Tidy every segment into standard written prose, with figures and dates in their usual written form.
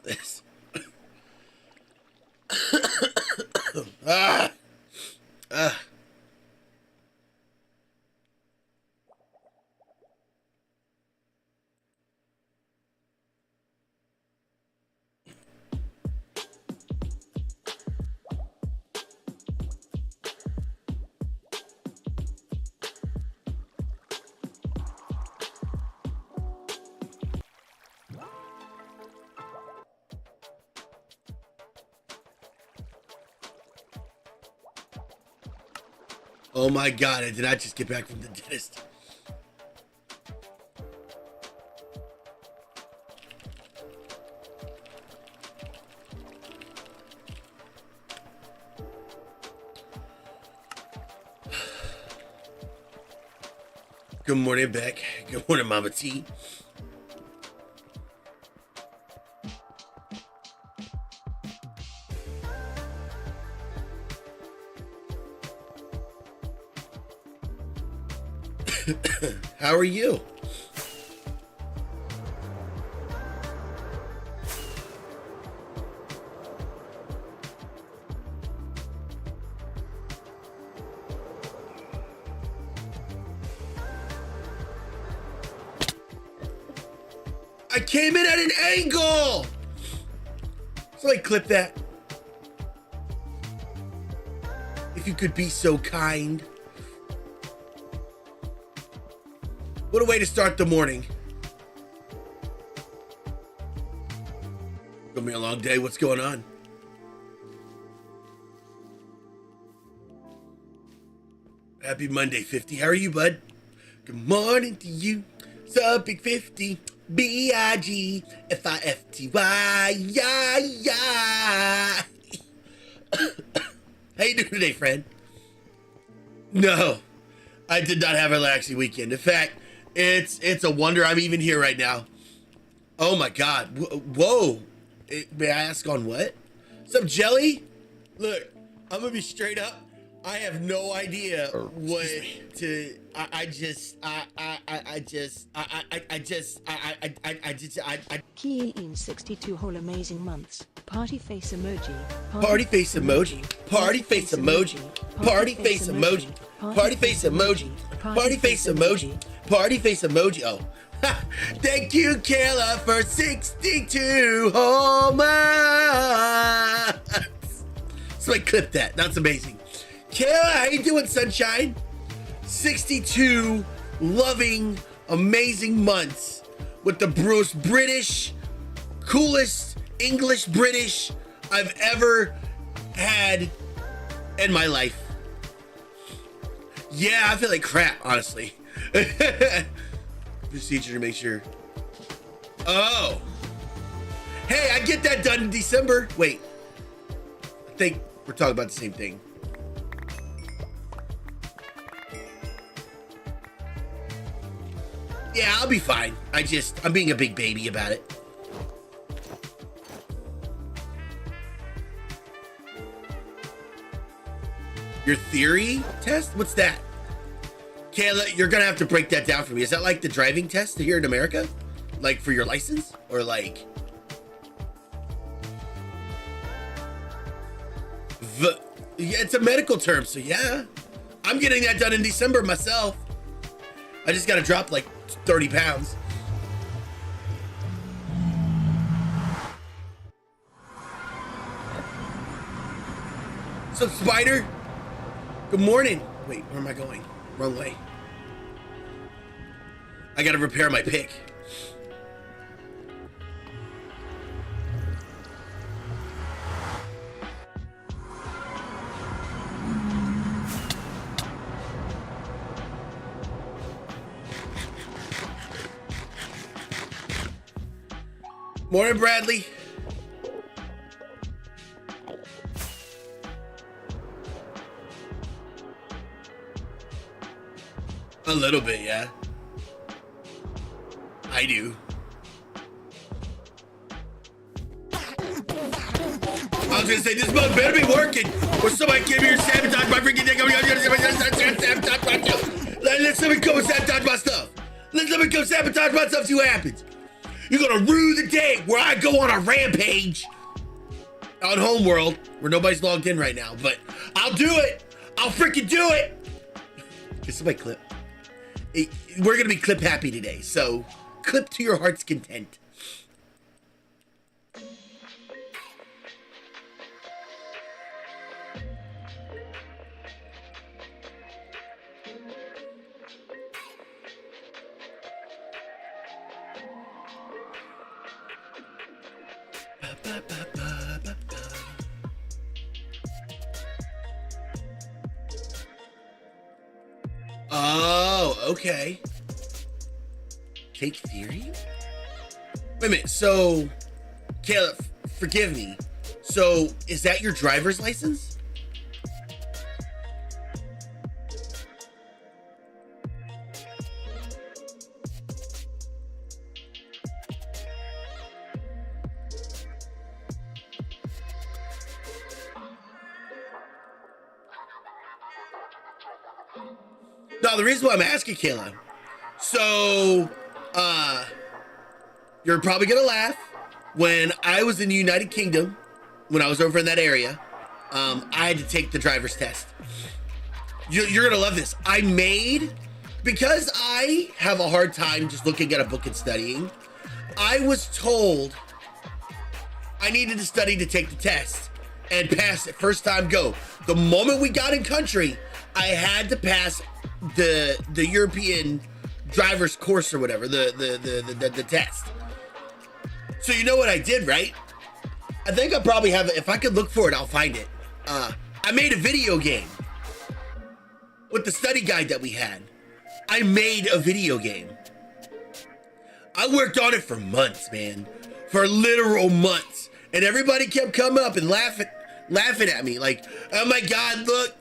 about this. ah. Oh my God, I did not just get back from the dentist. Good morning, Beck. Good morning, Mama T. How are you? I came in at an angle! Somebody clip that. If you could be so kind. What a way to start the morning. Gonna be a long day. What's going on? Happy Monday, 50. How are you, bud? Good morning to you. Sub Big 50. B-I-G-F-I-F-T-Y. Yeah, yeah. How you doing today, friend? No, I did not have a relaxing weekend. In fact, it's a wonder I'm even here right now. Oh my God. Whoa. May I ask on what? What's up, Jelly? Look, I'm gonna be straight up. I have no idea what to. Key in 62 whole amazing months. Party face emoji. Party face emoji. Party face emoji. Party face emoji. Party face emoji. Party face emoji. Party face emoji. Oh. Thank you, Kayla, for 62 whole months. So I clipped that. That's amazing. Kayla, how you doing, sunshine? 62 loving, amazing months with the most British, coolest English British I've ever had in my life. Yeah, I feel like crap, honestly. Procedure to make sure. Oh. Hey, I get that done in December. Wait. I think we're talking about the same thing. Yeah, I'll be fine. I'm being a big baby about it. Your theory test? What's that? Kayla, you're gonna have to break that down for me. Is that like the driving test here in America? Like for your license? Or like... Yeah, it's a medical term, so yeah. I'm getting that done in December myself. I just gotta drop like 30 pounds. So, Spider, good morning. Wait, where am I going? Wrong way. I gotta repair my pick. Morning, Bradley. A little bit, yeah. I do. I was gonna say, this mug better be working, or somebody came here and sabotaged my freaking thing. Let somebody come and sabotage my stuff. Let somebody come sabotage my stuff, see what happens. You're gonna rue the day where I go on a rampage on Homeworld, where nobody's logged in right now, but I'll do it. I'll freaking do it. This is my clip. We're gonna be clip happy today, so clip to your heart's content. Oh, okay. Take theory? Wait a minute, so, Caleb, forgive me. So, is that your driver's license? No, the reason why I'm asking, Kayla, so, you're probably gonna laugh. When I was in the United Kingdom, when I was over in that area, I had to take the driver's test. You're gonna love this. Because I have a hard time just looking at a book and studying, I was told I needed to study to take the test and pass it first time go. The moment we got in country, I had to pass the European driver's course or whatever, the test. So you know what I did, right? I think I probably have it. If I could look for it, I'll find it. I made a video game with the study guide that we had. I made a video game. I worked on it for months, man, for literal months. And everybody kept coming up and laughing at me like, oh my God, look,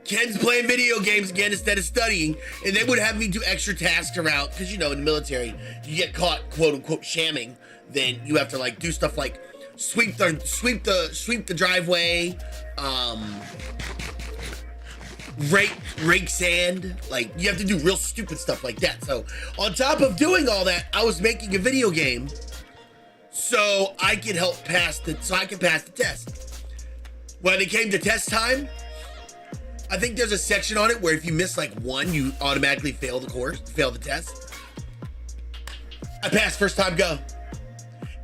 Ken's playing video games again instead of studying. And they would have me do extra tasks around, because you know, in the military, you get caught, quote unquote, shamming. Then you have to like do stuff like sweep the driveway, rake sand. Like, you have to do real stupid stuff like that. So on top of doing all that, I was making a video game so I could pass the test. When it came to test time, I think there's a section on it where if you miss like one, you automatically fail the test. I passed first time go.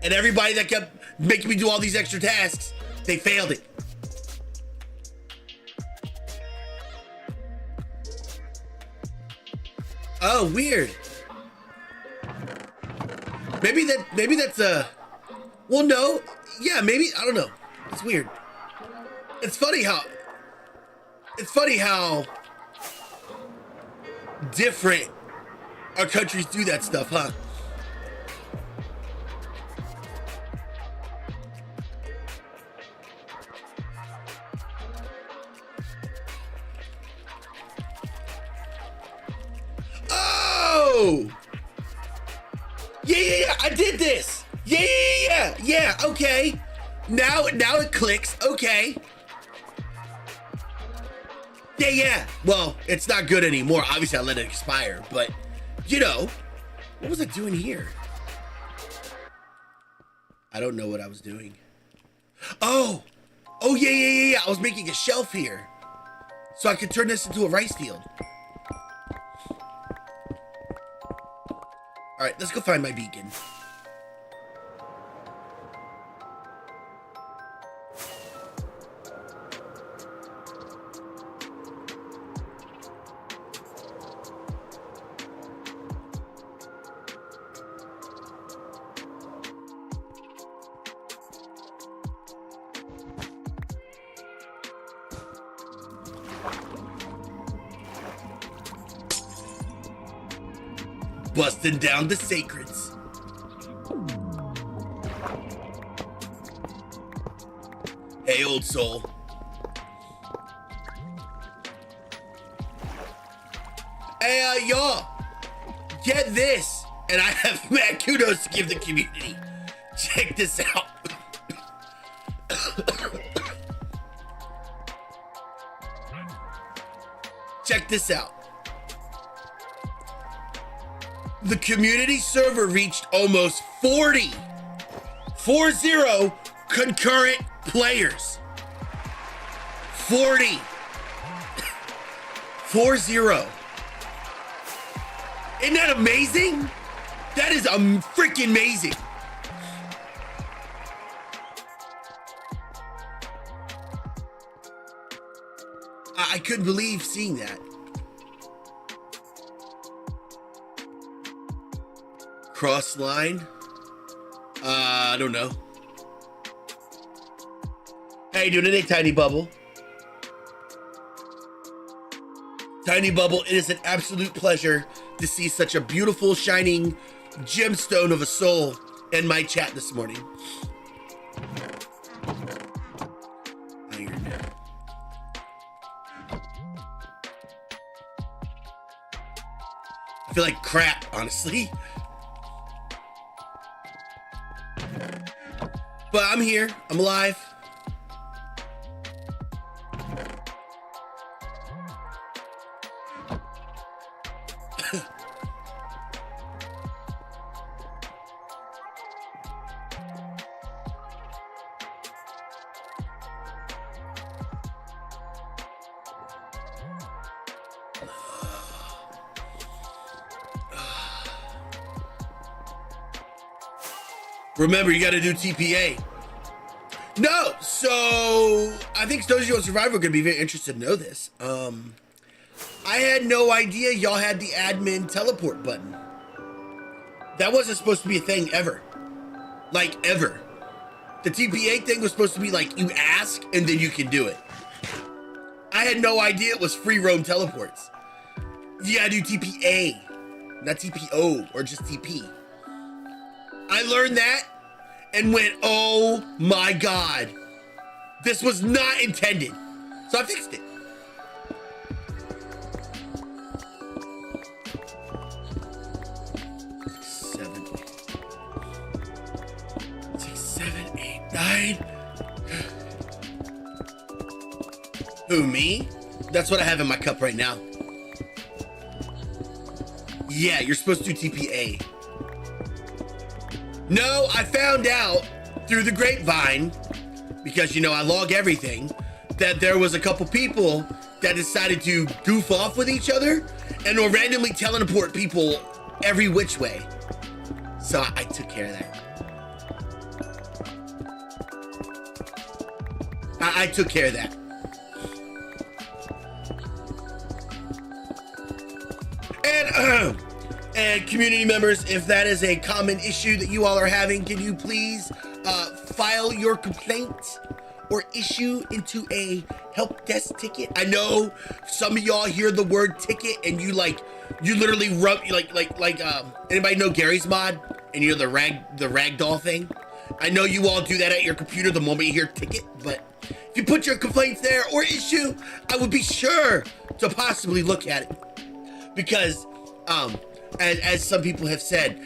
And everybody that kept making me do all these extra tasks, they failed it. Oh, weird. Maybe that's well, no. Yeah, maybe, I don't know. It's weird. It's funny how different our countries do that stuff, huh? Oh! Yeah, I did this. Yeah, okay. Now it clicks, okay. Yeah. Well, it's not good anymore. Obviously, I let it expire, but, you know, what was I doing here? I don't know what I was doing. Oh, yeah. I was making a shelf here so I could turn this into a rice field. All right, let's go find my beacon. Busting down the sacreds. Hey, old soul. Hey, y'all, get this. And I have mad kudos to give the community. Check this out. Check this out. The community server reached almost 40 concurrent players. 40 Isn't that amazing? That is freaking amazing. I couldn't believe seeing that. Cross line? I don't know. How you doing today, Tiny Bubble? Tiny Bubble, it is an absolute pleasure to see such a beautiful, shining gemstone of a soul in my chat this morning. I feel like crap, honestly. But I'm here. I'm alive. Remember, you got to do TPA. No, so I think Stojo and Survivor are going to be very interested to know this. I had no idea y'all had the admin teleport button. That wasn't supposed to be a thing ever. Like, ever. The TPA thing was supposed to be like, you ask and then you can do it. I had no idea it was free roam teleports. You gotta do TPA, not TPO or just TP. I learned that and went, oh my God, this was not intended. So I fixed it. Six, seven, eight, nine. Who, me? That's what I have in my cup right now. Yeah, you're supposed to do TPA. No, I found out through the grapevine, because, you know, I log everything, that there was a couple people that decided to goof off with each other and were randomly teleport people every which way. So I took care of that. I took care of that. And community members, if that is a common issue that you all are having, can you please file your complaint or issue into a help desk ticket? I know some of y'all hear the word ticket and you literally rub anybody know Gary's mod and you know the ragdoll thing? I know you all do that at your computer the moment you hear ticket, but if you put your complaints there or issue, I would be sure to possibly look at it, because as some people have said,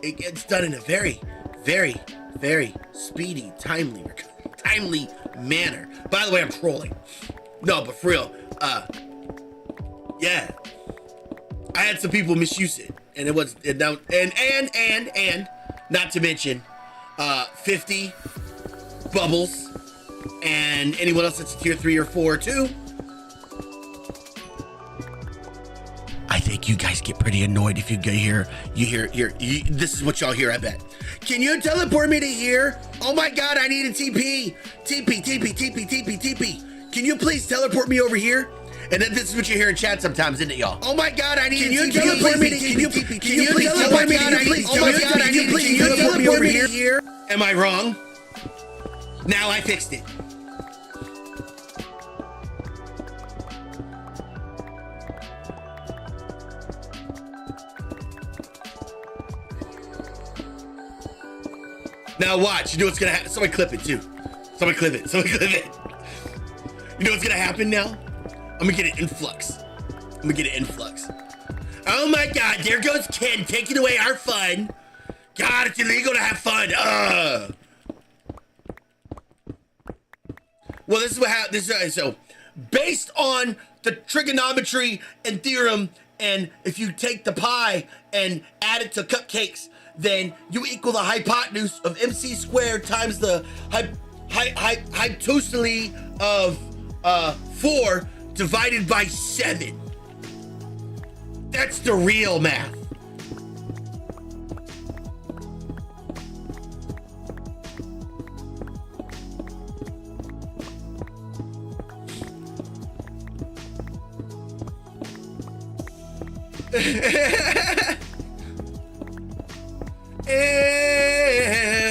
it gets done in a very, very, very speedy, timely manner. By the way, I'm trolling. No, but for real, yeah, I had some people misuse it, and it was and not to mention 50 bubbles, and anyone else that's a tier 3 or 4 too. I think you guys get pretty annoyed if you hear this is what y'all hear, I bet. Can you teleport me to here? Oh my God, I need a TP. TP. Can you please teleport me over here? And then this is what you hear in chat sometimes, isn't it, y'all? Oh my God, I need a TP. Can you teleport me to here? Can you please teleport me to here? Oh my God, I need a TP. Can you teleport me over here? Am I wrong? Now I fixed it. Now watch, you know what's gonna happen? Somebody clip it too. Somebody clip it. You know what's gonna happen now? I'm gonna get an influx. Oh my God, there goes Ken taking away our fun. God, it's illegal to have fun. Well, this is what happens. So, based on the trigonometry and theorem, and if you take the pi and add it to cupcakes, then you equal the hypotenuse of MC squared times the hypotenuse of 4 divided by 7. That's the real math.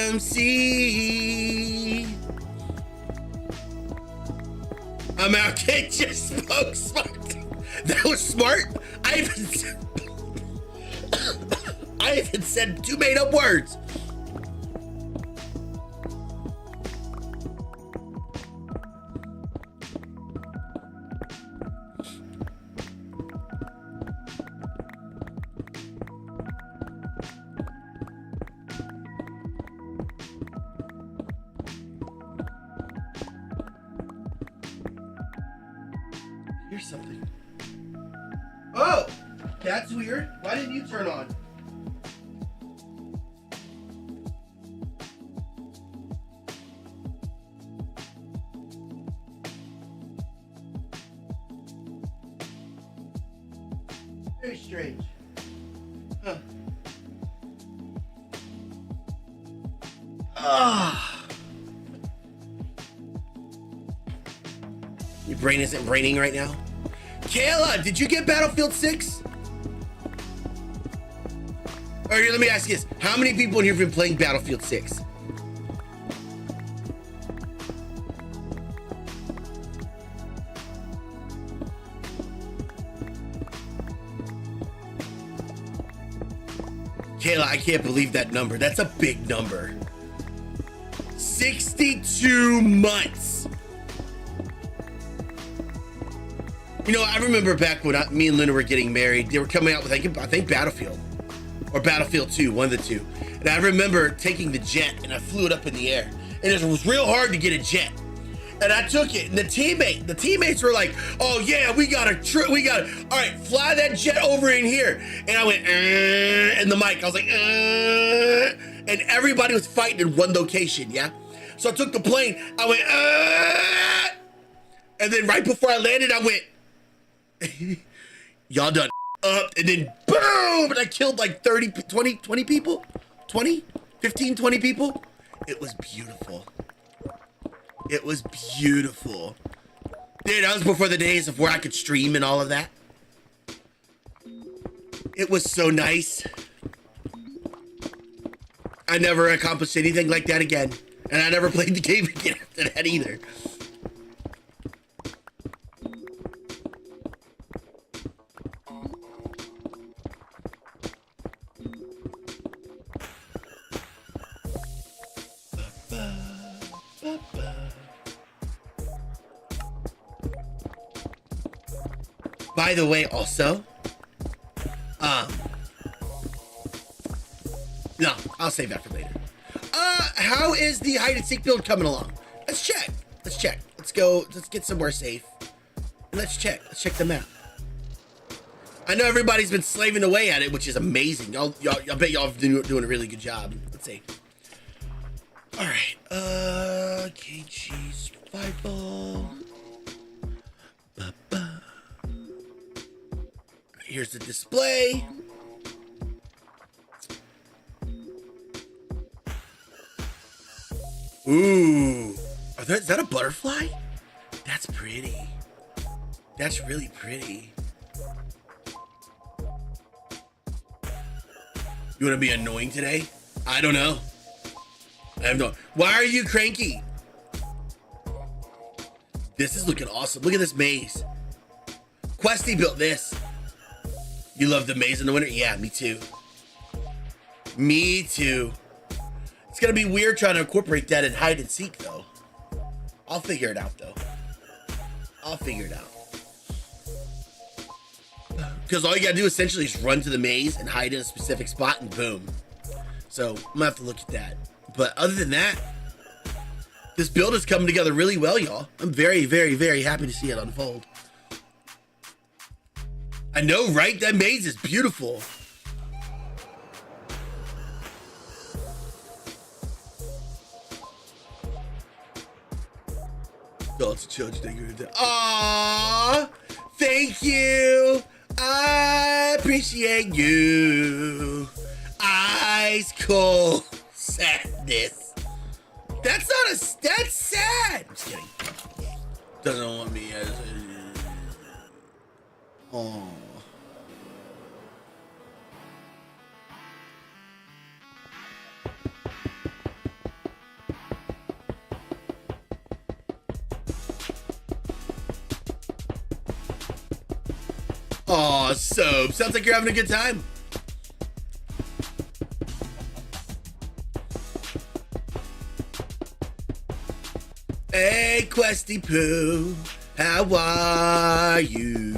MC. I'm out. Kid just spoke smart. That was smart. I even said 2 made up words. Here's something. Oh, that's weird. Why didn't you turn on? Very strange. Huh. Ah. Your brain isn't braining right now? Kayla, did you get Battlefield 6? Or here, let me ask you this. How many people in here have been playing Battlefield 6? Kayla, I can't believe that number. That's a big number. 62 months. You know, I remember back when me and Linda were getting married, they were coming out with, I think Battlefield or Battlefield 2, one of the two. And I remember taking the jet and I flew it up in the air. And it was real hard to get a jet. And I took it, and the teammates were like, oh yeah, we got all right, fly that jet over in here. And I went, in the mic, I was like, and everybody was fighting in one location, yeah? So I took the plane, I went, and then right before I landed, I went, y'all done up, and then boom, and I killed like 20 people, 15, 20 people. It was beautiful. It was beautiful. Dude, that was before the days of where I could stream and all of that. It was so nice. I never accomplished anything like that again. And I never played the game again after that either. By the way, also, no, I'll save that for later. How is the hide and seek build coming along? Let's check. Let's go. Let's get somewhere safe. Let's check the map. I know everybody's been slaving away at it, which is amazing. I bet y'all are doing a really good job. Let's see. All right. KG survival. Here's the display. Ooh, is that a butterfly? That's pretty. That's really pretty. You want to be annoying today? I don't know. I have no. Why are you cranky? This is looking awesome. Look at this maze. Questy built this. You love the maze in the winter? Yeah, me too. Me too. It's gonna be weird trying to incorporate that in hide and seek though. I'll figure it out though. I'll figure it out. Because all you gotta do essentially is run to the maze and hide in a specific spot and boom. So I'm gonna have to look at that. But other than that, this build is coming together really well, y'all. I'm very, very, very happy to see it unfold. I know, right? That maze is beautiful. Adults and children, thank you. Aww, thank you. I appreciate you. Ice cold sadness. That's not a. That's sad. I'm just kidding. Doesn't want me as. Oh. Aw, Soap. Sounds like you're having a good time. Hey, Questy Poo. How are you?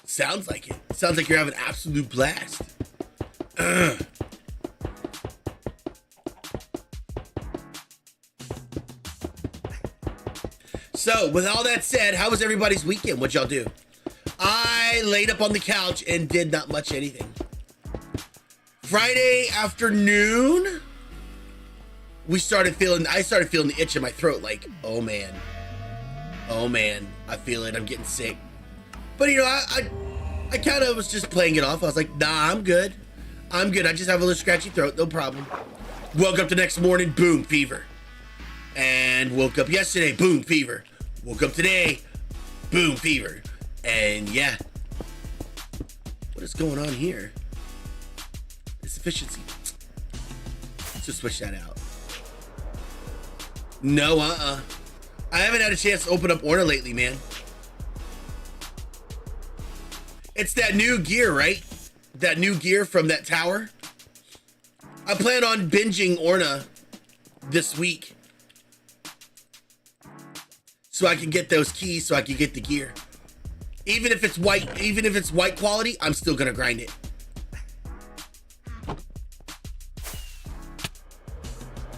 Sounds like it. Sounds like you're having an absolute blast. So, with all that said, how was everybody's weekend? What'd y'all do? I laid up on the couch and did not much anything. Friday afternoon, I started feeling the itch in my throat, like, oh man, I feel it, I'm getting sick. But you know, I kind of was just playing it off. I was like, nah, I'm good. I just have a little scratchy throat, no problem. Woke up the next morning, boom, fever. And woke up yesterday, boom, fever. Woke up today, boom, fever. And yeah. What is going on here? It's efficiency. Let's just switch that out. No, I haven't had a chance to open up Orna lately, man. It's that new gear, right? That new gear from that tower. I plan on binging Orna this week, so I can get those keys, so I can get the gear. Even if it's white quality, I'm still gonna grind it.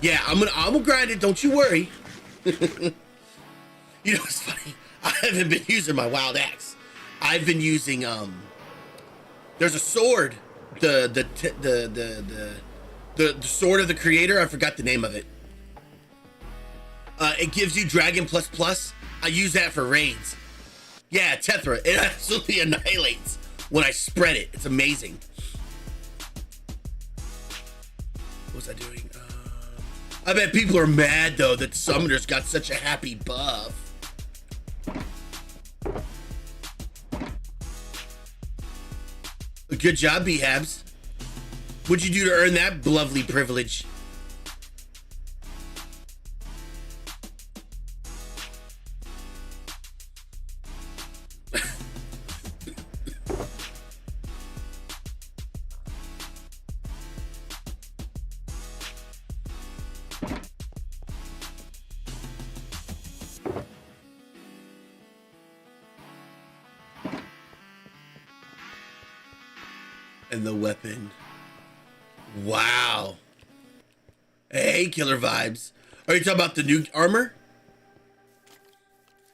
Yeah, I'm gonna grind it, don't you worry. You know what's funny? I haven't been using my wild axe. I've been using there's a sword, the sword of the creator, I forgot the name of it. It gives you Dragon plus. I use that for raids. Yeah, Tethra. It absolutely annihilates when I spread it. It's amazing. What was I doing? I bet people are mad, though, that Summoner's got such a happy buff. Good job, B-Habs. What'd you do to earn that lovely privilege? And the weapon. Wow. Hey, killer vibes. Are you talking about the new armor?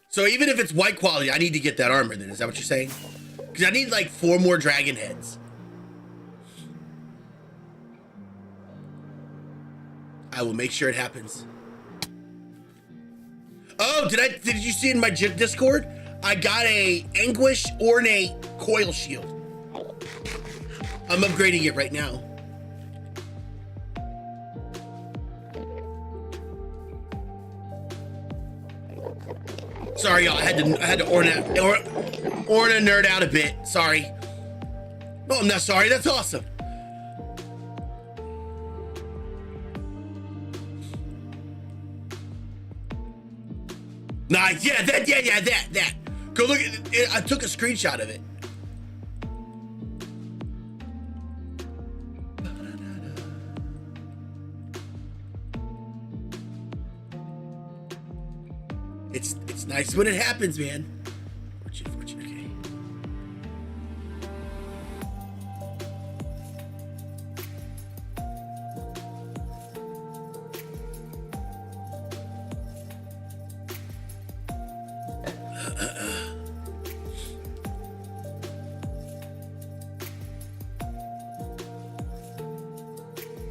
So even if it's white quality, I need to get that armor then. Is that what you're saying? Because I need like 4 more dragon heads. I will make sure it happens. Oh, did you see in my Discord? I got a Anguish Ornate Coil Shield. I'm upgrading it right now. Sorry, y'all. I had to Orna nerd out a bit. Sorry. No, I'm not sorry. That's awesome. Nice. Yeah, that. Go look at it. I took a screenshot of it. It's nice when it happens, man. Fortune, okay.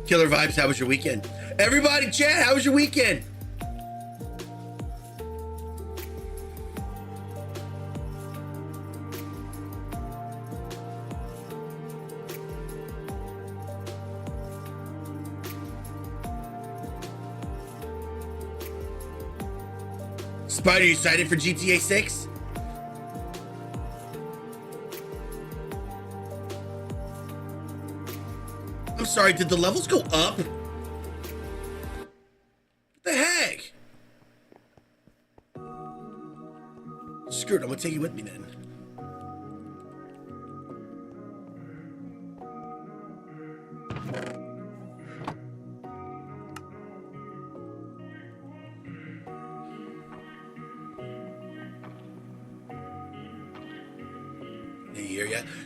Killer vibes, how was your weekend? Everybody chat, how was your weekend? Spider, you excited for GTA 6? I'm sorry, did the levels go up? What the heck? Screw it, I'm gonna take you with me then.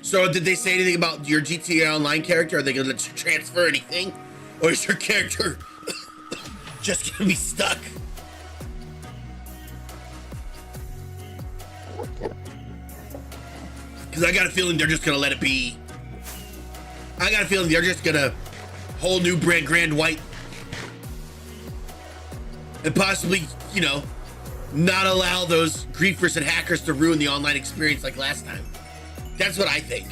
So did they say anything about your GTA Online character? Are they gonna let you transfer anything? Or is your character just gonna be stuck? Because I got a feeling they're just gonna let it be. I got a feeling they're just gonna whole new brand grand white. And possibly, you know, not allow those griefers and hackers to ruin the online experience like last time. That's what I think.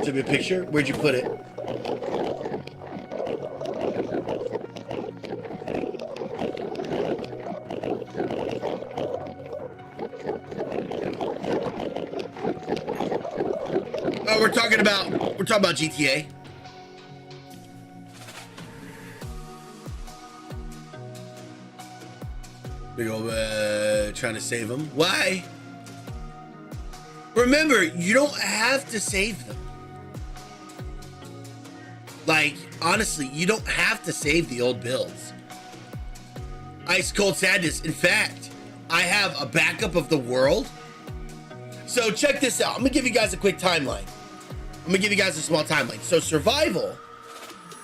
Took me a picture? Where'd you put it? Oh, we're talking about GTA. Big old trying to save them. Why? Remember, you don't have to save them. Like, honestly, you don't have to save the old builds. Ice Cold Sadness. In fact, I have a backup of the world. So check this out. I'm gonna give you guys a quick timeline. I'm gonna give you guys a small timeline. So survival,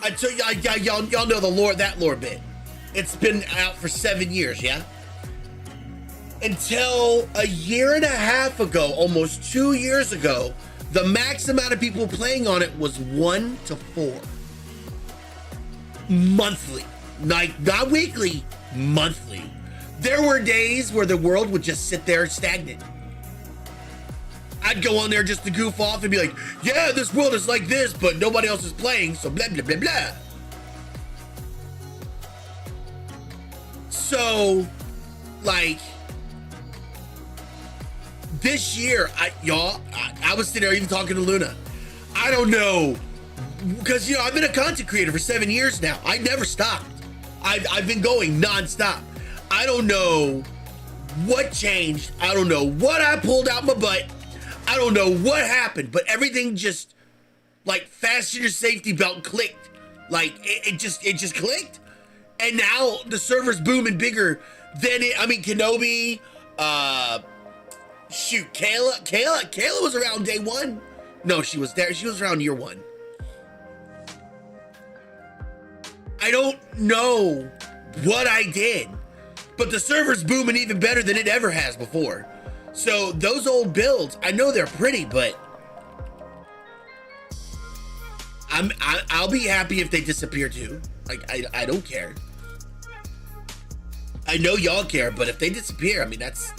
y'all know the lore, that lore bit. It's been out for 7 years, yeah? Until a year and a half ago, almost 2 years ago, the max amount of people playing on it was 1 to 4. Monthly. Like, not weekly, monthly. There were days where the world would just sit there stagnant. I'd go on there just to goof off and be like, yeah, this world is like this, but nobody else is playing, so blah, blah, blah, blah. So, like, this year, I was sitting there even talking to Luna. I don't know, because, you know, I've been a content creator for 7 years now. I never stopped. I've been going nonstop. I don't know what changed. I don't know what I pulled out my butt. I don't know what happened, but everything just, like, fasten your safety belt clicked. Like, it just clicked. And now the server's booming bigger than it. I mean, Kenobi, shoot, Kayla was around day one. No, she was there. She was around year one. I don't know what I did, but the server's booming even better than it ever has before. So those old builds, I know they're pretty, but I'll be happy if they disappear too. Like, I don't care. I know y'all care, but if they disappear, I mean, that's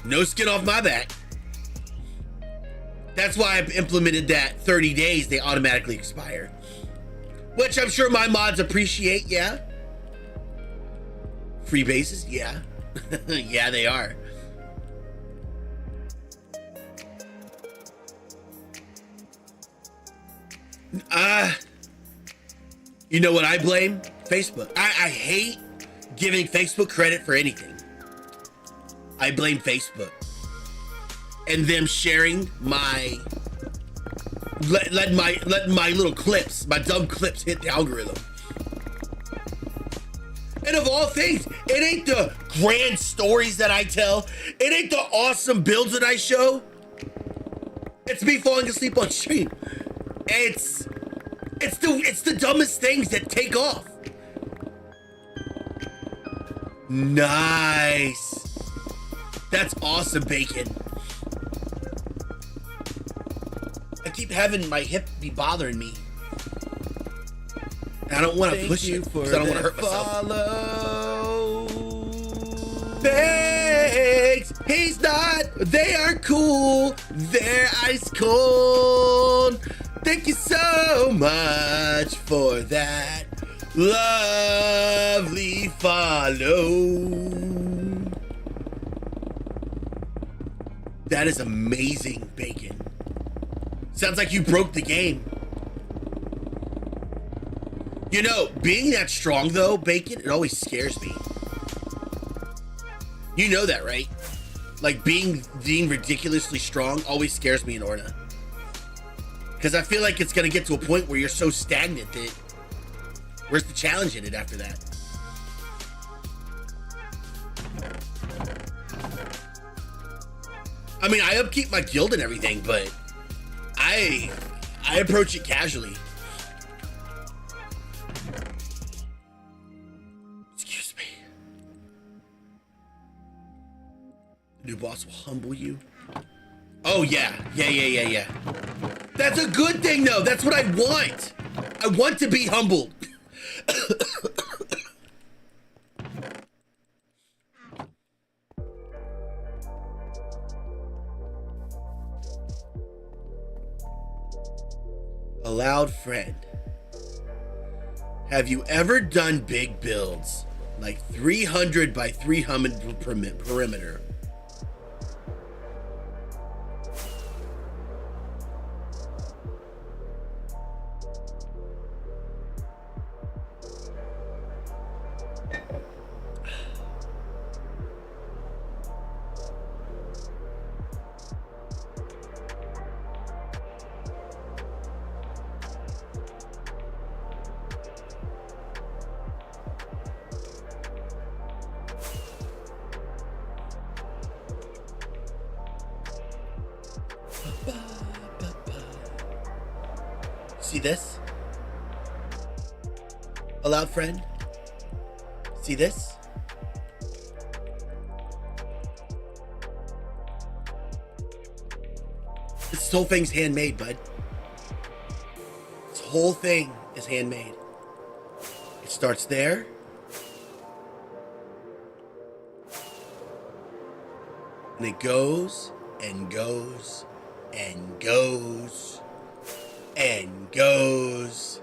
no skin off my back. That's why I've implemented that 30 days, they automatically expire. Which I'm sure my mods appreciate, yeah. Free bases, yeah. Yeah, they are. You know what I blame? Facebook. I hate giving Facebook credit for anything. I blame Facebook. And them sharing my let my little clips, my dumb clips hit the algorithm. And of all things, it ain't the grand stories that I tell. It ain't the awesome builds that I show. It's me falling asleep on stream. It's the dumbest things that take off. Nice. That's awesome, Bacon. I keep having my hip be bothering me. I don't want to push it because I don't want to hurt myself. Thanks. He's not. They are cool. They're ice cold. Thank you so much for that lovely follow. That is amazing, Bacon. Sounds like you broke the game. You know, being that strong though, Bacon, it always scares me. You know that, right? Like being ridiculously strong always scares me in Orna. Because I feel like it's gonna get to a point where you're so stagnant that where's the challenge in it after that? I mean, I upkeep my guild and everything, but I approach it casually. Excuse me. The new boss will humble you. Oh yeah. Yeah. That's a good thing though. That's what I want. I want to be humbled. A loud friend. Have you ever done big builds like 300 by 300 perimeter? See this? A loud friend? See this? This whole thing's handmade, bud. This whole thing is handmade. It starts there. And it goes and goes and goes and goes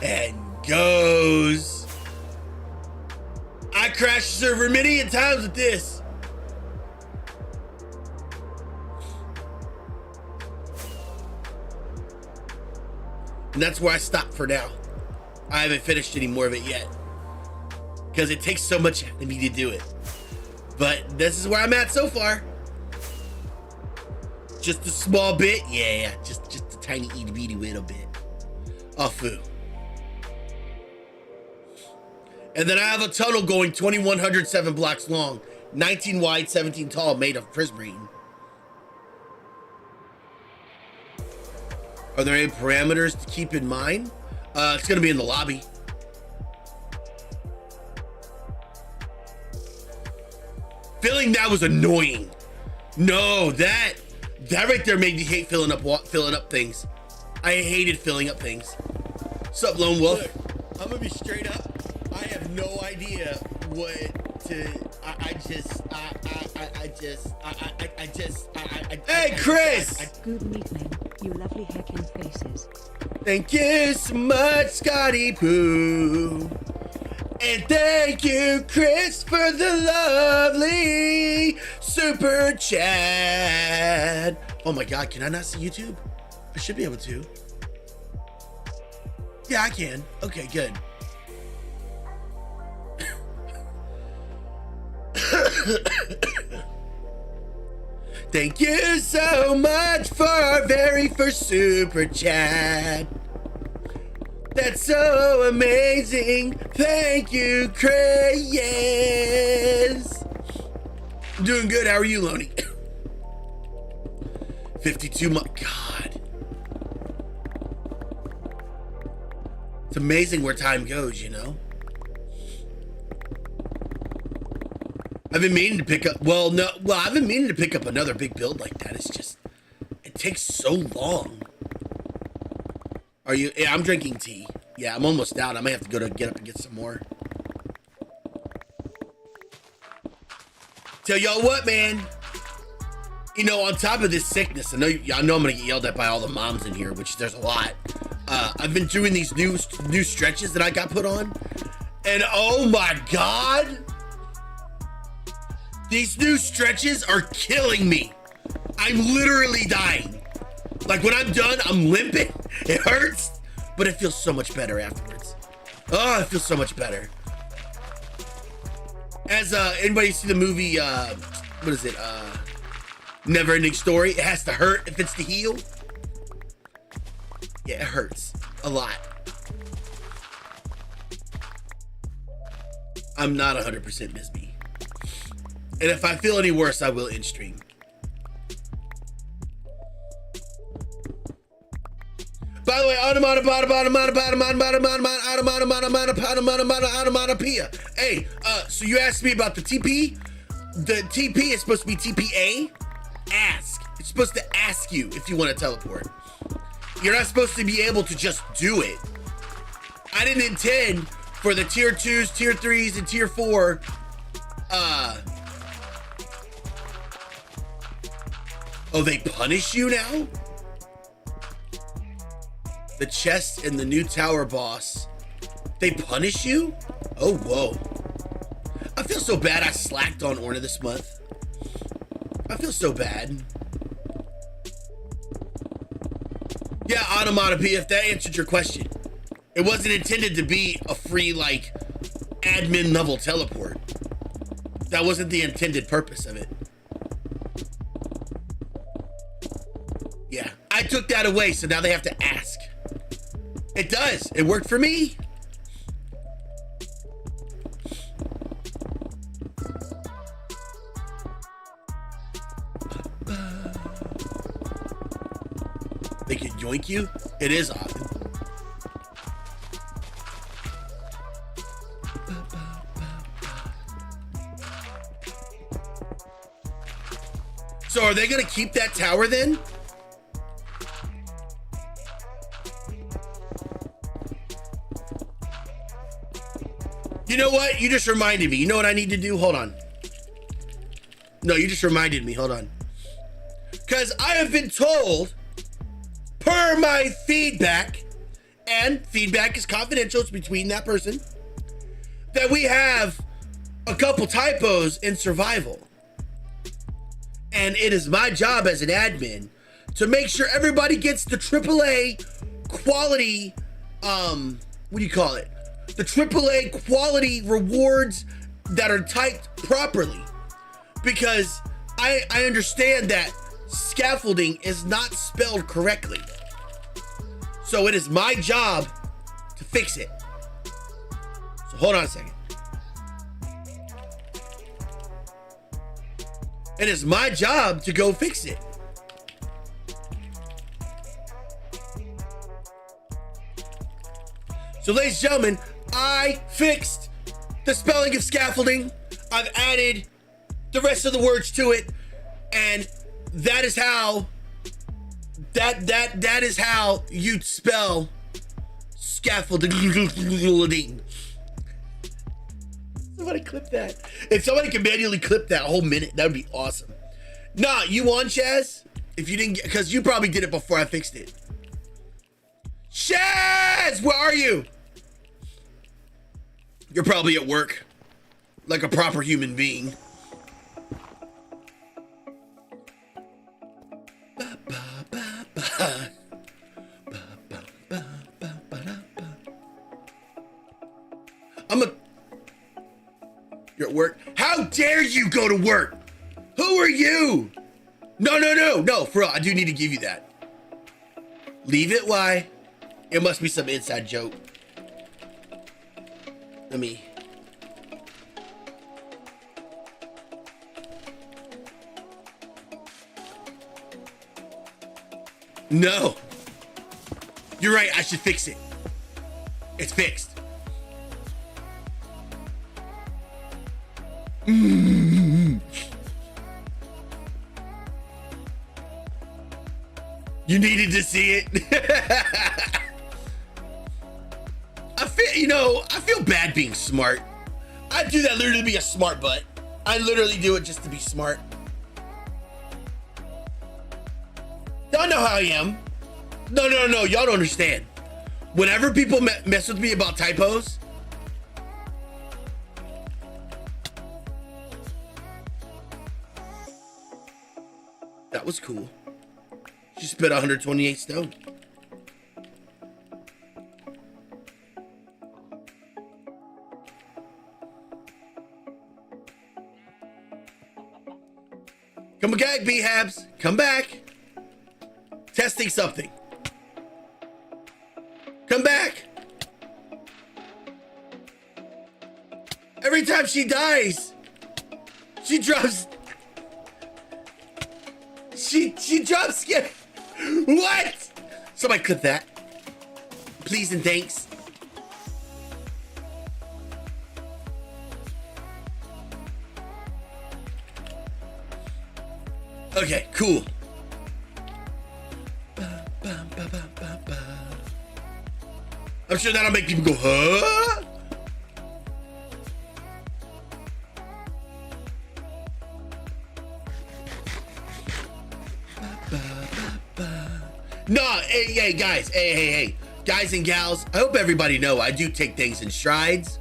and goes. I crashed the server many times with this. And that's where I stopped for now. I haven't finished any more of it yet because it takes so much out of me to do it. But this is where I'm at so far. Just a small bit, yeah, just a tiny itty bitty little bit. Afu. And then I have a tunnel going 2,107 blocks long, 19 wide, 17 tall, made of prismarine. Are there any parameters to keep in mind? It's gonna be in the lobby. Filling that was annoying. No, that right there made me hate filling up things. I hated filling up things. Sup, Lone Wolf? Look, I'm gonna be straight up. I have no idea what to. Hey, Chris! Good evening, you lovely heckin' faces. Thank you so much, Scotty Poo. And thank you, Chris, for the lovely super chat. Oh my God, can I not see YouTube? I should be able to. Yeah, I can. Okay, good. Thank you so much for our very first super chat. That's so amazing. Thank you, Chris. I'm doing good. How are you, Loney? 52 months. God. It's amazing where time goes, you know? I've been meaning to pick up, I've been meaning to pick up another big build like that. It's just, it takes so long. Are you? Yeah, I'm drinking tea. Yeah, I'm almost out. I might have to get up and get some more. Tell y'all what, man. You know, on top of this sickness, I know I'm gonna get yelled at by all the moms in here, which there's a lot. I've been doing these new stretches that I got put on, and oh my God, these new stretches are killing me. I'm literally dying. Like when I'm done, I'm limping. It hurts, but it feels so much better afterwards. Oh, it feels so much better. As anybody see the movie, what is it? Never Ending Story. It has to hurt if it's to heal. Yeah, it hurts a lot. I'm not 100% Ms. B. And if I feel any worse, I will end stream. By the way, hey, so you asked me about the TP. The TP is supposed to be TPA. Ask. It's supposed to ask you if you want to teleport. You're not supposed to be able to just do it. I didn't intend for the tier 2s, tier 3s, and tier 4. Oh, they punish you now? The chest and the new tower boss, they punish you? Oh, whoa. I feel so bad I slacked on Orna this month. I feel so bad. Yeah, Onomatopoeia, if that answered your question. It wasn't intended to be a free, like, admin level teleport. That wasn't the intended purpose of it. Yeah, I took that away, so now they have to ask. It does. It worked for me. They can yoink you? It is odd. So are they gonna keep that tower then? You know what? You just reminded me. You know what I need to do? Hold on. No, you just reminded me. Hold on. Because I have been told, per my feedback, and feedback is confidential, it's between that person, that we have a couple typos in survival. And it is my job as an admin to make sure everybody gets the AAA quality, what do you call it? The AAA quality rewards that are typed properly. Because I understand that scaffolding is not spelled correctly. So it is my job to fix it. So hold on a second. It is my job to go fix it. So ladies and gentlemen, I fixed the spelling of scaffolding. I've added the rest of the words to it, and that is how that is how you spell scaffolding. Somebody clip that. If somebody can manually clip that whole minute, that would be awesome. Nah, you on, Chaz? If you didn't get, because you probably did it before I fixed it. Chaz, where are you? You're probably at work, like a proper human being. You're at work? How dare you go to work? Who are you? No, for real, I do need to give you that. Leave it, why? It must be some inside joke. Let me. No. You're right, I should fix it. It's fixed. You needed to see it. I feel bad being smart. I do that literally to be a smart butt. I literally do it just to be smart. Y'all know how I am. No. Y'all don't understand. Whenever people mess with me about typos, that was cool. She spit 128 stone. Come back, BHABs. Come back. Testing something. Come back. Every time she dies, she drops. She drops skin. What? Somebody clip that. Please and thanks. Okay, cool. I'm sure that'll make people go, huh? No, hey, guys, hey, guys and gals, I hope everybody know I do take things in strides,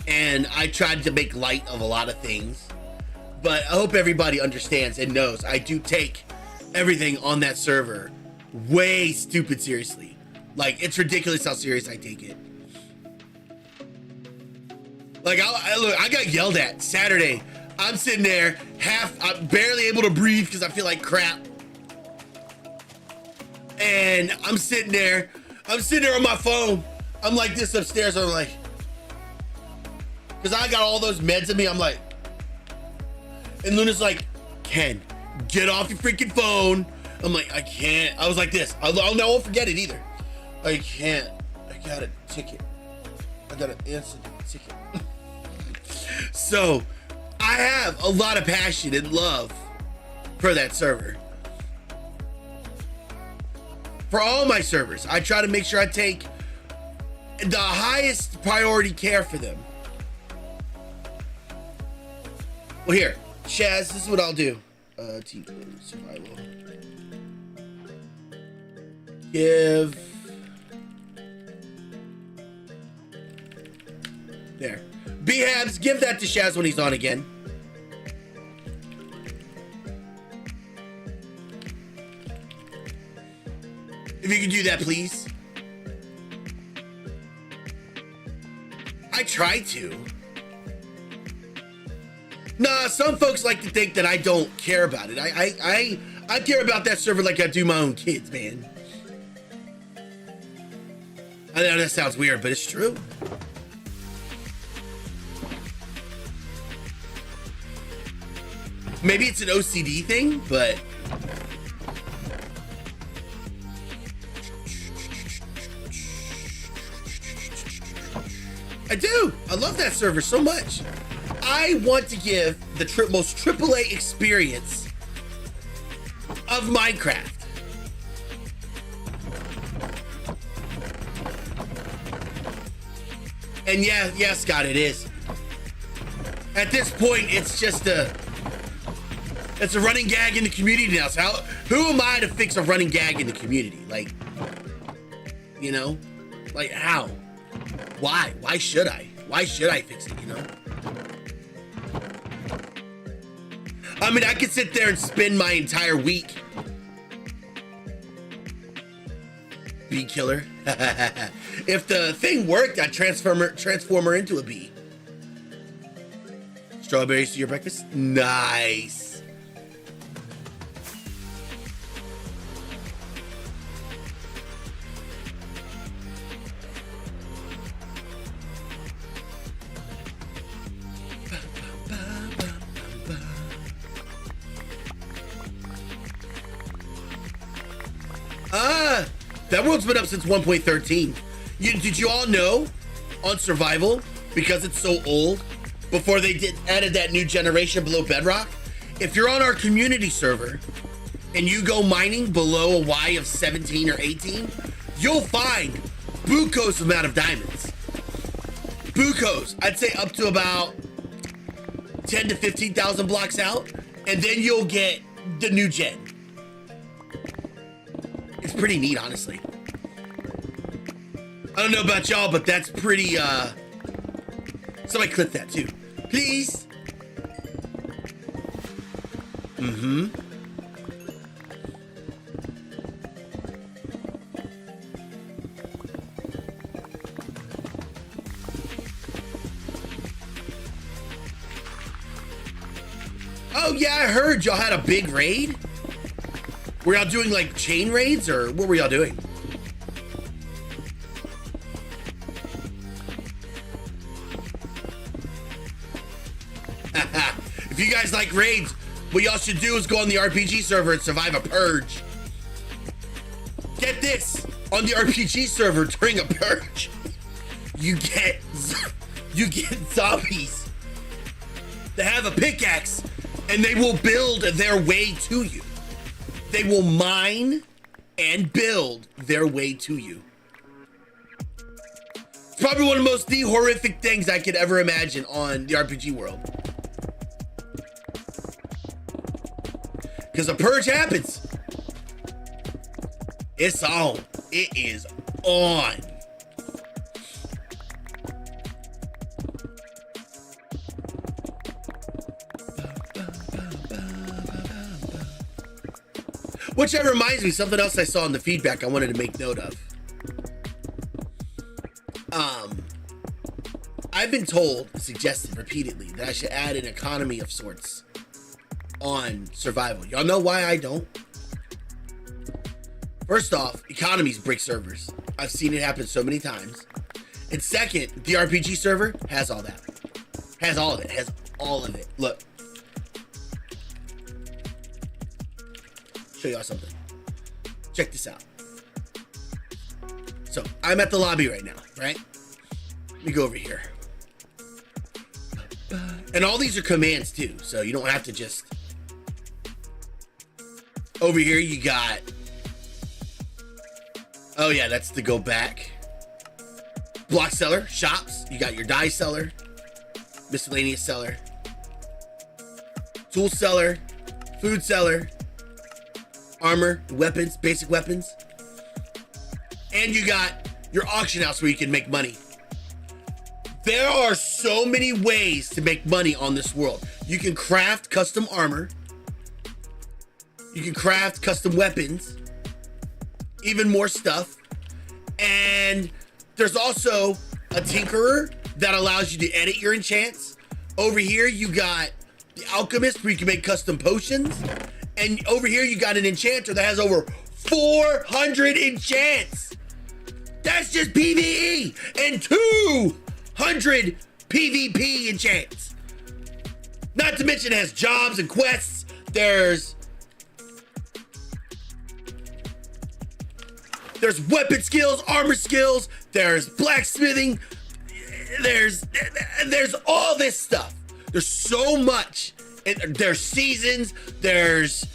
and I tried to make light of a lot of things, but I hope everybody understands and knows I do take everything on that server way stupid seriously. Like, it's ridiculous how serious I take it. Like, I got yelled at Saturday. I'm sitting there, I'm barely able to breathe because I feel like crap. And I'm sitting there on my phone. I'm like this upstairs. I'm like, because I got all those meds in me. I'm like, and Luna's like, Ken, get off your freaking phone. I'm like, I can't. I was like this. I won't forget it either. I can't. I got a ticket. I got an instant ticket. So I have a lot of passion and love for that server. For all my servers, I try to make sure I take the highest priority care for them. Well, here, Shaz, this is what I'll do. Team survival. Give. There. BHABs, give that to Shaz when he's on again. If you can do that, please. I try to. Nah, some folks like to think that I don't care about it. I care about that server like I do my own kids, man. I know that sounds weird, but it's true. Maybe it's an OCD thing, but I do. I love that server so much. I want to give the most AAA experience of Minecraft. And yeah, Scott, it is. At this point, it's just it's a running gag in the community now. So who am I to fix a running gag in the community? Like, you know, like how? Why? Why should I? Why should I fix it, you know? I mean, I could sit there and spend my entire week. Bee killer. If the thing worked, I'd transform her into a bee. Strawberries to your breakfast? Nice. That world's been up since 1.13. Did you all know on survival, because it's so old, before they added that new generation below bedrock, if you're on our community server and you go mining below a Y of 17 or 18, you'll find bucos amount of diamonds. Bucos, I'd say up to about 10 to 15,000 blocks out, and then you'll get the new gen. It's pretty neat, honestly. I don't know about y'all, but that's pretty, somebody clip that too, please. Mm-hmm. Oh yeah, I heard y'all had a big raid. Were y'all doing like chain raids, or what were y'all doing? If you guys like raids, what y'all should do is go on the RPG server and survive a purge. Get this, on the RPG server during a purge, you get zombies that have a pickaxe, and they will build their way to you. They will mine and build their way to you. It's probably one of the most horrific things I could ever imagine on the RPG world. Because a purge happens. It's on. It is on. Which that reminds me, something else I saw in the feedback I wanted to make note of. I've been told, suggested repeatedly, that I should add an economy of sorts on survival. Y'all know why I don't? First off, economies break servers. I've seen it happen so many times. And second, the RPG server has all that. Has all of it. Has all of it. Look. Show y'all something. Check this out. So I'm at the lobby right now, right? Let me go over here. And all these are commands too, so you don't have to just... Over here you got... Oh yeah, that's to go back. Block seller, shops. You got your die seller, miscellaneous seller, tool seller, food seller, armor, weapons, basic weapons. And you got your auction house where you can make money. There are so many ways to make money on this world. You can craft custom armor. You can craft custom weapons. Even more stuff. And there's also a tinkerer that allows you to edit your enchants. Over here, you got the alchemist where you can make custom potions. And over here, you got an enchanter that has over 400 enchants. That's just PvE and 200 PvP enchants. Not to mention it has jobs and quests. There's weapon skills, armor skills, there's blacksmithing, there's all this stuff. There's so much. There's seasons, there's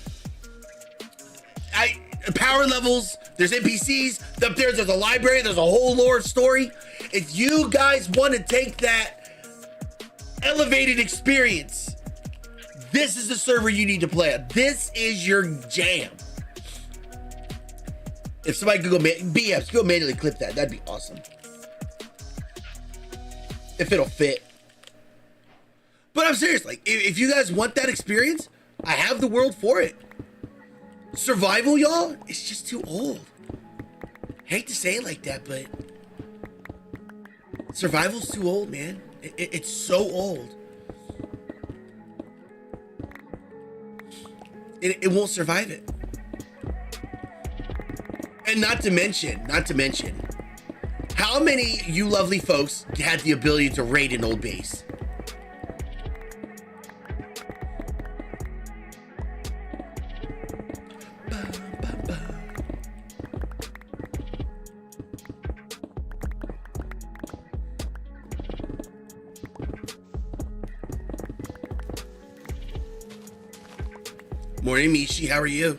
power levels, there's NPCs, up there's a library, there's a whole lore story. If you guys want to take that elevated experience, this is the server you need to play on. This is your jam. If somebody could go, BFs, go manually clip that. That'd be awesome. If it'll fit. But I'm serious, like, if you guys want that experience, I have the world for it. Survival, y'all, it's just too old. Hate to say it like that, but survival's too old, man. It's so old. It won't survive it. And not to mention, how many you lovely folks had the ability to raid an old base? Morning, Mishi, how are you?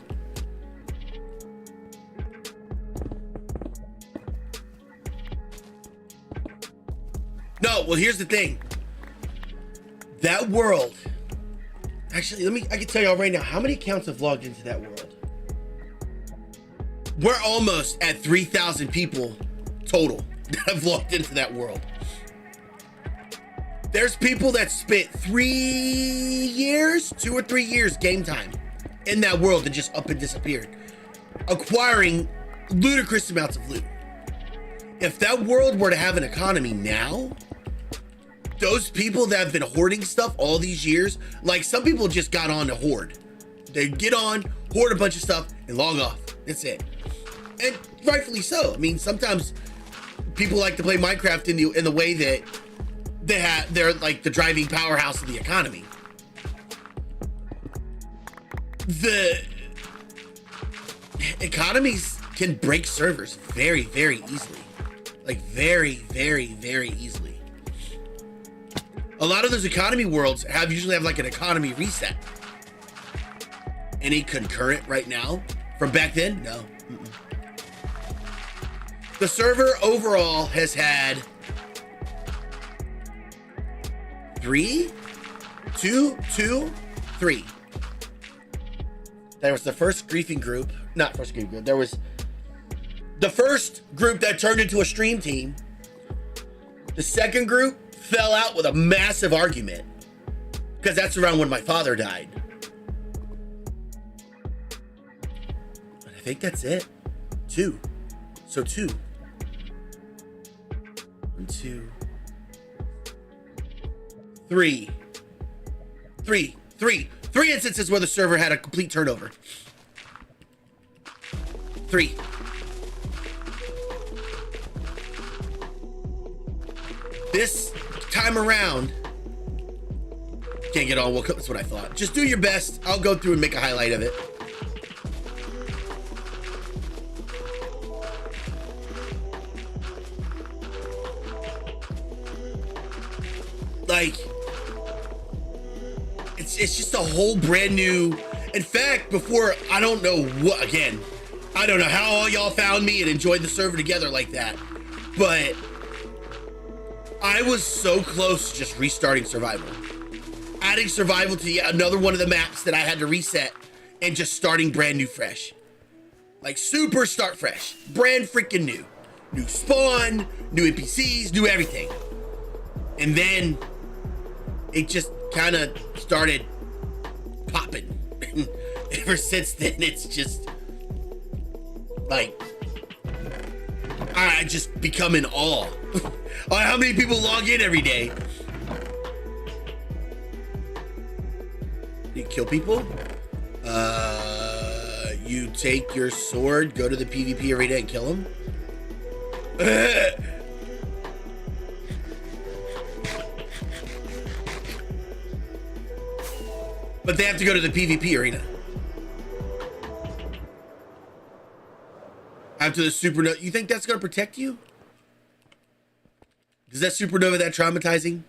No, well, here's the thing. That world. Actually, I can tell y'all right now, how many accounts have logged into that world? We're almost at 3,000 people total that have logged into that world. There's people that spent 2 or 3 years game time in that world and just up and disappeared, acquiring ludicrous amounts of loot. If that world were to have an economy now, those people that have been hoarding stuff all these years, like some people just got on to hoard. They get on, hoard a bunch of stuff, and log off. That's it. And rightfully so. I mean, sometimes people like to play Minecraft in the way that they're like the driving powerhouse of the economy. The economies can break servers very, very easily. Like very, very, very easily. A lot of those economy worlds usually have like an economy reset. Any concurrent right now from back then? No. The server overall has had 3. There was the first griefing group, not first griefing group. There was the first group that turned into a stream team. The second group fell out with a massive argument because that's around when my father died. And I think that's it. 2. So 2. 1, 2, 3. 3 instances where the server had a complete turnover. 3. This time around, can't get all woke up. That's what I thought. Just do your best. I'll go through and make a highlight of it. Like, it's just a whole brand new. In fact, before, I don't know what, again, I don't know how all y'all found me and enjoyed the server together like that, but I was so close to just restarting survival, adding survival to yet another one of the maps that I had to reset, and just starting brand new fresh. Like super start fresh, brand freaking new. New spawn, new NPCs, new everything. And then it just kind of started popping. Ever since then, it's just like, I just become in awe. How many people log in every day? You kill people? You take your sword, go to the PvP arena and kill them? But they have to go to the PvP arena. After the supernova, you think that's gonna protect you? Is that supernova that traumatizing?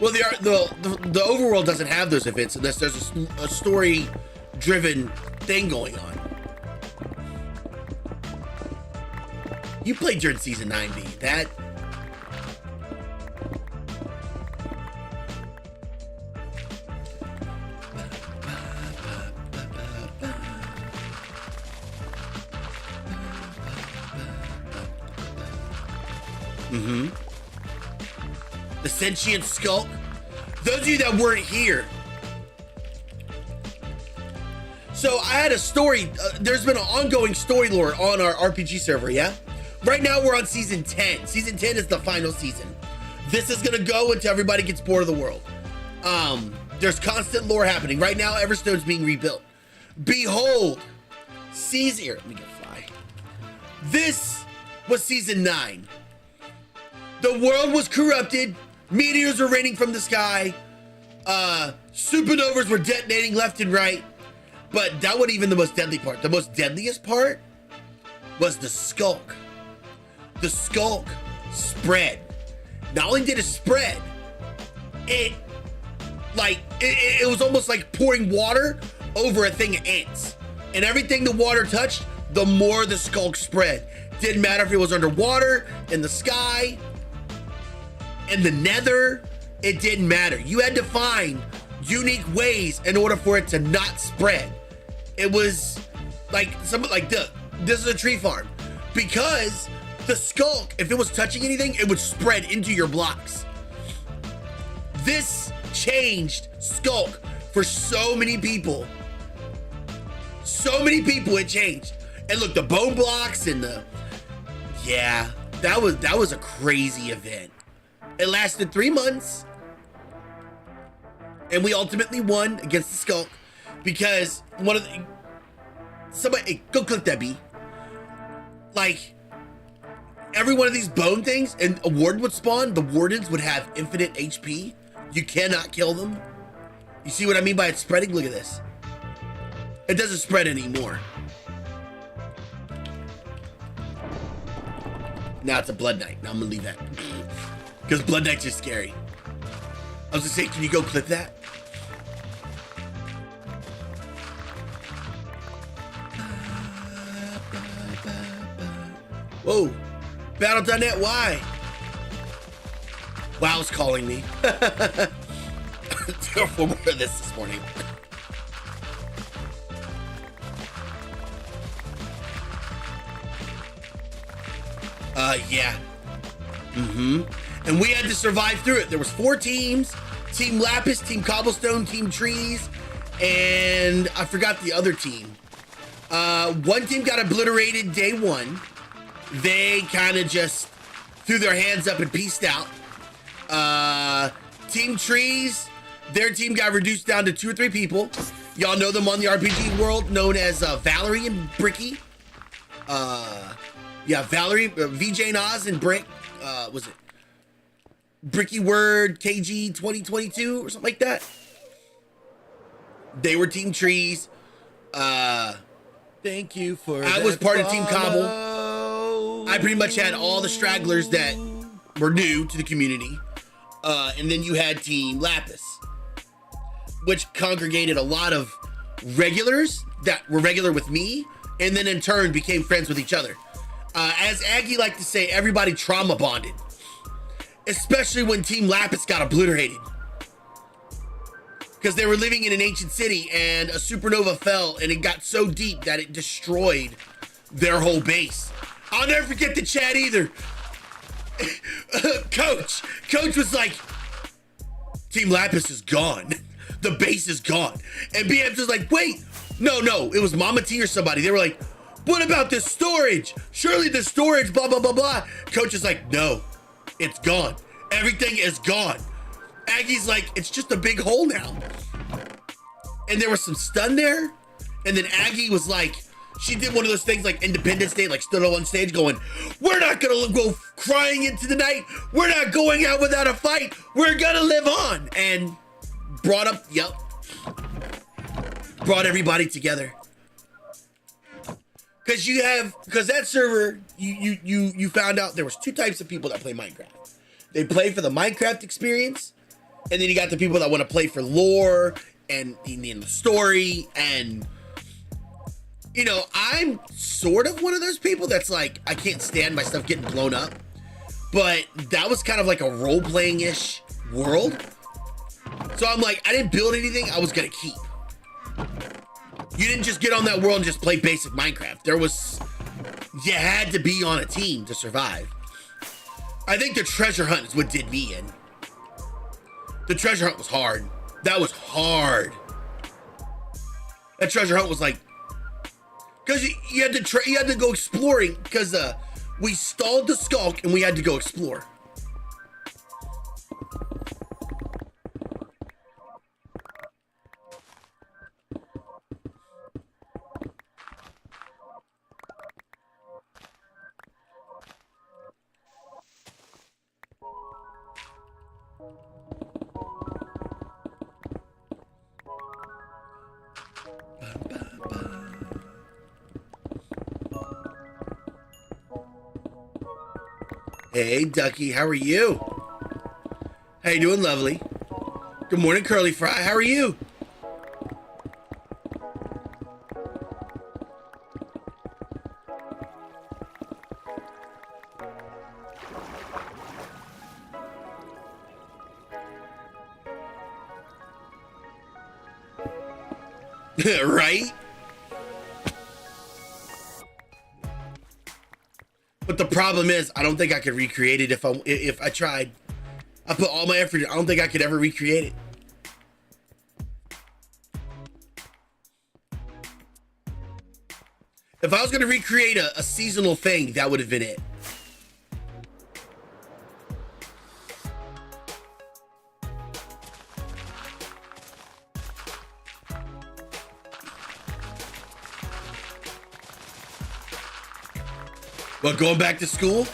Well, the overworld doesn't have those events unless there's a story-driven thing going on. You played during season 9B. That. The sentient skulk. Those of you that weren't here. So I had a story. There's been an ongoing story lore on our RPG server, yeah? Right now we're on season 10. Season 10 is the final season. This is gonna go until everybody gets bored of the world. There's constant lore happening. Right now, Everstone's being rebuilt. Behold, season here. Let me get fly. This was season 9. The world was corrupted. Meteors were raining from the sky. Supernovas were detonating left and right. But that wasn't even the most deadly part. The most deadliest part was the skulk. the skulk spread. Not only did it spread, it was almost like pouring water over a thing of ants. And everything the water touched, the more the skulk spread. Didn't matter if it was underwater, in the sky, in the nether, it didn't matter. You had to find unique ways in order for it to not spread. It was like this is a tree farm, because the skulk, if it was touching anything, it would spread into your blocks. This changed skulk for so many people. So many people it changed. And look, the bone blocks and that was a crazy event. It lasted 3 months. And we ultimately won against the skulk because somebody, go click that B. Like, every one of these bone things, and a warden would spawn, the wardens would have infinite HP. You cannot kill them. You see what I mean by it spreading? Look at this. It doesn't spread anymore. Now it's a blood knight. Now I'm gonna leave that. Because blood knights are scary. I was gonna say, can you go clip that? Whoa. Battle.net, why? WoW's calling me. There were more of this morning. Yeah. And we had to survive through it. There was 4 teams. Team Lapis, Team Cobblestone, Team Trees, and I forgot the other team. One team got obliterated day 1. They kind of just threw their hands up and peaced out. Team Trees, their team got reduced down to 2 or 3 people. Y'all know them on the RPG world, known as Valerie and Bricky. Yeah, Valerie, VJ Nas and Brick, was it Bricky Word KG 2022 or something like that? They were Team Trees. Thank you for I was part of Team Cobble. I pretty much had all the stragglers that were new to the community. And then you had Team Lapis, which congregated a lot of regulars that were regular with me, and then in turn became friends with each other. As Aggie liked to say, everybody trauma bonded, especially when Team Lapis got obliterated. Because they were living in an ancient city and a supernova fell and it got so deep that it destroyed their whole base. I'll never forget the chat either. Coach was like, Team Lapis is gone. The base is gone. And BM's was like, wait, no, it was Mama T or somebody. They were like, what about this storage? Surely the storage, blah, blah, blah, blah. Coach is like, no, it's gone. Everything is gone. Aggie's like, it's just a big hole now. And there was some stun there. And then Aggie was like, she did one of those things like Independence Day, like stood on stage going, we're not gonna go crying into the night. We're not going out without a fight. We're gonna live on. And brought everybody together. Because that server, you found out there was 2 types of people that play Minecraft. They play for the Minecraft experience, and then you got the people that want to play for lore and the story. And you know, I'm sort of one of those people that's like, I can't stand my stuff getting blown up. But that was kind of like a role-playing-ish world. So I'm like, I didn't build anything I was gonna keep. You didn't just get on that world and just play basic Minecraft. You had to be on a team to survive. I think the treasure hunt is what did me in. The treasure hunt was hard. That was hard. That treasure hunt was like, because you had to go exploring, because we stalled the skulk and we had to go explore. Hey, Ducky, how are you? How you doing, lovely? Good morning, Curly Fry. How are you? Right? But the problem is, I don't think I could recreate it if I tried. I put all my effort in. I don't think I could ever recreate it. If I was going to recreate a seasonal thing, that would have been it. What, going back to school?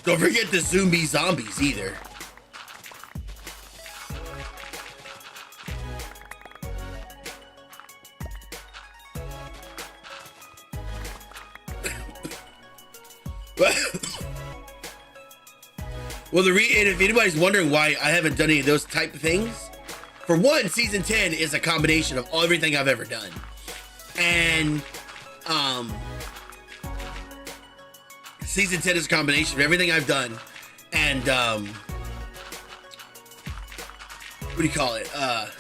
Don't forget the zombie zombies either. Well, and if anybody's wondering why I haven't done any of those type of things, for one, season 10 is a combination of everything I've ever done. And season 10 is a combination of everything I've done, and what do you call it? I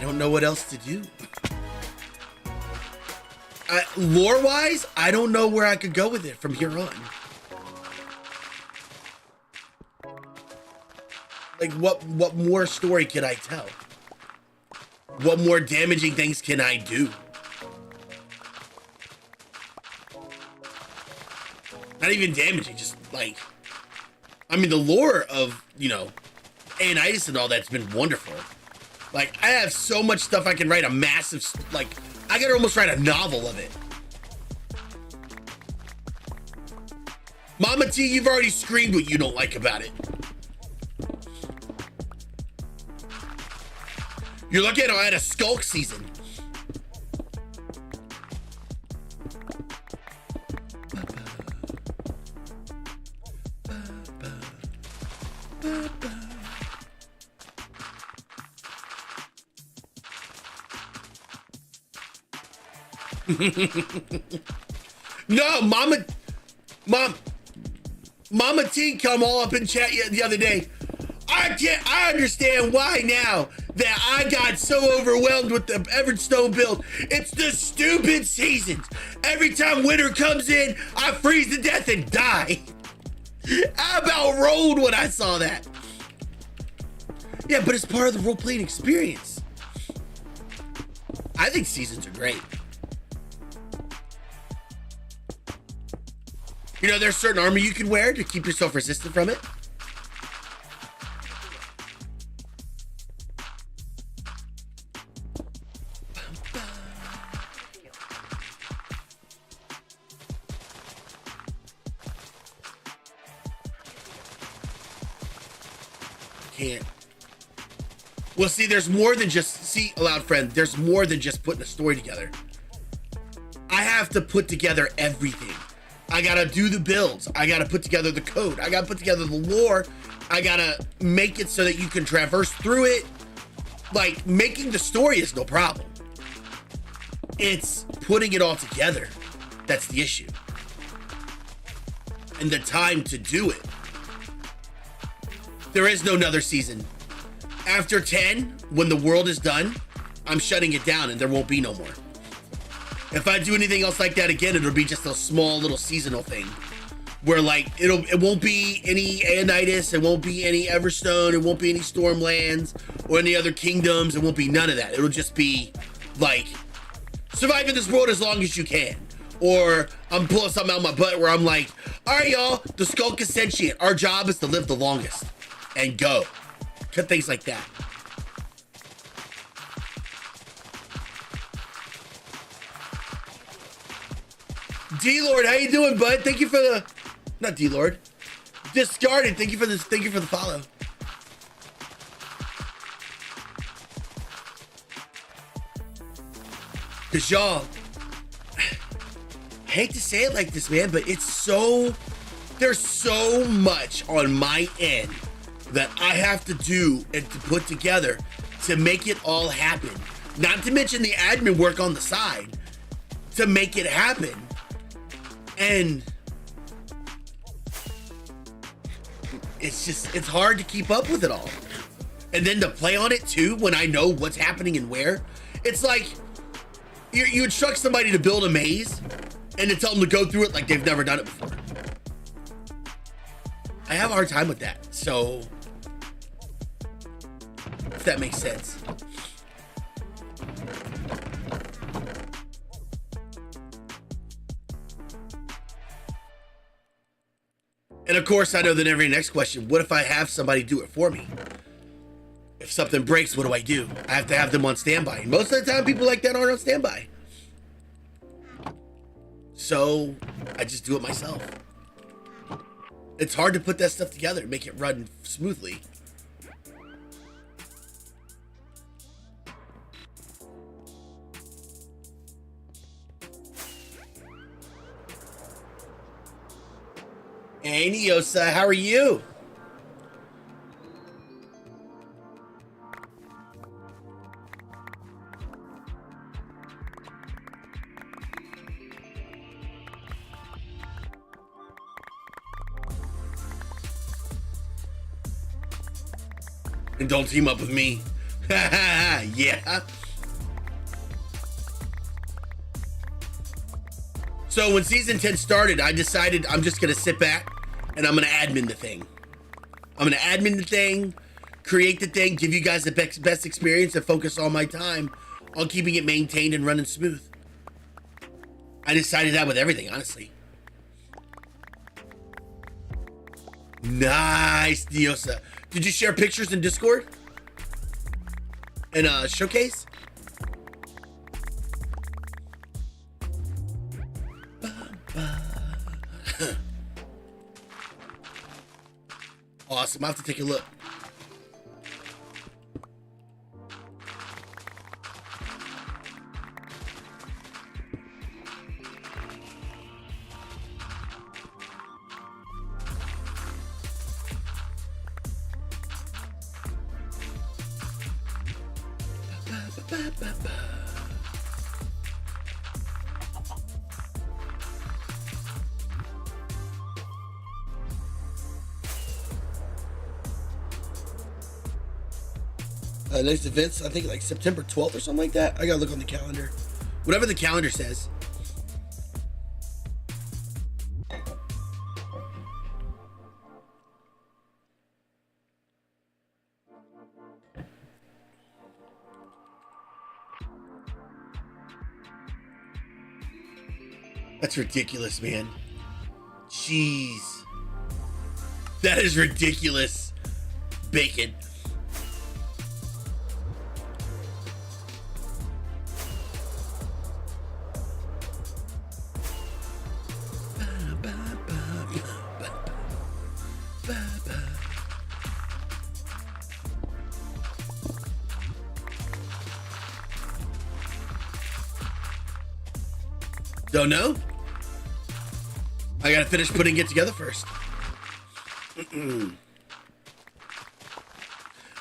don't know what else to do. Lore-wise, I don't know where I could go with it from here on. Like, what more story can I tell? What more damaging things can I do? Not even damaging, just like, I mean, the lore of, 𝐸𝐤𝐤𝐼 and all that's been wonderful. Like, I have so much stuff I can write a massive, like, I could almost write a novel of it. Mama T, you've already screamed what you don't like about it. You're lucky I don't add a skulk season. No, Mama T come all up in chat the other day. I understand why now that I got so overwhelmed with the Everstone build. It's the stupid seasons. Every time winter comes in, I freeze to death and die. I about rolled when I saw that. Yeah, but it's part of the role-playing experience. I think seasons are great. There's certain armor you can wear to keep yourself resistant from it. Can't. Well, see, there's more than just, Aloud Friend, there's more than just putting a story together. I have to put together everything. I gotta do the builds. I gotta put together the code. I gotta put together the lore. I gotta make it so that you can traverse through it. Like, making the story is no problem. It's putting it all together that's the issue. And the time to do it. There is no another season. After 10, when the world is done, I'm shutting it down and there won't be no more. If I do anything else like that again, it'll be just a small little seasonal thing. where like it won't be any Aeonitis, it won't be any Everstone, it won't be any Stormlands or any other kingdoms. It won't be none of that. It'll just be like survive in this world as long as you can. Or I'm pulling something out of my butt where I'm like, all right, y'all, the Skulk is sentient. Our job is to live the longest and go. Cut things like that. D-Lord, how you doing, bud? Thank you for the, not D-Lord, Discarded. Thank you for this. Thank you for the follow. Cause y'all, I hate to say it like this, man, but it's so, there's so much on my end that I have to do and to put together to make it all happen. Not to mention the admin work on the side to make it happen. And it's just, it's hard to keep up with it all. And then to play on it too, when I know what's happening and where. It's like, you instruct somebody to build a maze and then tell them to go through it like they've never done it before. I have a hard time with that. So, if that makes sense. And of course, I know the next question, what if I have somebody do it for me? If something breaks, what do I do? I have to have them on standby. And most of the time, people like that aren't on standby. So, I just do it myself. It's hard to put that stuff together and make it run smoothly. Hey, Neosa, how are you? And don't team up with me. Yeah. So when season 10 started, I decided I'm just gonna sit back and I'm gonna admin the thing. I'm gonna admin the thing, create the thing, give you guys the best experience, and focus all my time on keeping it maintained and running smooth. I decided that with everything, honestly. Nice, Diosa. Did you share pictures in Discord? In a showcase? Awesome, I'll have to take a look. Next events, I think like September 12th or something like that. I gotta look on the calendar. Whatever the calendar says. That's ridiculous, man. Jeez. That is ridiculous. Bacon. Don't know? I gotta finish putting it together first.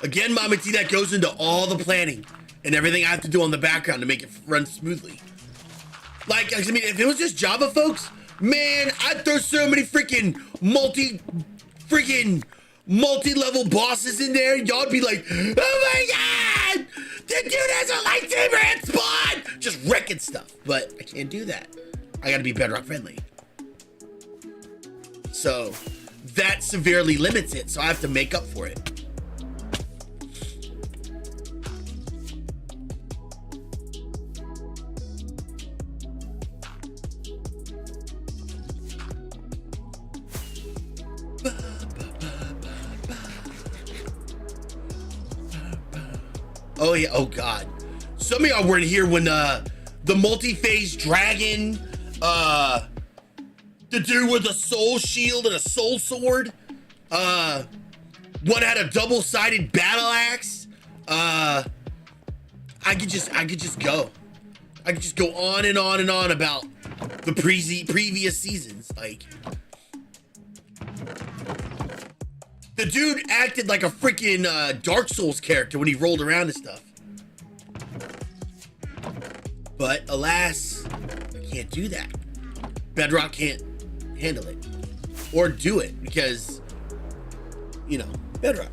Again, Mama T, that goes into all the planning and everything I have to do on the background to make it run smoothly. Like, I mean, if it was just Java folks, man, I'd throw so many freaking multi-level bosses in there. Y'all be like, oh my God, the dude has a lightsaber and spawn, just wrecking stuff. But I can't do that. I gotta be Bedrock friendly. So that severely limits it. So I have to make up for it. Oh yeah, oh god. Some of y'all weren't here when the multi-phase dragon, the dude with a soul shield and a soul sword, one had a double-sided battle axe. I could just go. I could just go on and on and on about the previous seasons. Like, the dude acted like a freaking Dark Souls character when he rolled around and stuff. But alas, I can't do that. Bedrock can't handle it or do it because, you know, Bedrock.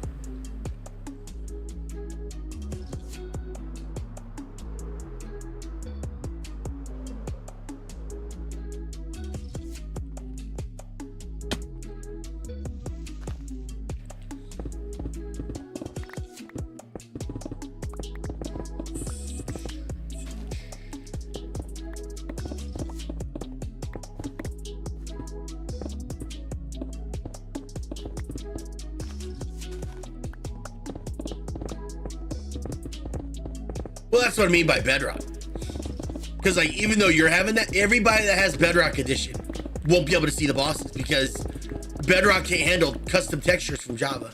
Well, that's what I mean by Bedrock. Because, like, even though you're having that, everybody that has Bedrock Edition won't be able to see the bosses because Bedrock can't handle custom textures from Java.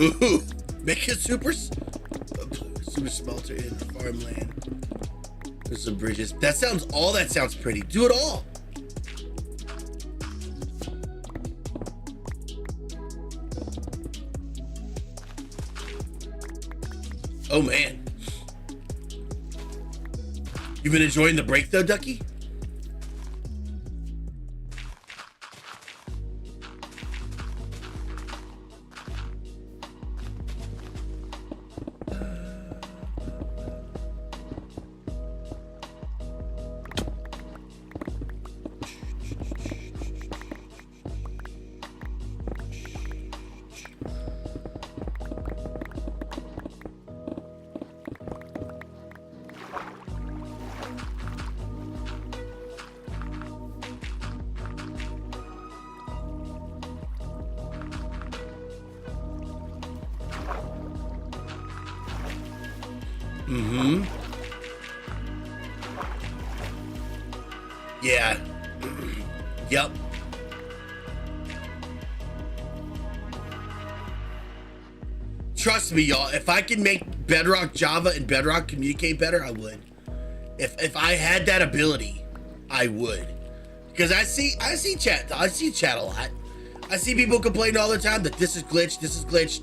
Ooh, make a super smelter in farmland. There's some bridges. That sounds pretty. Do it all. Oh man. You've been enjoying the break though, Ducky? Yeah. Yep. Trust me, y'all. If I can make Bedrock Java and Bedrock communicate better, I would. If I had that ability, I would. Because I see chat a lot. I see people complain all the time that this is glitched,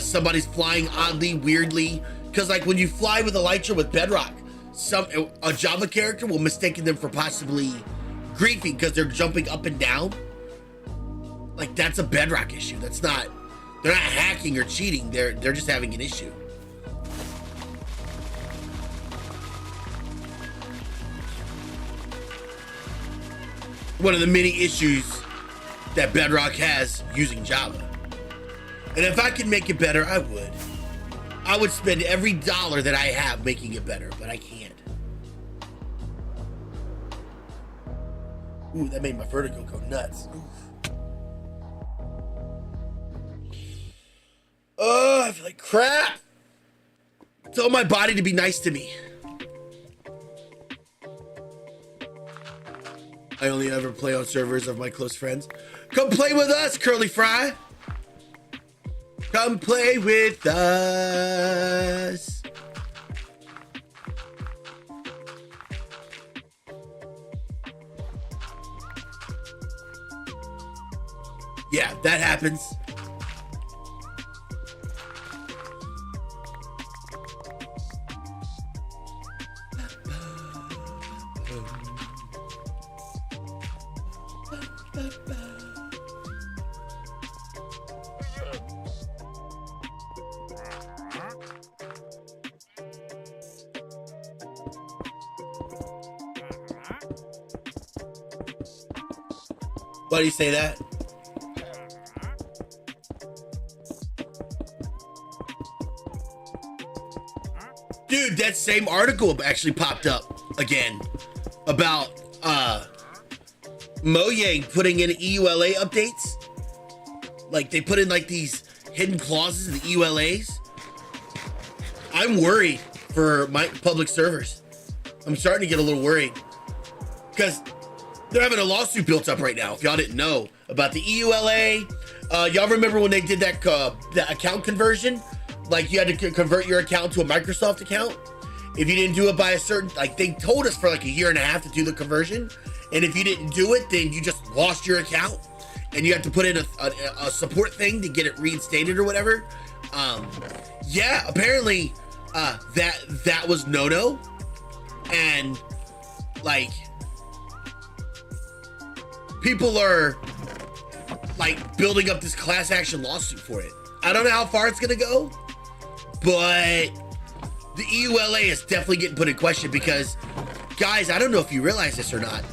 somebody's flying oddly, weirdly. Because like when you fly with Elytra with Bedrock, a Java character will mistake them for possibly griefing because they're jumping up and down. Like that's a Bedrock issue. They're not hacking or cheating. They're just having an issue. One of the many issues that Bedrock has using Java. And if I could make it better, I would. I would spend every dollar that I have making it better, but I can't. Ooh, that made my vertigo go nuts. Oof. Oh, I feel like crap. tell my body to be nice to me. I only ever play on servers of my close friends. Come play with us, Curly Fry. Come play with us. Yeah, that happens. Why do you say that? Dude, that same article actually popped up again about Mojang putting in EULA updates. Like they put in like these hidden clauses in the EULAs. I'm worried for my public servers. I'm starting to get a little worried because they're having a lawsuit built up right now. If y'all didn't know about the EULA, y'all remember when they did that account conversion? Like you had to convert your account to a Microsoft account. If you didn't do it by a certain, like they told us for like a year and a half to do the conversion. And if you didn't do it, then you just lost your account and you have to put in a support thing to get it reinstated or whatever. Yeah, apparently that was no-no. And like, people are like building up this class action lawsuit for it. I don't know how far it's gonna go, but the EULA is definitely getting put in question because, guys, I don't know if you realize this or not.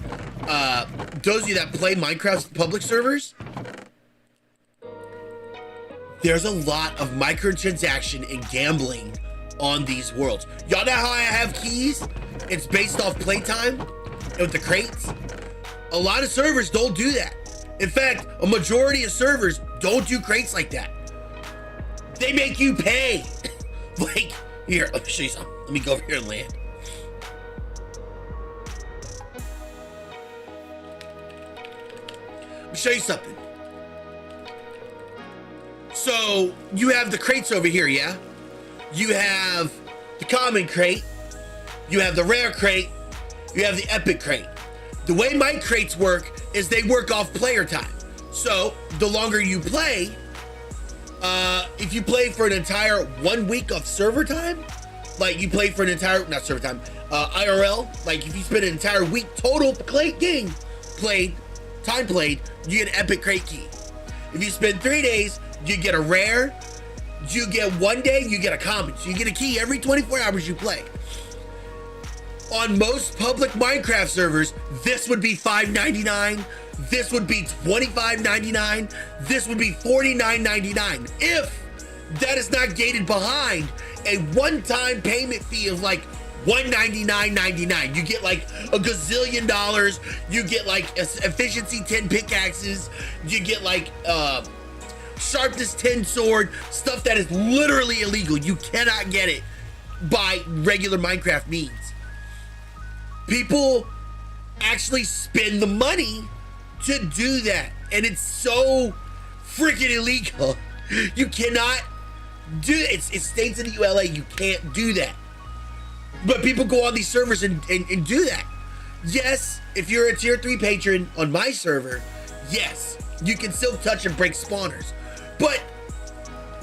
Those of you that play Minecraft public servers, there's a lot of microtransaction and gambling on these worlds. Y'all know how I have keys? It's based off playtime and with the crates. A lot of servers don't do that. In fact, a majority of servers don't do crates like that. They make you pay. Like, here, let me show you something. Let me go over here and land. Let me show you something. So, you have the crates over here, yeah? You have the common crate. You have the rare crate. You have the epic crate. The way my crates work is they work off player time. So the longer you play, if you play for an entire 1 week of server time, like you play for an entire, not server time, IRL, like if you spend an entire week total game played, time played, you get an epic crate key. If you spend 3 days, you get a rare, you get 1 day, you get a common. So you get a key every 24 hours you play. On most public Minecraft servers, this would be $5.99. This would be $25.99. This would be $49.99. If that is not gated behind a one-time payment fee of like $199.99. You get like a gazillion dollars. You get like efficiency 10 pickaxes. You get like sharpness 10 sword. Stuff that is literally illegal. You cannot get it by regular Minecraft means. People actually spend the money to do that. And it's so freaking illegal. You cannot do it. It states in the ULA you can't do that. But people go on these servers and do that. Yes, if you're a tier 3 patron on my server, yes, you can still touch and break spawners. But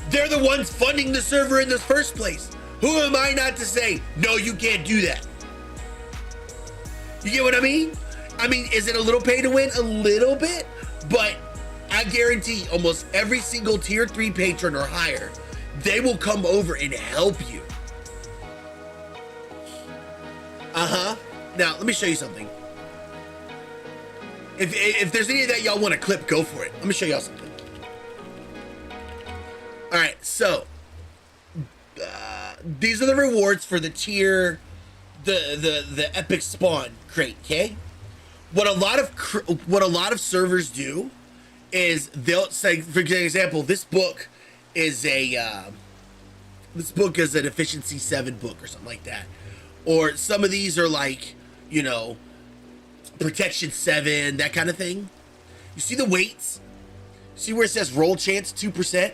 they're the ones funding the server in the first place. Who am I not to say, no, you can't do that? You get what I mean? I mean, is it a little pay to win? A little bit, but I guarantee almost every single tier 3 patron or higher, they will come over and help you. Now, let me show you something. If there's any of that y'all want to clip, go for it. Let me show y'all something. All right, so these are the rewards for the tier, the epic spawn crate. Okay, what a lot of servers do is they'll say, for example, this book is a this book is an efficiency 7 book or something like that. Or some of these are like, you know, protection 7, that kind of thing. You see the weights? See where it says roll chance 2%?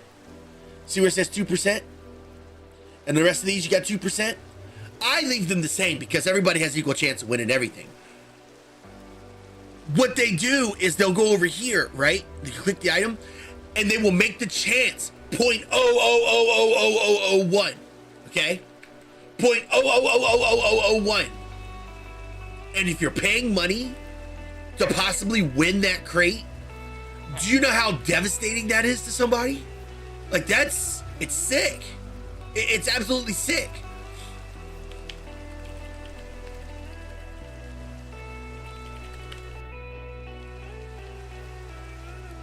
See where it says 2%? And the rest of these you got 2%? I leave them the same because everybody has equal chance of winning everything. What they do is they'll go over here, right? You click the item, and they will make the chance 0.0000001. Okay? 0.0000001. And if you're paying money to possibly win that crate, do you know how devastating that is to somebody? Like it's sick. It's absolutely sick.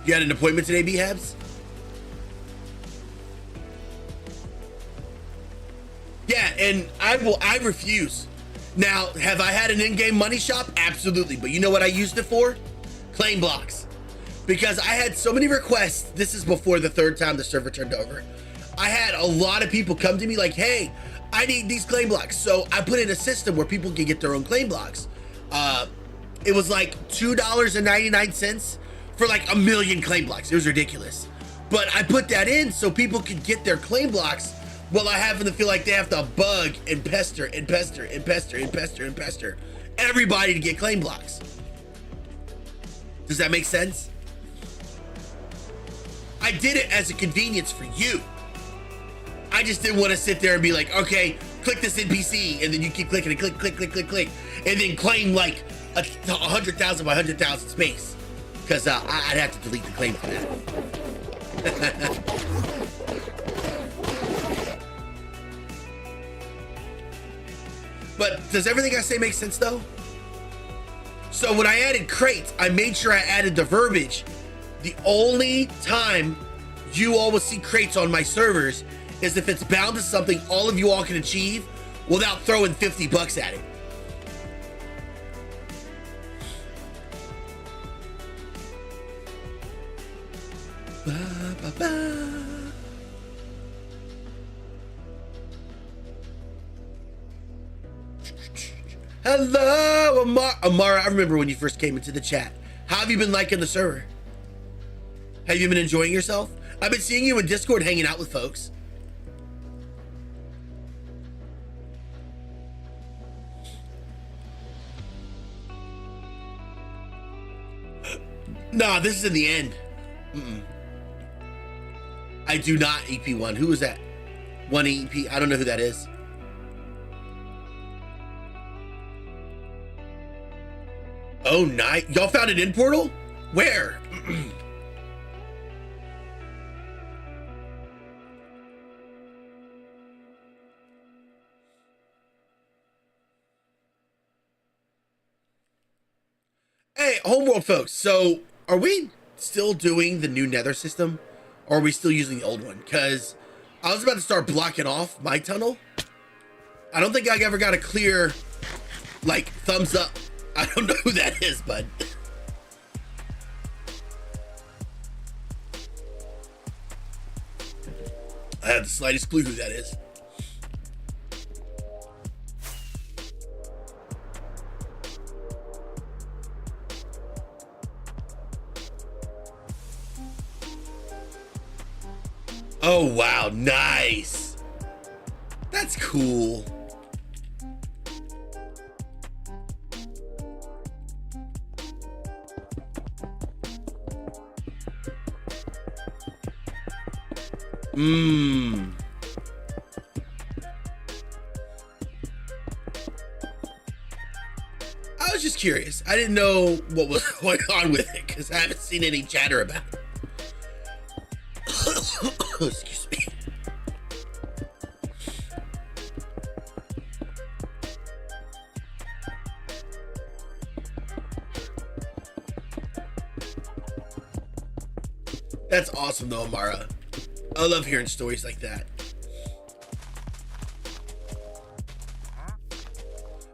You had an appointment today, B-Habs? Yeah, and I refuse. Now, have I had an in-game money shop? Absolutely, but you know what I used it for? Claim blocks. Because I had so many requests, this is before the 3rd time the server turned over. I had a lot of people come to me like, hey, I need these claim blocks. So I put in a system where people can get their own claim blocks. It was like $2.99 for like 1 million claim blocks. It was ridiculous. But I put that in so people could get their claim blocks while I happen to feel like they have to bug and pester and pester and pester and pester and pester everybody to get claim blocks. Does that make sense? I did it as a convenience for you. I just didn't want to sit there and be like, okay, click this NPC, and then you keep clicking and click, click, click, click, click, and then claim like 100,000 by 100,000 space. Because I'd have to delete the claim for that. But does everything I say make sense though? So when I added crates, I made sure I added the verbiage. The only time you all will see crates on my servers is if it's bound to something all of you all can achieve without throwing 50 bucks at it. Ba, ba, ba. Hello, Amara. I remember when you first came into the chat. How have you been liking the server? Have you been enjoying yourself? I've been seeing you in Discord hanging out with folks. Nah, this is in the end. I do not EP1. Who is that? 1 EP. I don't know who that is. Oh, nice. Y'all found an in portal? Where? Hey, Homeworld folks. So, are we still doing the new Nether system? Or are we still using the old one? Because I was about to start blocking off my tunnel. I don't think I ever got a clear, like, thumbs up. I don't know who that is, bud. I have the slightest clue who that is. Oh, wow. Nice. That's cool. I was just curious. I didn't know what was going on with it because I haven't seen any chatter about it. Excuse me. That's awesome though, Amara. I love hearing stories like that.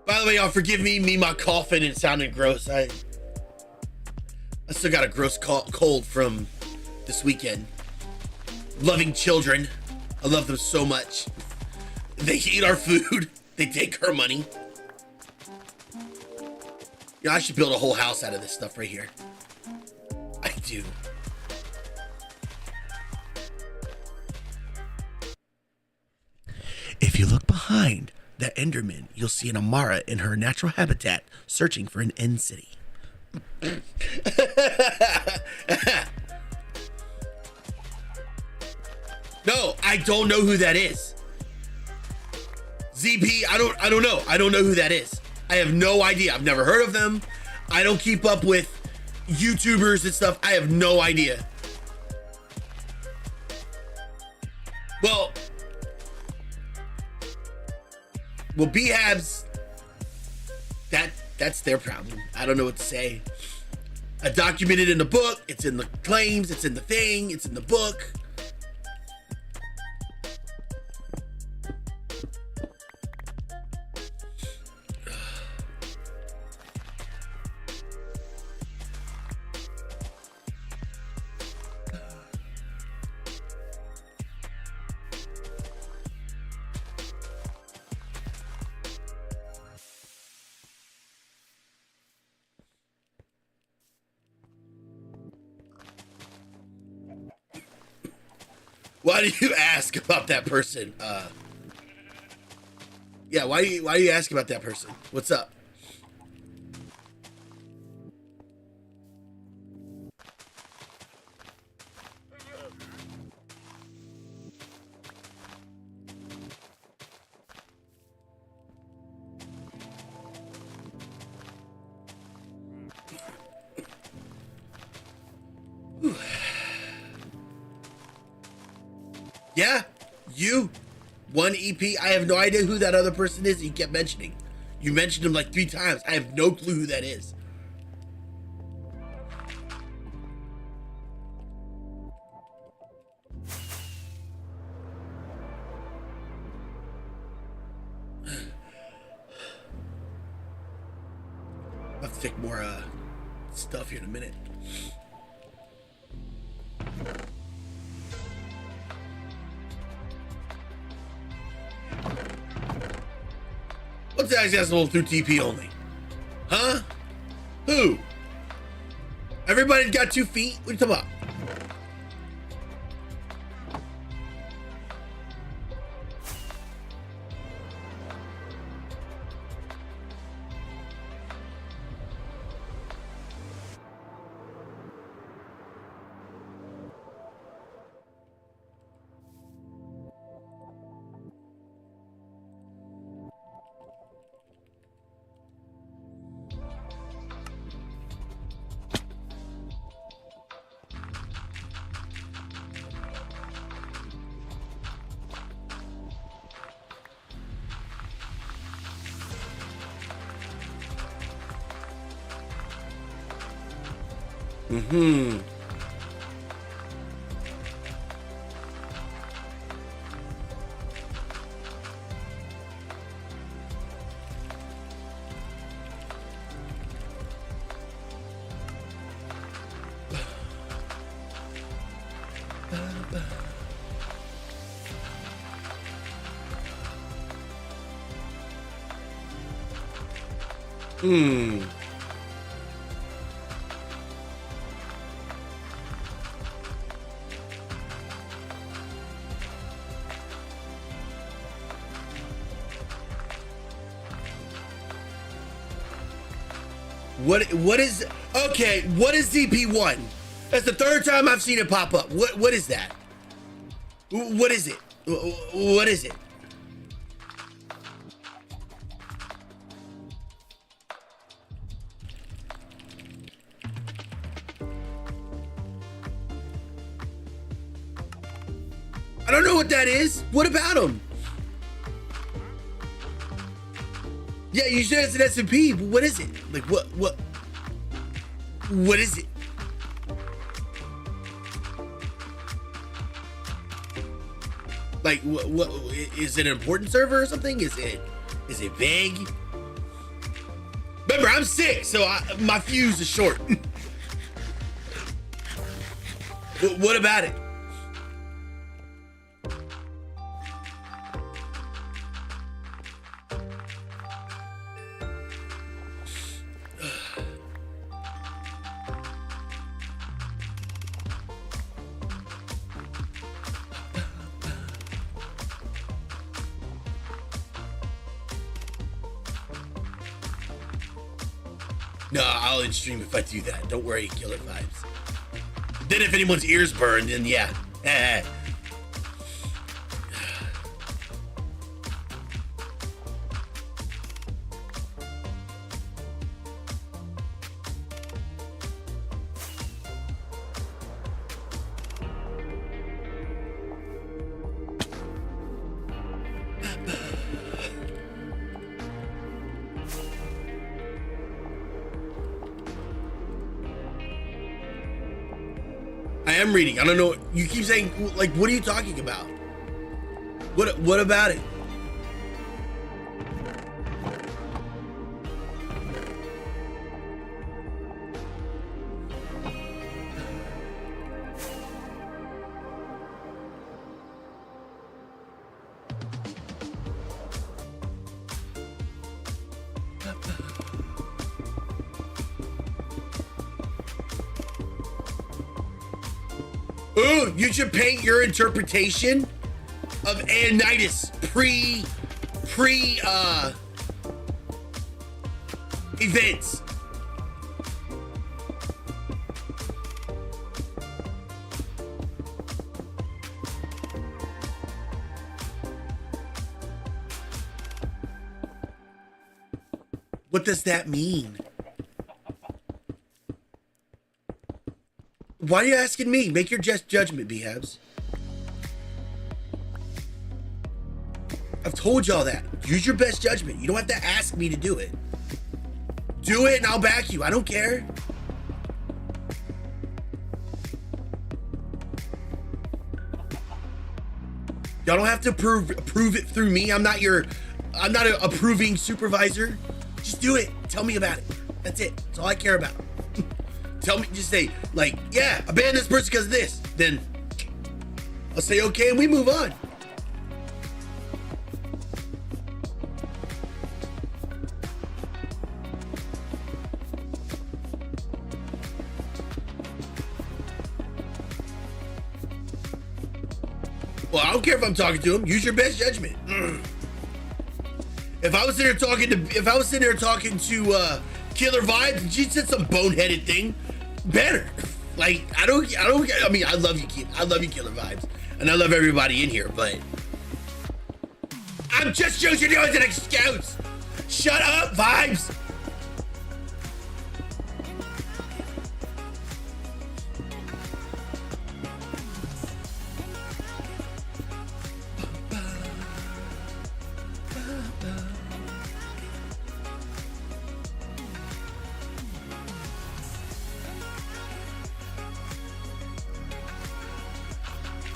By the way, y'all forgive me my coughing and sounding gross. I still got a gross cold from this weekend. Loving children. I love them so much. They eat our food. They take our money. You know, I should build a whole house out of this stuff right here. I do. If you look behind that Enderman, you'll see an Amara in her natural habitat searching for an end city. No, I don't know who that is. ZP, I don't know. I don't know who that is. I have no idea. I've never heard of them. I don't keep up with YouTubers and stuff. I have no idea. Well, BHABs, that's their problem. I don't know what to say. I documented in the book. It's in the claims. It's in the thing. It's in the book. Why do you ask about that person? Yeah, why do you ask about that person? What's up? Yeah, you. One EP. I have no idea who that other person is that you kept mentioning. You mentioned him like 3 times. I have no clue who that is. I'll have to take more stuff here in a minute. What's accessible through TP only? Huh? Who? Everybody's got 2 feet? What are you talking about? Mm-hmm. What is okay? What is ZP1? That's the 3rd time I've seen it pop up. What is that? What is it? What is it? I don't know what that is. What about him? Yeah, you said it's an SMP, but what is it? Like, what is it? Like, what is it an important server or something? Is it vague? Remember, I'm sick, so my fuse is short. What about it? No, I'll in stream if I do that. Don't worry, Killer Vibes. Then if anyone's ears burn, then yeah. I am reading. I don't know. You keep saying, like, what are you talking about? What about it? Ooh, you should paint your interpretation of Anitis pre events. What does that mean? Why are you asking me? Make your just judgment, BHabs. I've told y'all that. Use your best judgment. You don't have to ask me to do it. Do it and I'll back you. I don't care. Y'all don't have to approve it through me. I'm not an approving supervisor. Just do it. Tell me about it. That's it. That's all I care about. Tell me, just say, like, yeah, abandon this person because of this. Then I'll say, okay, and we move on. Well, I don't care if I'm talking to him. Use your best judgment. If I was sitting there talking to Killer Vibes and she said some boneheaded thing, better. Like, I mean, I love you, Killer Vibes, and I love everybody in here, but I'm just using you as an excuse. Shut up, Vibes.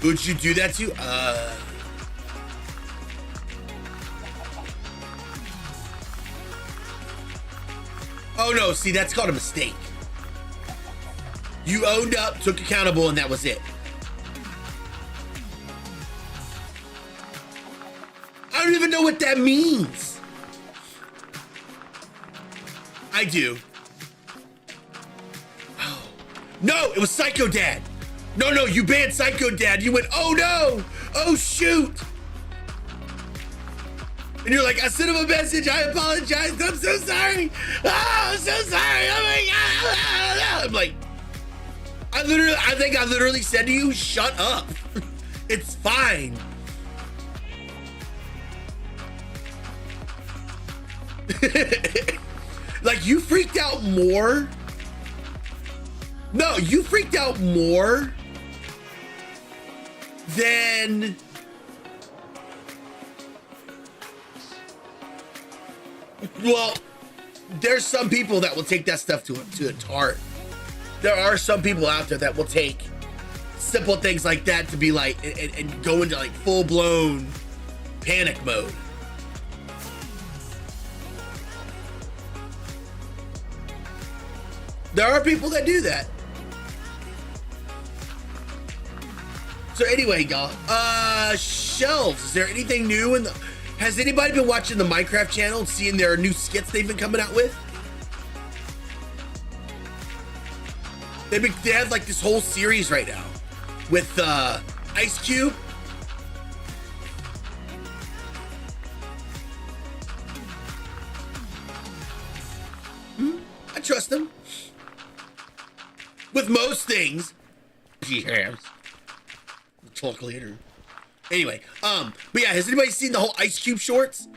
Would you do that too? Oh no, see, that's called a mistake. You owned up, took accountable, and that was it. I don't even know what that means. I do. Oh. No, it was Psycho Dad. No, you banned Psycho Dad. You went, oh no, oh shoot. And you're like, I sent him a message, I apologize, I'm so sorry. Oh, I'm so sorry, oh my God. I'm like, I think I literally said to you, shut up. It's fine. Like, you freaked out more. No, you freaked out more than well, there's some people that will take that stuff to its heart. There are some people out there that will take simple things like that to be like and go into like full-blown panic mode. There are people that do that. So anyway, y'all, shelves, is there anything new in the, has anybody been watching the Minecraft channel and seeing their new skits they've been coming out with? They have like this whole series right now with Ice-Cube. I trust him. With most things. Yes. We'll talk later. Anyway, but yeah, has anybody seen the whole Ice Cube shorts?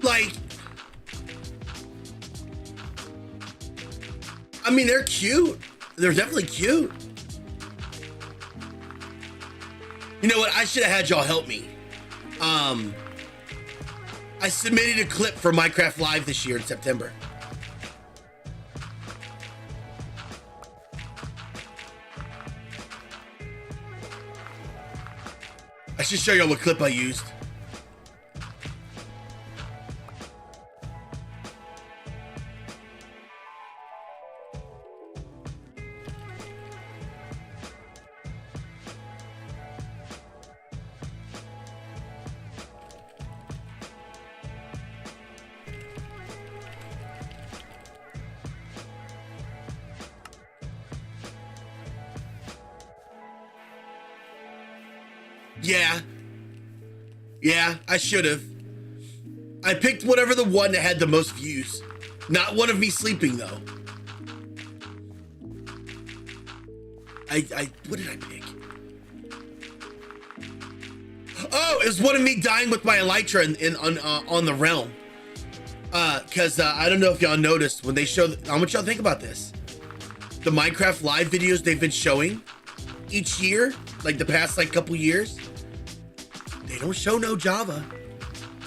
Like, I mean, they're cute. They're definitely cute. You know what? I should have had y'all help me. I submitted a clip for Minecraft Live this year in September. I should show y'all what clip I used. Yeah, I should have. I picked whatever the one that had the most views. Not one of me sleeping, though. What did I pick? Oh, it was one of me dying with my elytra on the realm. Cause I don't know if y'all noticed when they show, how much y'all think about this? The Minecraft Live videos they've been showing each year, like the past couple years, they don't show no Java.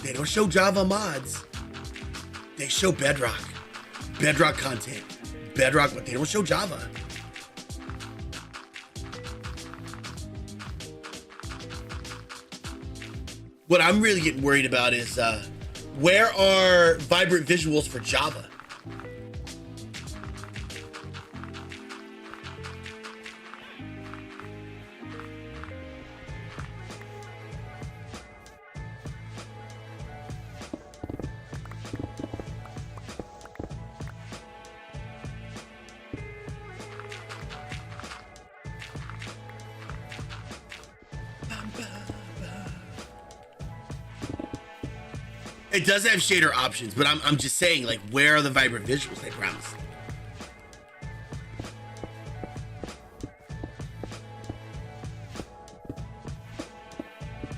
They don't show Java mods. They show Bedrock content, but they don't show Java. What I'm really getting worried about is where are vibrant visuals for Java? It does have shader options, but I'm just saying, like, where are the vibrant visuals they promised?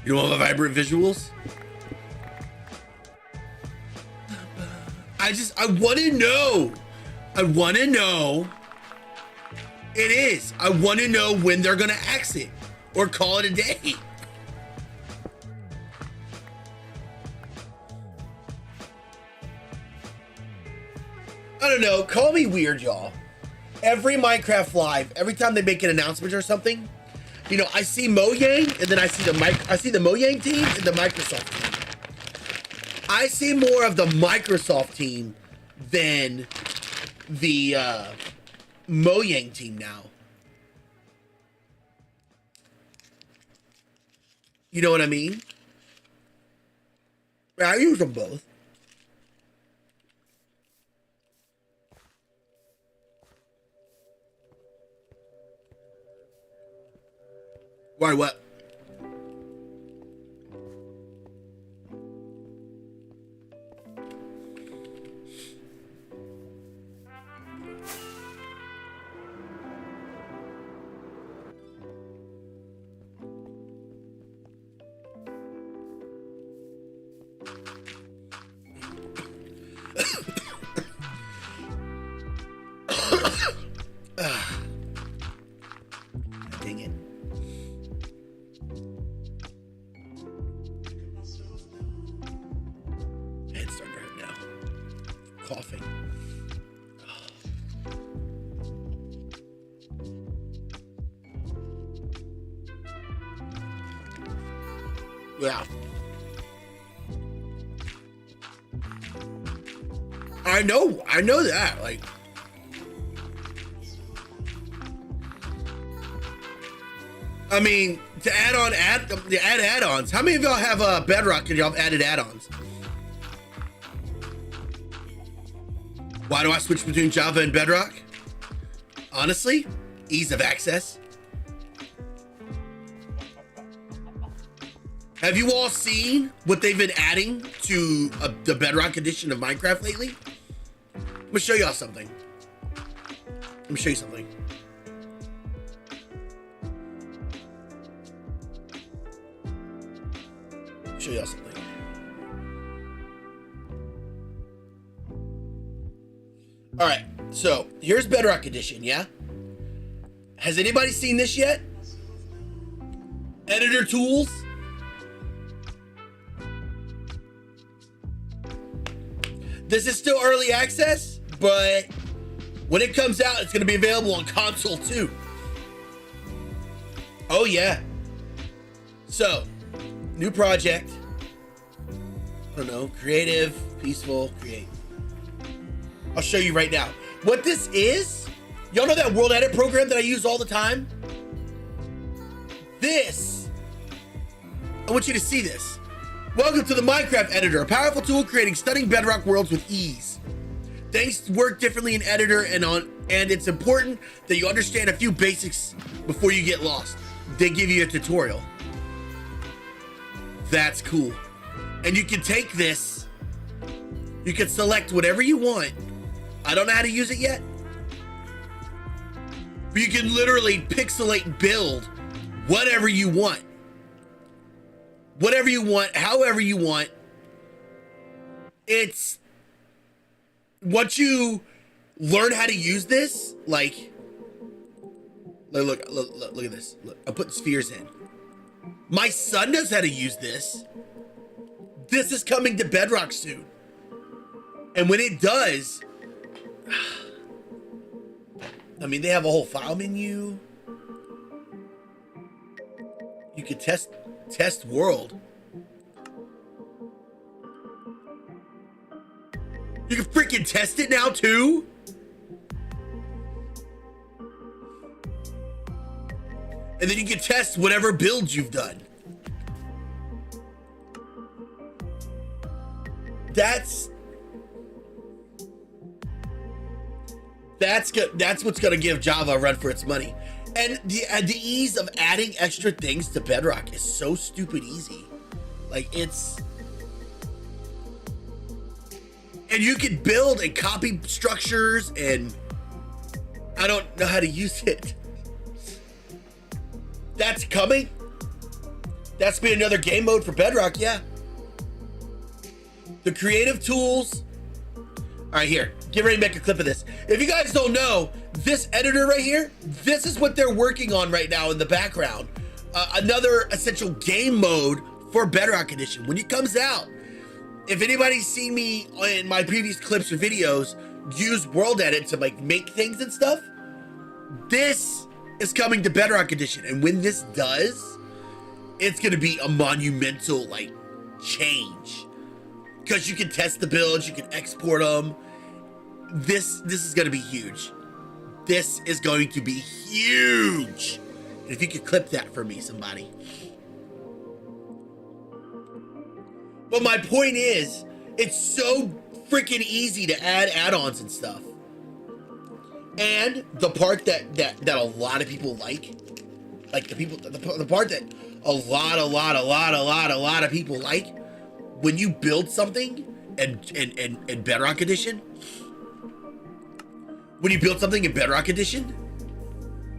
You don't have vibrant visuals? I want to know. I want to know. It is. I want to know when they're going to exit or call it a day. I don't know. Call me weird, y'all. Every Minecraft Live, every time they make an announcement or something, you know, I see Mojang, and then I see the Mojang team and the Microsoft team. I see more of the Microsoft team than the Mojang team now. You know what I mean? I use them both. Why, what? Dang it. Head's starting to hurt now. Coughing. Yeah. I know that. Like, I mean, to add add-ons. How many of y'all have Bedrock and y'all have added add-ons? Why do I switch between Java and Bedrock? Honestly, ease of access. Have you all seen what they've been adding to the Bedrock edition of Minecraft lately? I'm gonna show y'all something. Let me show you something. Show y'all something. All right, so here's Bedrock edition, yeah? Has anybody seen this yet? Editor tools. This is still early access, but when it comes out, it's gonna be available on console too. Oh yeah. So, new project. I don't know, creative, peaceful, create. I'll show you right now. What this is, y'all know that World Edit program that I use all the time? This, I want you to see this. Welcome to the Minecraft Editor, a powerful tool creating stunning bedrock worlds with ease. Things work differently in Editor and it's important that you understand a few basics before you get lost. They give you a tutorial. That's cool. And you can take this, you can select whatever you want. I don't know how to use it yet, but you can literally pixelate and build whatever you want. Whatever you want, however you want. It's, once you learn how to use this, like look at this. Look, I'm putting spheres in. My son knows how to use this. This is coming to Bedrock soon. And when it does, I mean, they have a whole file menu. You could test world. You can freaking test it now too. And then you can test whatever builds you've done. That's what's gonna give Java a run for its money. And the ease of adding extra things to Bedrock is so stupid easy. Like, it's, and you can build and copy structures, and I don't know how to use it. That's coming. That's be another game mode for Bedrock, yeah. The creative tools. All right, here, get ready to make a clip of this. If you guys don't know, this editor right here, this is what they're working on right now in the background. Another essential game mode for Bedrock Edition. When it comes out, if anybody's seen me in my previous clips or videos use World Edit to like make things and stuff, this is coming to Bedrock Edition. And when this does, it's gonna be a monumental like change. Because you can test the builds, you can export them. This is gonna be huge. This is going to be huge. And if you could clip that for me, somebody. But my point is, it's so freaking easy to add add-ons and stuff. And the part that a lot of people like the part that a lot of people like, when you build something in Bedrock Edition,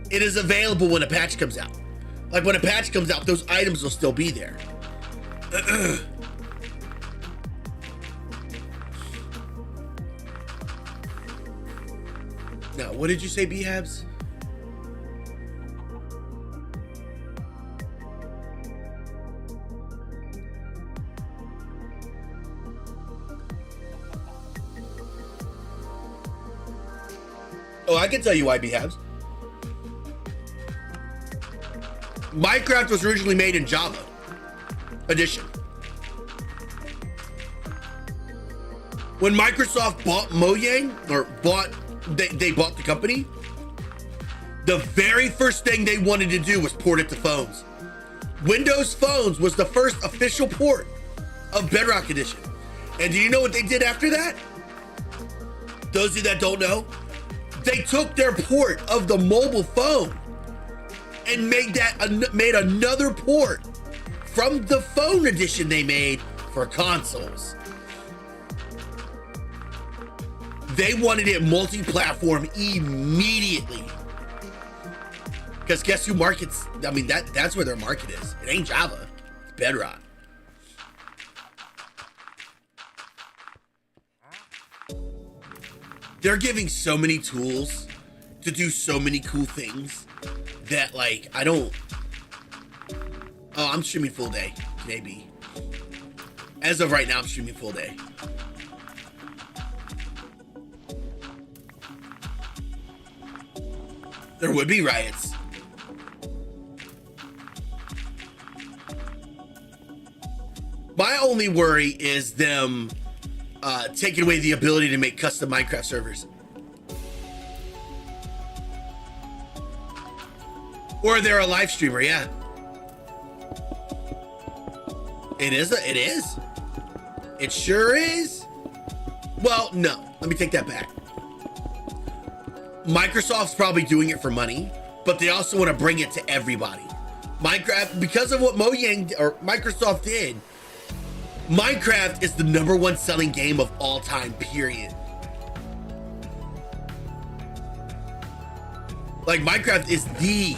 it is available when a patch comes out. Like, when a patch comes out, those items will still be there. Now, what did you say, BHABs? Oh, I can tell you why, BHABs. Minecraft was originally made in Java. edition. When Microsoft bought Mojang, or they bought the company, the very first thing they wanted to do was port it to phones. Windows Phones was the first official port of Bedrock Edition. And do you know what they did after that? Those of you that don't know, they took their port of the mobile phone and made another port from the phone edition they made for consoles. They wanted it multi-platform immediately. Because guess who markets, I mean, that's where their market is. It ain't Java, it's Bedrock. They're giving so many tools to do so many cool things that, like, oh, I'm streaming full day, maybe. As of right now, I'm streaming full day. There would be riots. My only worry is them taking away the ability to make custom Minecraft servers. Or they're a live streamer, yeah. It is. It sure is. Well, no, let me take that back. Microsoft's probably doing it for money, but they also want to bring it to everybody. Minecraft, because of what Mojang or Microsoft did, Minecraft is the #1 selling game of all time, period. Like, Minecraft is the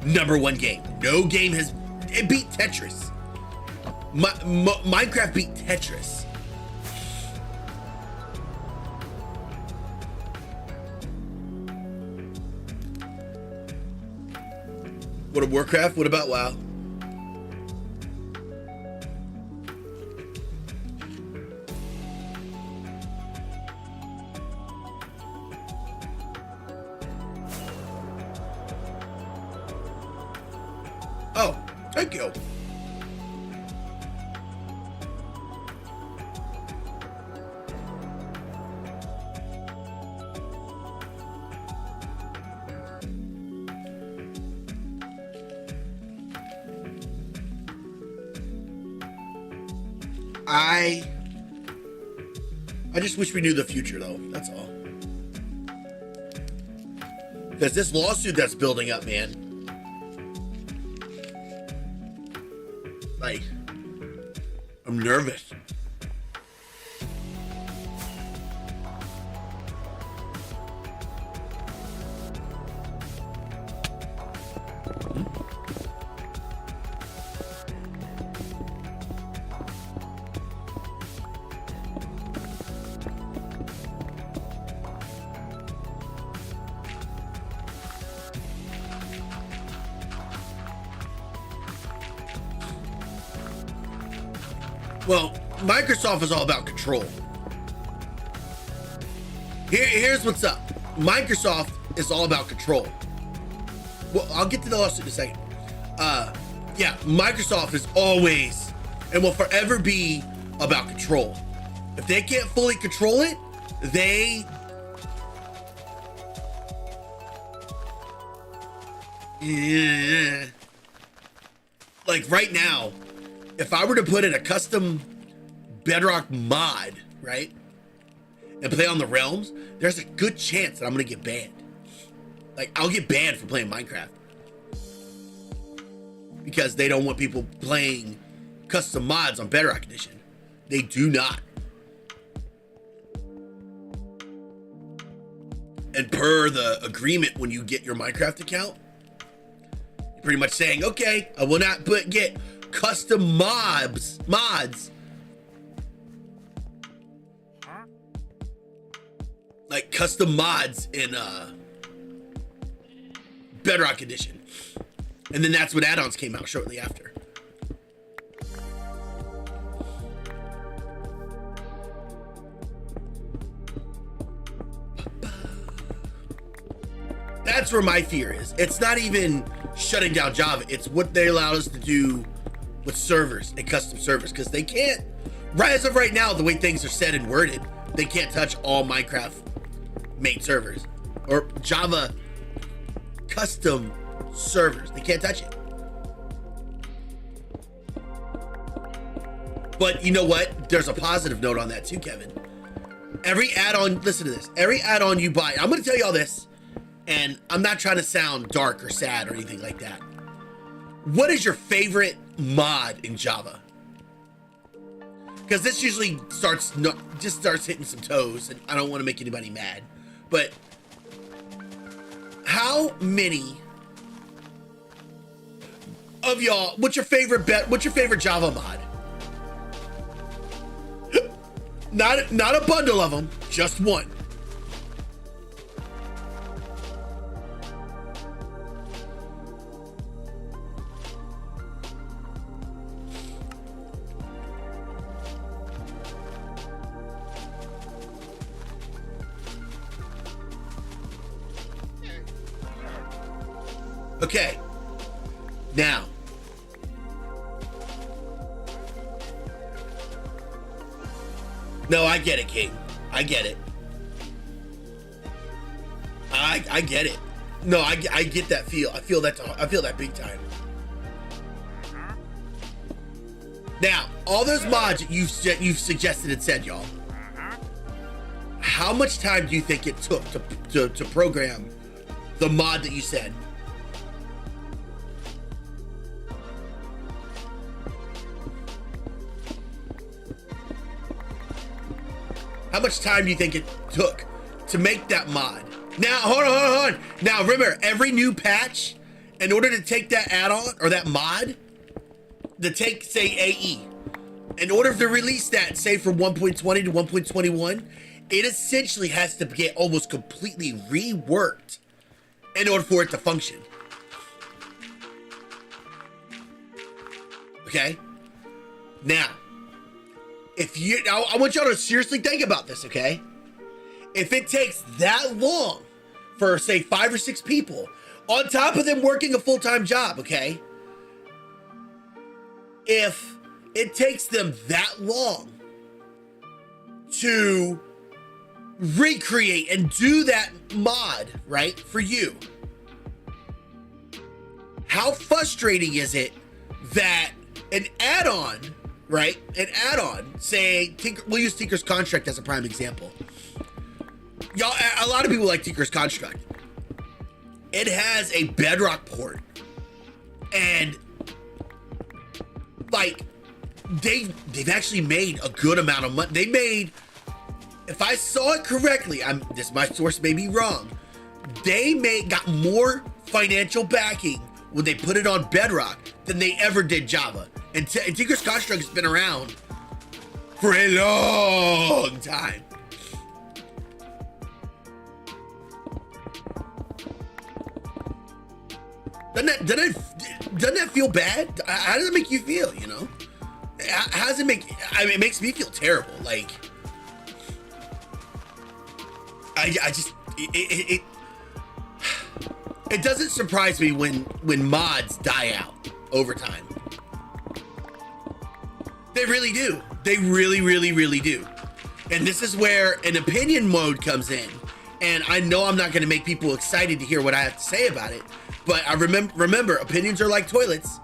#1 game. No game has, it beat Tetris. Minecraft beat Tetris. What a Warcraft? What about WoW? Oh, thank you. I just wish we knew the future, though. That's all. Because this lawsuit that's building up, man. Like, I'm nervous. Well, Microsoft is all about control. Here's what's up. Microsoft is all about control. Well, I'll get to the lawsuit in a second. Yeah, Microsoft is always and will forever be about control. If they can't fully control it, like right now, if I were to put in a custom Bedrock mod, right, and play on the realms, there's a good chance that I'm gonna get banned. Like, I'll get banned for playing Minecraft because they don't want people playing custom mods on Bedrock Edition. They do not. And per the agreement, when you get your Minecraft account, you're pretty much saying, okay, I will not get custom mods, like custom mods in Bedrock Edition. And then that's when add-ons came out shortly after. That's where my fear is. It's not even shutting down Java. It's what they allowed us to do with servers and custom servers, because they can't, right as of right now, the way things are said and worded, they can't touch all Minecraft main servers or Java custom servers. They can't touch it. But you know what? There's a positive note on that too, Kevin. Every add-on, listen to this, every add-on you buy, I'm gonna tell you all this, and I'm not trying to sound dark or sad or anything like that. What is your favorite mod in Java? Because this usually starts hitting some toes, and I don't want to make anybody mad. But how many of y'all? What's your favorite Java mod? Not a bundle of them, just one. Okay, now, no, I get it, King. I get it. I get it. No, I get that feel. I feel that big time. Now, all those mods that you've suggested and said, y'all, how much time do you think it took to program the mod that you said? How much time do you think it took to make that mod? Now, hold on. Now, remember, every new patch, in order to take that add-on or that mod, to take, say, AE, in order to release that, say, from 1.20 to 1.21, it essentially has to get almost completely reworked in order for it to function. Okay? Now, I want y'all to seriously think about this, okay? If it takes that long for, say, 5 or 6 people, on top of them working a full-time job, okay? If it takes them that long to recreate and do that mod, right, for you, how frustrating is it that an add-on, right? An add-on, say, we'll use Tinker's Construct as a prime example. Y'all, a lot of people like Tinker's Construct. It has a Bedrock port, and like they've actually made a good amount of money. They made, if I saw it correctly, my source may be wrong. They got more financial backing when they put it on Bedrock than they ever did Java. And Tinker's Construct has been around for a long time. Doesn't that feel bad? How does it make you feel, you know? How does it make, I mean, it makes me feel terrible. Like, it doesn't surprise me when mods die out over time. They really do. They really, really, really do. And this is where an opinion mode comes in. And I know I'm not going to make people excited to hear what I have to say about it, but I remember opinions are like toilets.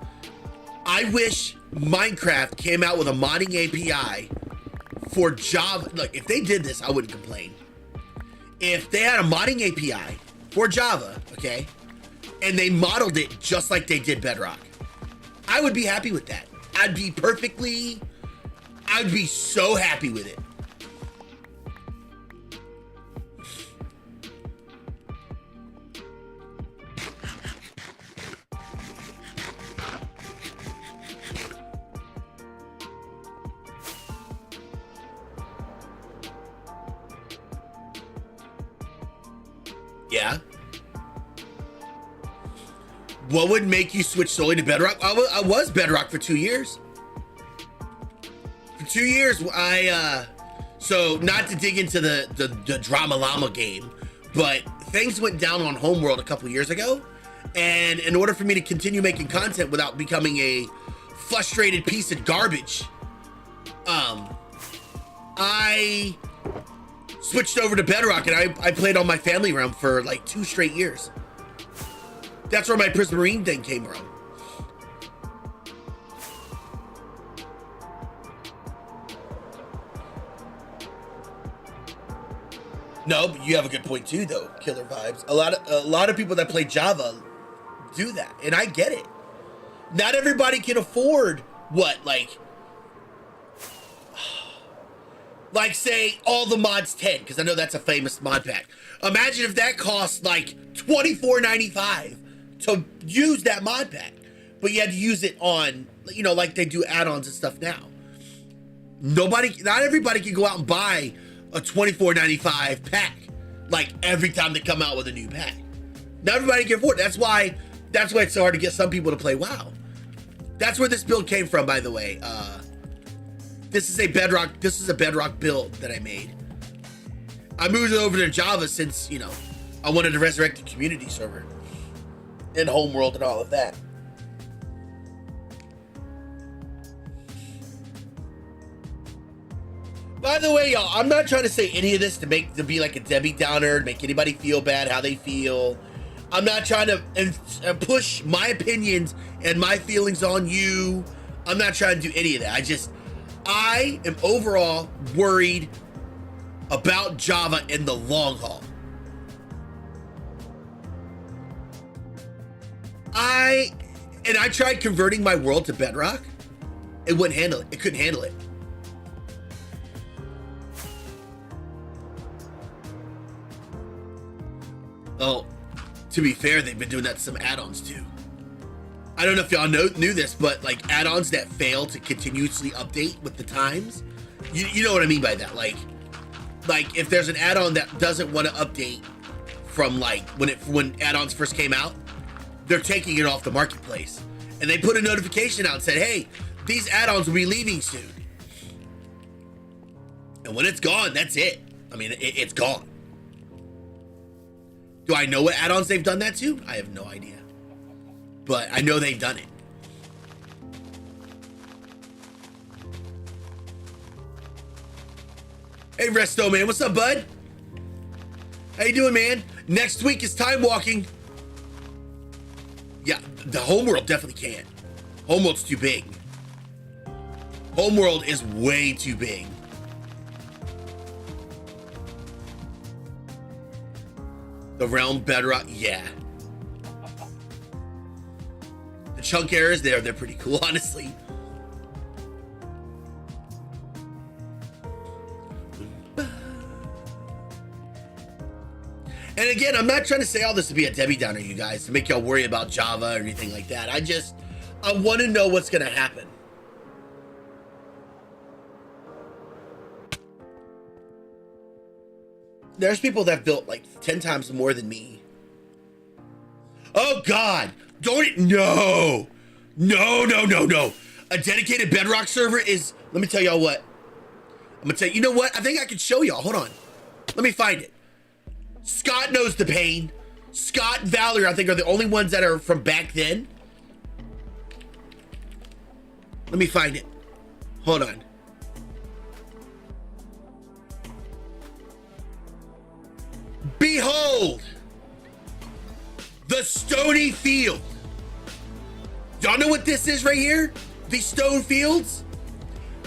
I wish Minecraft came out with a modding API for Java. Look, if they did this, I wouldn't complain. If they had a modding API for Java, okay, and they modeled it just like they did Bedrock, I would be happy with that. I'd be so happy with it. Yeah. What would make you switch solely to Bedrock? I was Bedrock for 2 years. For 2 years, so not to dig into the Drama Llama game, but things went down on Homeworld a couple years ago. And in order for me to continue making content without becoming a frustrated piece of garbage, I switched over to Bedrock, and I played on my family realm for like 2 straight years. That's where my Prismarine thing came from. No, but you have a good point too, though. Killer vibes. A lot of people that play Java do that, and I get it. Not everybody can afford what, like say all the mods 10, because I know that's a famous mod pack. Imagine if that cost like $24.95 to use that mod pack, but you had to use it on, you know, like they do add-ons and stuff now. Not everybody can go out and buy a $24.95 pack like every time they come out with a new pack. Not everybody can afford it. That's why it's so hard to get some people to play WoW. That's where this build came from, by the way. This is a Bedrock build that I made. I moved it over to Java since, you know, I wanted to resurrect the community server and homeworld and all of that. By the way, y'all, I'm not trying to say any of this to be like a Debbie Downer, to make anybody feel bad how they feel. I'm not trying to push my opinions and my feelings on you. I'm not trying to do any of that. I am overall worried about Java in the long haul. I tried converting my world to Bedrock. It wouldn't handle it. It couldn't handle it. Well, to be fair, they've been doing that to some add-ons too. I don't know if y'all knew this, but like add-ons that fail to continuously update with the times, you know what I mean by that. Like if there's an add-on that doesn't want to update from like when add-ons first came out, they're taking it off the marketplace, and they put a notification out and said, hey, these add-ons will be leaving soon. And when it's gone, that's it. I mean, it's gone. Do I know what add-ons they've done that to? I have no idea. But I know they've done it. Hey, Resto, man. What's up, bud? How you doing, man? Next week is time walking. Yeah, the homeworld definitely can't. Homeworld's too big. Homeworld is way too big. The realm Bedrock, yeah. The chunk errors they're pretty cool, honestly. And again, I'm not trying to say all this to be a Debbie Downer, you guys, to make y'all worry about Java or anything like that. I want to know what's gonna happen. There's people that built like 10 times more than me. Oh God, no. A dedicated Bedrock server is, let me tell y'all what. I'm gonna tell you, you know what? I think I can show y'all, hold on. Let me find it. Scott knows the pain. Scott and Valerie, I think, are the only ones that are from back then. Let me find it. Hold on. Behold, the stony field. Y'all know what this is right here? These stone fields?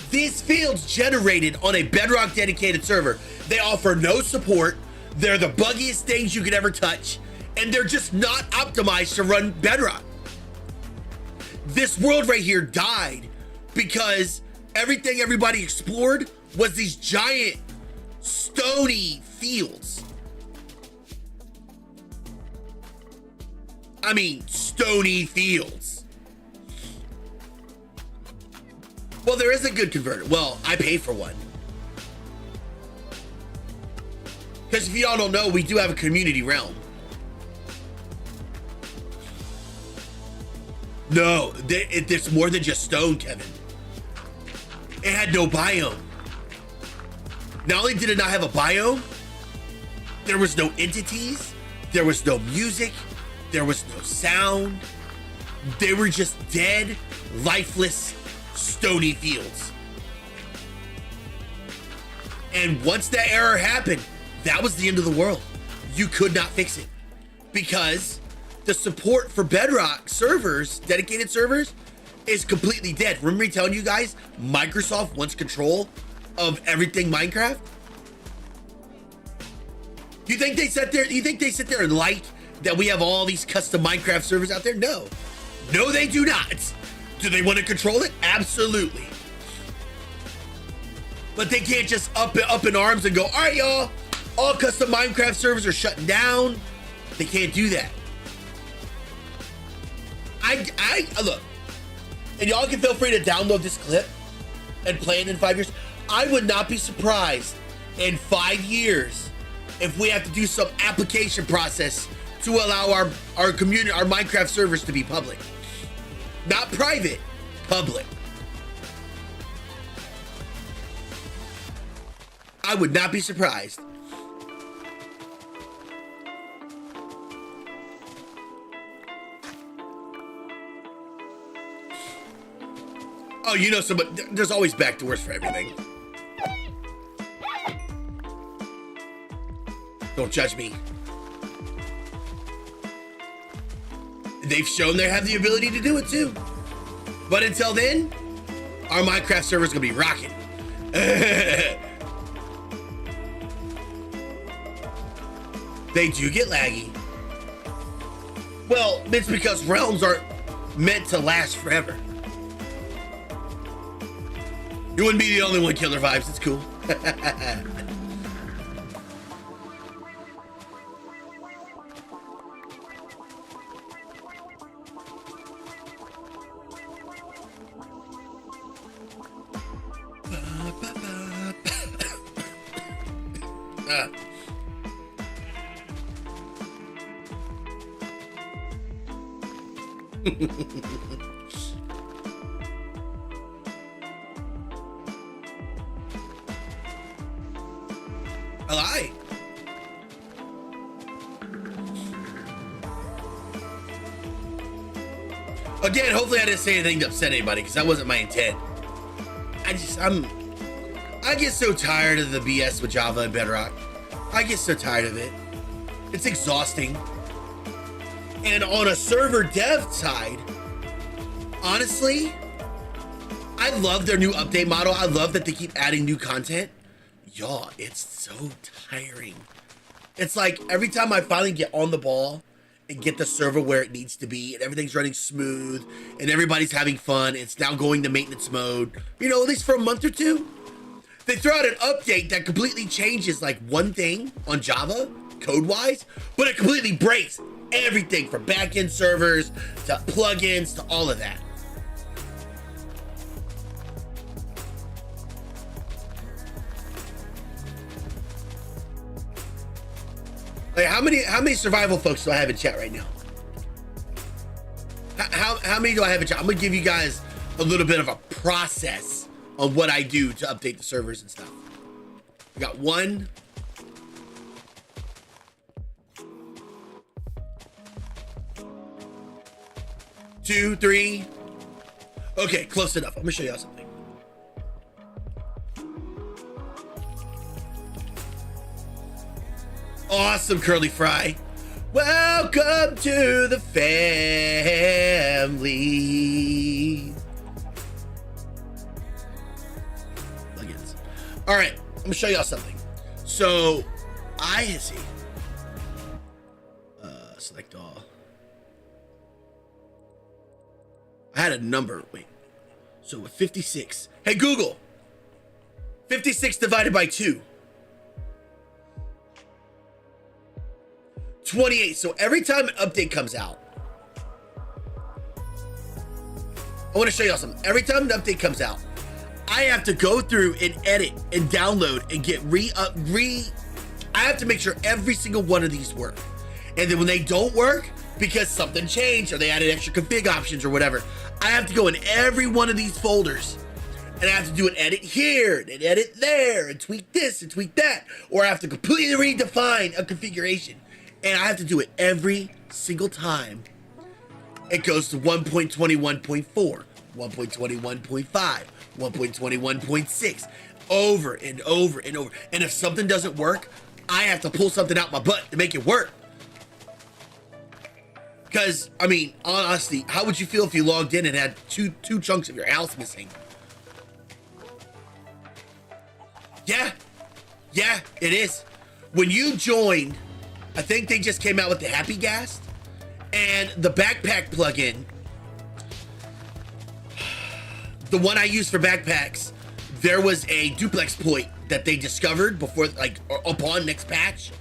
These fields generated on a Bedrock dedicated server. They offer no support. They're the buggiest things you could ever touch, and they're just not optimized to run Bedrock. This world right here died because everything everybody explored was these giant stony fields. I mean, stony fields. Well, there is a good converter. Well, I pay for one. Because if y'all don't know, we do have a community realm. No, it's more than just stone, Kevin. It had no biome. Not only did it not have a biome, there was no entities, there was no music, there was no sound, They were just dead, lifeless, stony fields. And once that error happened, that was the end of the world. You could not fix it because the support for Bedrock servers, dedicated servers, is completely dead. Remember me telling you guys, Microsoft wants control of everything Minecraft? You think they sit there and like that we have all these custom Minecraft servers out there? No. No, they do not. Do they want to control it? Absolutely. But they can't just up in arms and go, all right, y'all, all custom Minecraft servers are shutting down. They can't do that. I look, and y'all can feel free to download this clip and play it in 5 years. I would not be surprised in 5 years if we have to do some application process to allow our community, our Minecraft servers to be public. Not private, public. I would not be surprised. Oh, you know, there's always backdoors for everything. Don't judge me. They've shown they have the ability to do it too. But until then, our Minecraft server's gonna be rocking. They do get laggy. Well, it's because realms aren't meant to last forever. You wouldn't be the only one, Killer Vibes. It's cool. A lie. Again, hopefully I didn't say anything to upset anybody because that wasn't my intent. I get so tired of the BS with Java and Bedrock. I get so tired of it. It's exhausting. And on a server dev side, honestly, I love their new update model. I love that they keep adding new content. Y'all, it's so tiring. It's like every time I finally get on the ball and get the server where it needs to be and everything's running smooth and everybody's having fun, it's now going to maintenance mode, you know, at least for a month or two, they throw out an update that completely changes like one thing on Java, code-wise, but it completely breaks everything from backend servers to plugins to all of that. Like how many survival folks do I have in chat right now? How many do I have in chat? I'm gonna give you guys a little bit of a process on what I do to update the servers and stuff. We got 1, 2, 3. Okay, close enough. I'm gonna show y'all something. Awesome, Curly Fry. Welcome to the family. Plugins. All right, I'm gonna show y'all something. So, I see. Select all. I had a number. Wait. So with 56. Hey Google. 56 divided by 2. 28. So every time an update comes out, I want to show y'all something. Every time an update comes out, I have to go through and edit and download and get I have to make sure every single one of these work. And then when they don't work, because something changed or they added extra config options or whatever, I have to go in every one of these folders and I have to do an edit here and an edit there and tweak this and tweak that, or I have to completely redefine a configuration. And I have to do it every single time. it goes to 1.21.4, 1.21.5, 1.21.6, over and over and over. And if something doesn't work, I have to pull something out my butt to make it work. Because, I mean, honestly, how would you feel if you logged in and had two chunks of your house missing? Yeah, it is. When you joined, I think they just came out with the Happy Gas and the backpack plugin. The one I use for backpacks, there was a duplex exploit that they discovered before, like, upon next patch,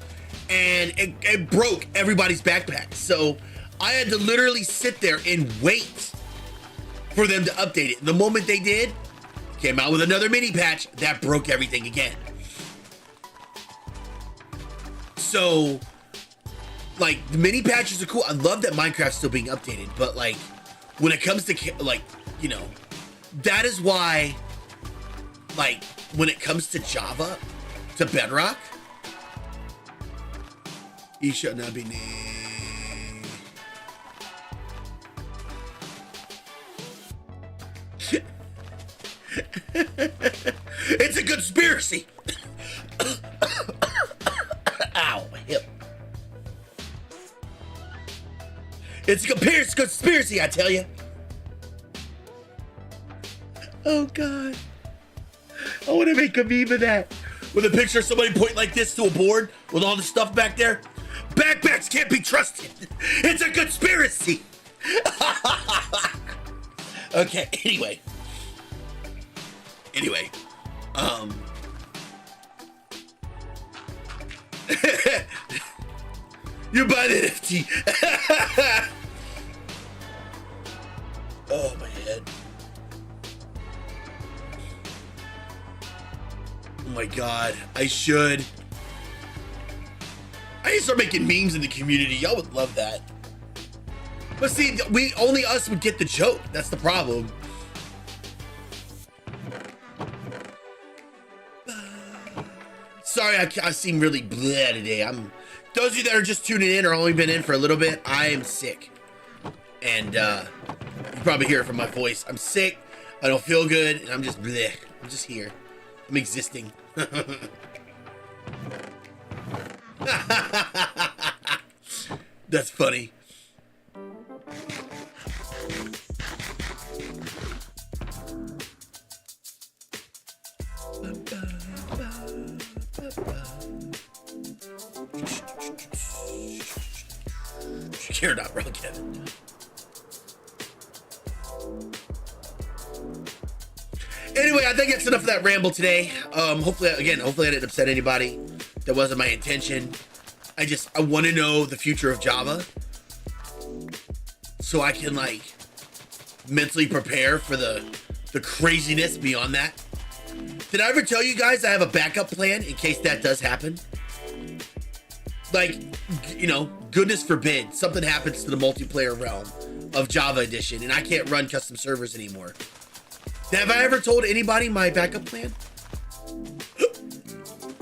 and it broke everybody's backpacks. So I had to literally sit there and wait for them to update it. The moment they did, came out with another mini patch that broke everything again. So, like, the mini patches are cool. I love that Minecraft's still being updated, but, like, when it comes to, like, you know, that is why, like, when it comes to Java, to Bedrock, you should not be named. It's a conspiracy. Ow, my hip. It's a conspiracy, I tell you. Oh, God. I want to make a meme of that. With a picture of somebody pointing like this to a board with all the stuff back there. Backpacks can't be trusted. It's a conspiracy. Okay, anyway. You buy the NFT. Oh, my head. Oh my God, I should. I need to start making memes in the community. Y'all would love that. But see, only us would get the joke. That's the problem. Sorry, I seem really bleh today. Those of you that are just tuning in or only been in for a little bit, I am sick. And you probably hear it from my voice. I'm sick, I don't feel good, and I'm just bleh. I'm just here. I'm existing. That's funny. You're not wrong, Kevin. Anyway, I think that's enough of that ramble today. Hopefully I didn't upset anybody. That wasn't my intention. I want to know the future of Java so I can, like, mentally prepare for the craziness beyond that. Did I ever tell you guys I have a backup plan in case that does happen? Like, you know, goodness forbid something happens to the multiplayer realm of Java Edition and I can't run custom servers anymore. Have I ever told anybody my backup plan?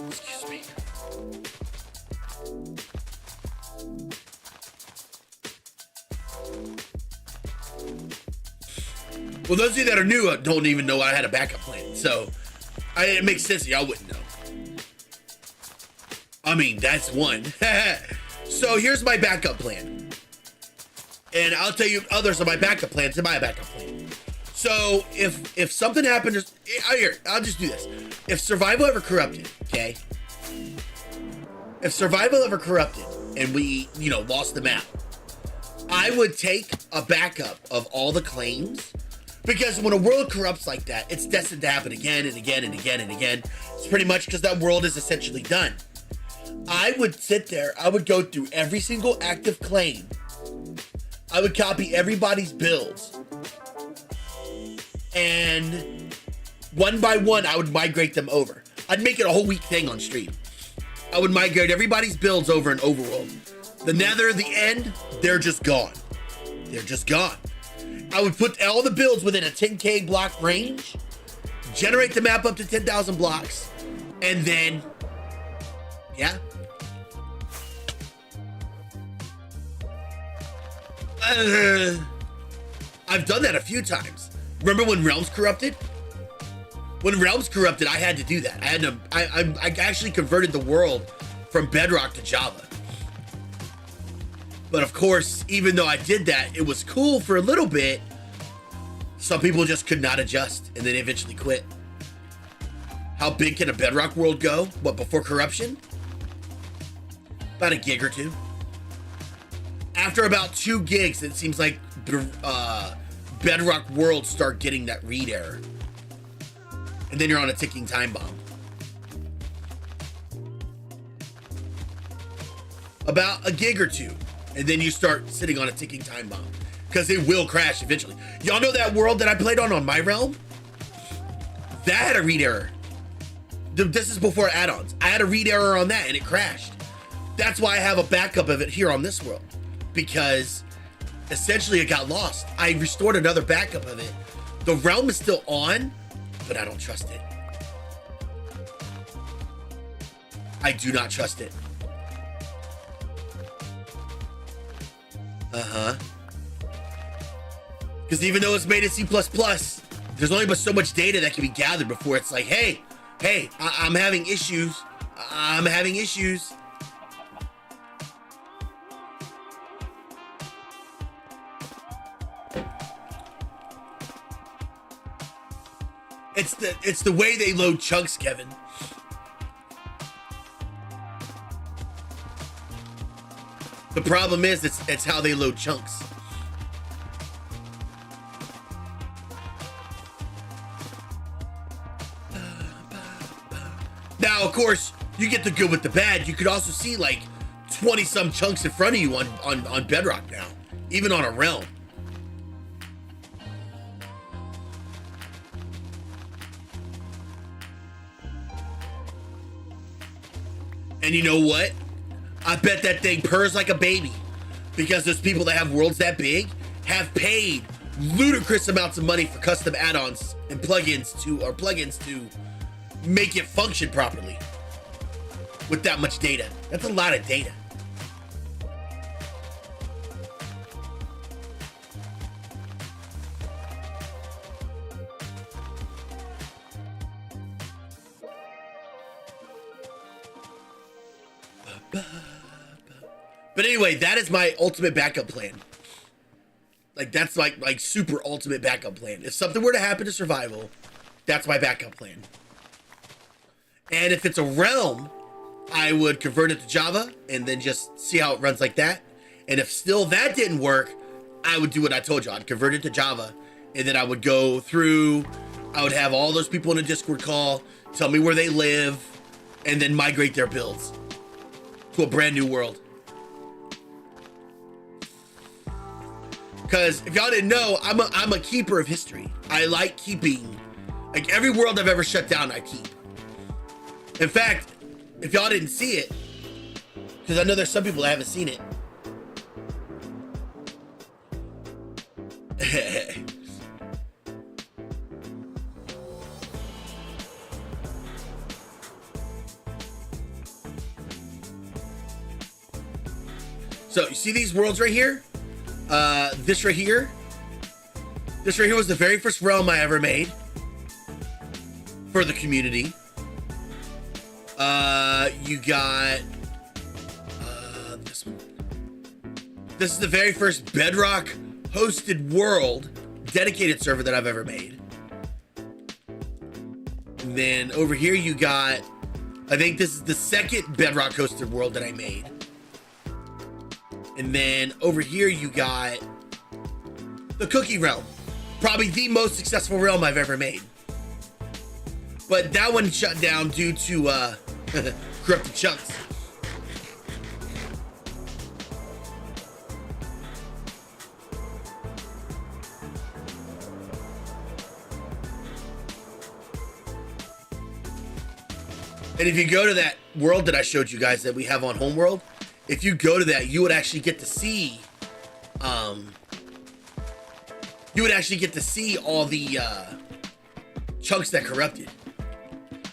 Excuse me. Well, those of you that are new don't even know I had a backup plan, so it makes sense that y'all wouldn't know. I mean, that's one. So here's my backup plan. And I'll tell you others of my backup plans in my backup plan. So if something happens, here, I'll just do this. If survival ever corrupted, okay? If survival ever corrupted and we, you know, lost the map, I would take a backup of all the claims, because when a world corrupts like that, it's destined to happen again and again and again and again. It's pretty much because that world is essentially done. I would sit there, I would go through every single active claim. I would copy everybody's builds. And one by one, I would migrate them over. I'd make it a whole week thing on stream. I would migrate everybody's builds over in Overworld. The Nether, the End, they're just gone. They're just gone. I would put all the builds within a 10K block range, generate the map up to 10,000 blocks, and then, yeah. I've done that a few times. Remember when Realms corrupted? When Realms corrupted, I had to do that. I actually converted the world from Bedrock to Java. But of course, even though I did that, it was cool for a little bit. Some people just could not adjust and then eventually quit. How big can a Bedrock world go? What, before corruption? About a gig or two. After about 2 gigs, it seems like Bedrock worlds start getting that read error. And then you're on a ticking time bomb. About a gig or 2. And then you start sitting on a ticking time bomb. Because it will crash eventually. Y'all know that world that I played on my realm? That had a read error. This is before add-ons. I had a read error on that and it crashed. That's why I have a backup of it here on this world. Because essentially it got lost. I restored another backup of it. The realm is still on, but I don't trust it. I do not trust it. Because even though it's made in C++, there's only but so much data that can be gathered before it's like, hey, I'm having issues. I'm having issues. It's the way they load chunks, Kevin. The problem is it's how they load chunks. Now, of course, you get the good with the bad. You could also see like 20 some chunks in front of you on Bedrock now, even on a realm. And you know what? I bet that thing purrs like a baby, because those people that have worlds that big have paid ludicrous amounts of money for custom add-ons and plugins to make it function properly with that much data. That's a lot of data. But anyway, that is my ultimate backup plan. Like, that's like super ultimate backup plan. If something were to happen to survival, that's my backup plan. And if it's a realm, I would convert it to Java and then just see how it runs like that. And if still that didn't work, I would do what I told you. I'd convert it to Java, and then I would go through, I would have all those people in a Discord call, tell me where they live, and then migrate their builds to a brand new world. Because if y'all didn't know, I'm a keeper of history. I like keeping, like, every world I've ever shut down, I keep. In fact, if y'all didn't see it, because I know there's some people that haven't seen it. So you see these worlds right here? This right here was the very first realm I ever made for the community. You got this one. This is the very first Bedrock hosted world dedicated server that I've ever made. And then over here you got, I think this is the second Bedrock hosted world that I made. And then over here you got the Cookie realm, probably the most successful realm I've ever made. But that one shut down due to corrupted chunks. And if you go to that world that I showed you guys that we have on Homeworld, if you go to that, you would actually get to see, all the chunks that corrupted.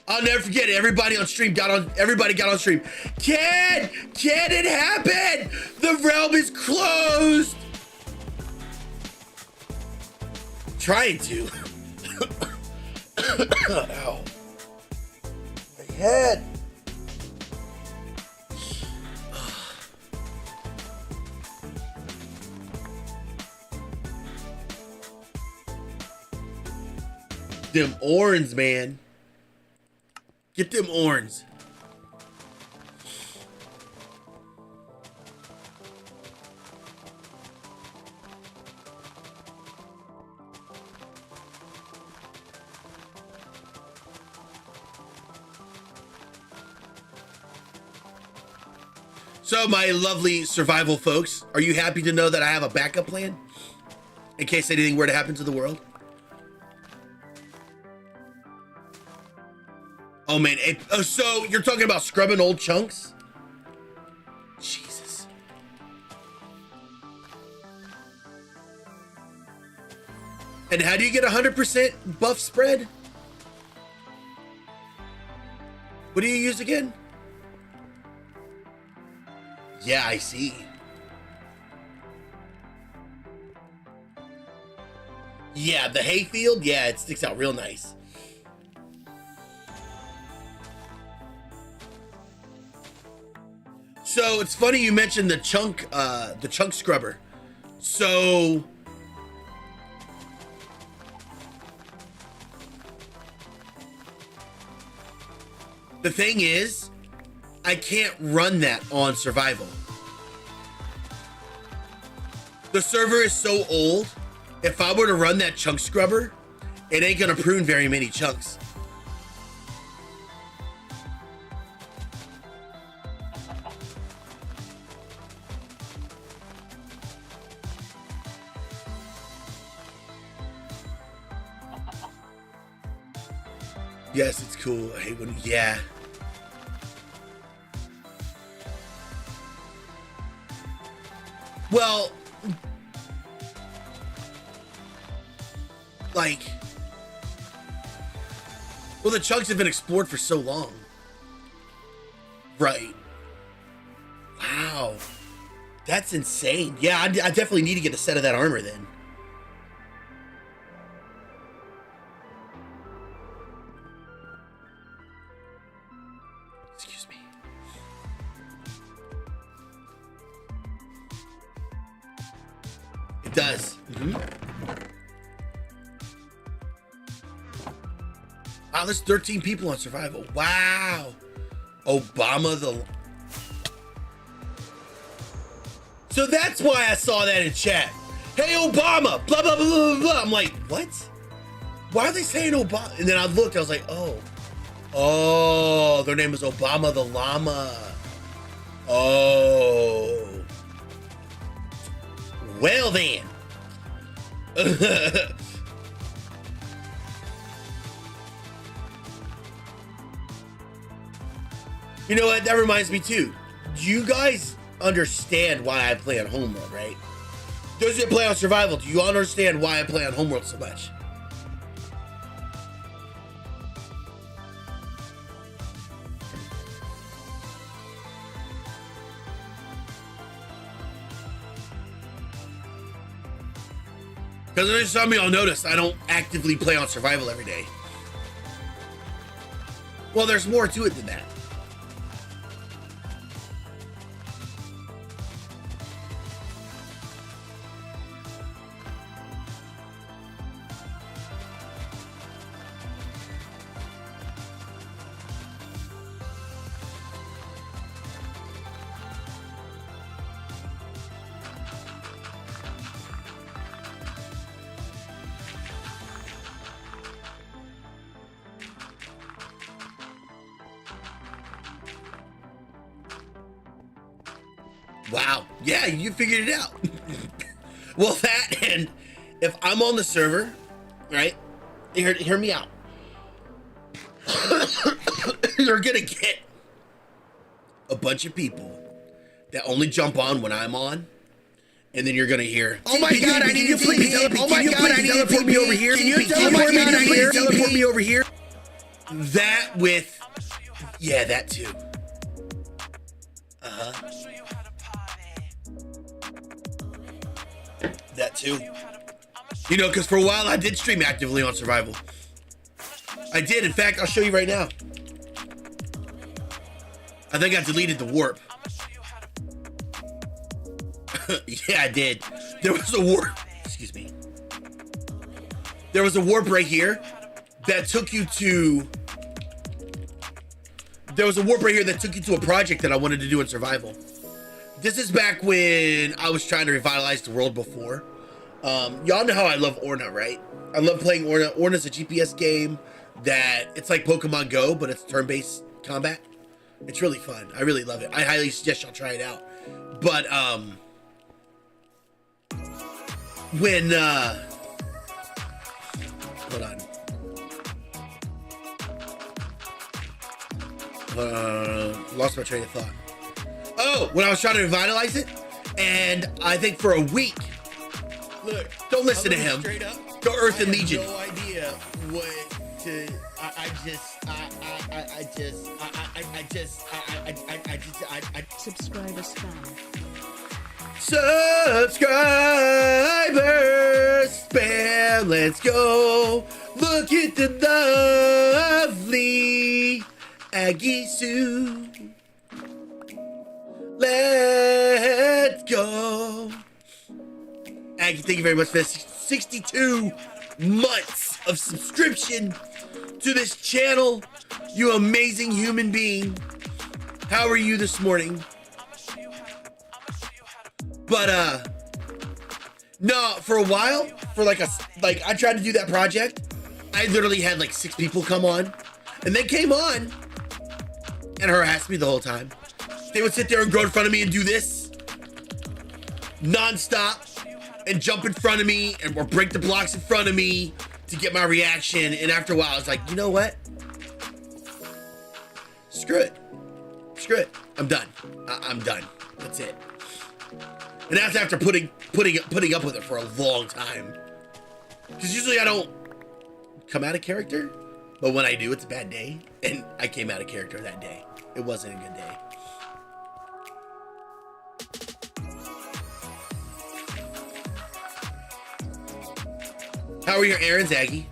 I'll never forget it. Everybody got on stream. Can it happen? The realm is closed. Trying to. Ow. My head. Them orange, man. Get them orange. So my lovely survival folks, are you happy to know that I have a backup plan in case anything were to happen to the world? Oh man, so you're talking about scrubbing old chunks? Jesus. And how do you get 100% buff spread? What do you use again? Yeah, I see. Yeah, the hayfield, yeah, it sticks out real nice. So it's funny you mentioned the chunk scrubber. So the thing is, I can't run that on survival. The server is so old, if I were to run that chunk scrubber, it ain't gonna prune very many chunks. Yes, it's cool. I hate when, yeah. Well, like, well, the chunks have been explored for so long. Right. Wow. That's insane. Yeah, I definitely need to get a set of that armor then. Excuse me. It does. Wow, there's 13 people on survival. Wow. Obama the... So that's why I saw that in chat. Hey, Obama, blah, blah, blah, blah, blah. I'm like, what? Why are they saying Obama? And then I looked, I was like, oh, their name is Obama the llama. Oh. Well then. You know what? That reminds me too. Do you guys understand why I play on Homeworld, right? Those that play on Survival, do you understand why I play on Homeworld so much? Because there's some of y'all notice I don't actively play on Survival every day. Well, there's more to it than that. Wow. Yeah, you figured it out. Well, that, and if I'm on the server, right? Hear me out. You're gonna get a bunch of people that only jump on when I'm on, and then you're gonna hear, oh my god, I need you please, oh my god, I need you teleport me over here. Can you teleport me over here? Teleport me over here. That with, yeah, that too. That too. You know, because for a while I did stream actively on survival. I did. In fact, I'll show you right now. I think I deleted the warp. Yeah, I did. There was a warp. Excuse me. There was a warp right here that took you to. There was a warp right here that took you to a project that I wanted to do in survival. This is back when I was trying to revitalize the world before. Y'all know how I love Orna, right? I love playing Orna. Orna's a GPS game that it's like Pokemon Go, but it's turn-based combat. It's really fun. I really love it. I highly suggest y'all try it out. But when hold on. Lost my train of thought. Oh, when I was trying to revitalize it, and I think for a week. Look, don't listen to him. Straight up, go Earth and Legion. No idea what to. Subscriber spam. Subscriber spam. Let's go. Look at the lovely Aggie Sue. Let's go. Aggie, thank you very much for this 62 months of subscription to this channel. You amazing human being. How are you this morning? But no, for a while, for like I tried to do that project. I literally had like 6 people come on, and they came on and harassed me the whole time. They would sit there and go in front of me and do this non-stop and jump in front of me and or break the blocks in front of me to get my reaction. And after a while, I was like, you know what? Screw it. Screw it. I'm done. I'm done. That's it. And that's after putting up with it for a long time. Because usually I don't come out of character, but when I do, it's a bad day. And I came out of character that day. It wasn't a good day. How are your errands, Aggie?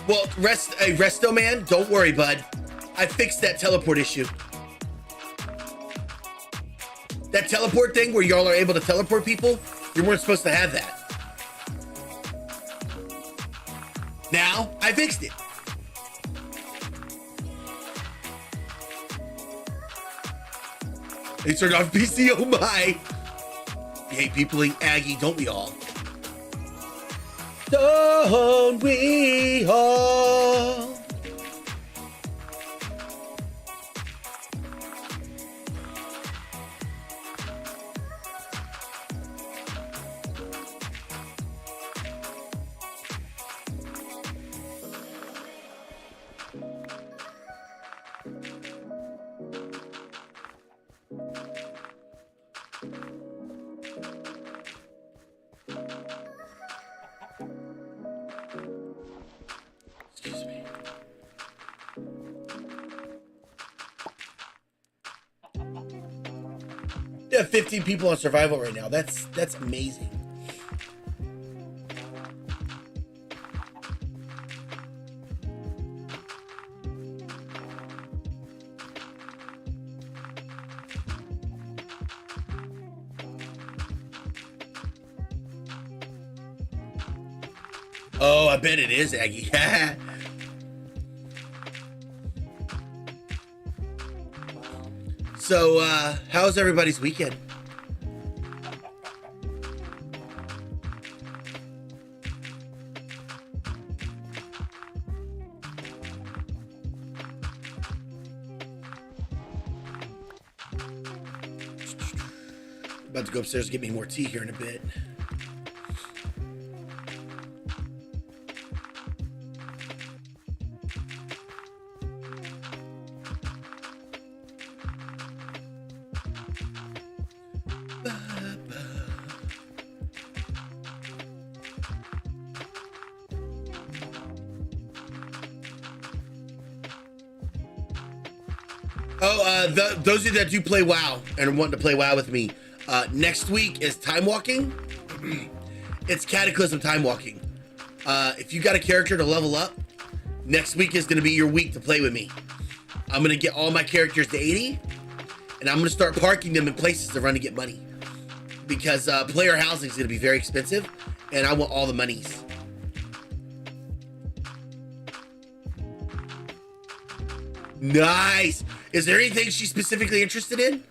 Well, Resto Man, don't worry, bud. I fixed that teleport issue. That teleport thing where y'all are able to teleport people, you weren't supposed to have that. Now, I fixed it. They turned off PC, oh my. You hate peopling Aggie, don't we all? Don't we all? Excuse me. There are 15 people on survival right now. That's amazing. Oh, I bet it is, Aggie. So, how's everybody's weekend? About to go upstairs and get me more tea here in a bit. Oh, those of you that do play WoW and want to play WoW with me, Next week is time walking. It's Cataclysm time walking. If you got a character to level up, next week is gonna be your week to play with me. I'm gonna get all my characters to 80, and I'm gonna start parking them in places to run to get money. Because player housing is gonna be very expensive, and I want all the monies. Nice. Is there anything she's specifically interested in?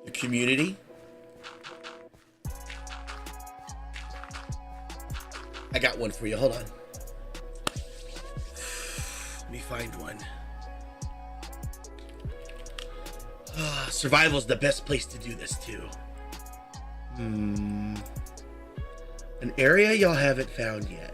The community. I got one for you. Hold on. Let me find one. Survival is the best place to do this too. An area y'all haven't found yet.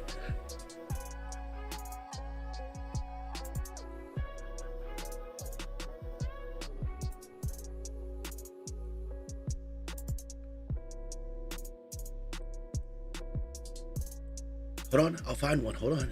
Hold on, I'll find one. Hold on.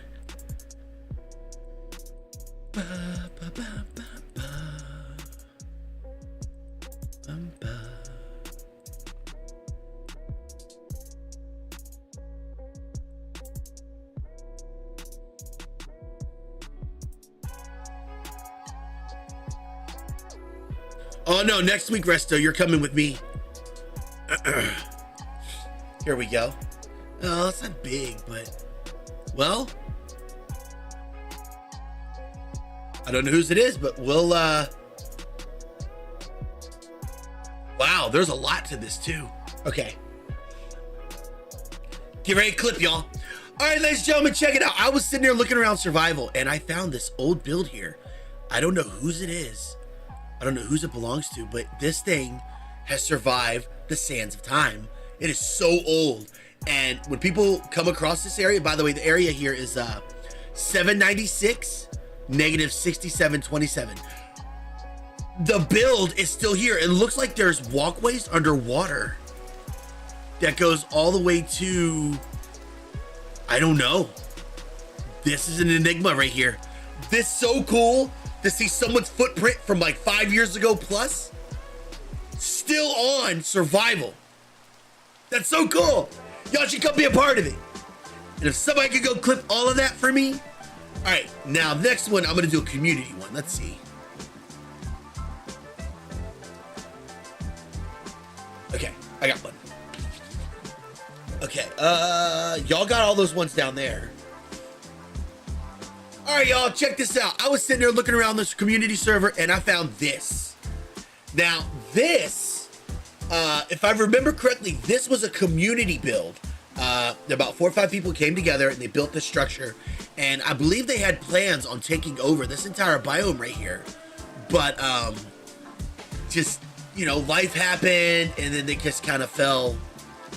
Oh no, next week, Resto, you're coming with me. Here we go. Oh, it's not big, but, well, I don't know whose it is, but we'll, wow, there's a lot to this too. Okay. Get ready to clip, y'all. All right, ladies and gentlemen, check it out. I was sitting there looking around survival, and I found this old build here. I don't know whose it is. I don't know whose it belongs to, but this thing has survived the sands of time. It is so old. And when people come across this area, by the way, the area here is 796, -6727. The build is still here. It looks like there's walkways underwater that goes all the way to, I don't know. This is an enigma right here. This is so cool to see someone's footprint from like 5 years ago plus still on survival. That's so cool. Y'all should come be a part of it. And if somebody could go clip all of that for me. All right, now next one, I'm gonna do a community one. Let's see. Okay, I got one. Okay, y'all got all those ones down there. All right, y'all, check this out. I was sitting there looking around this community server and I found this. Now, this, if I remember correctly, this was a community build. About 4 or 5 people came together and they built this structure. And I believe they had plans on taking over this entire biome right here. But just, you know, life happened and then they just kind of fell,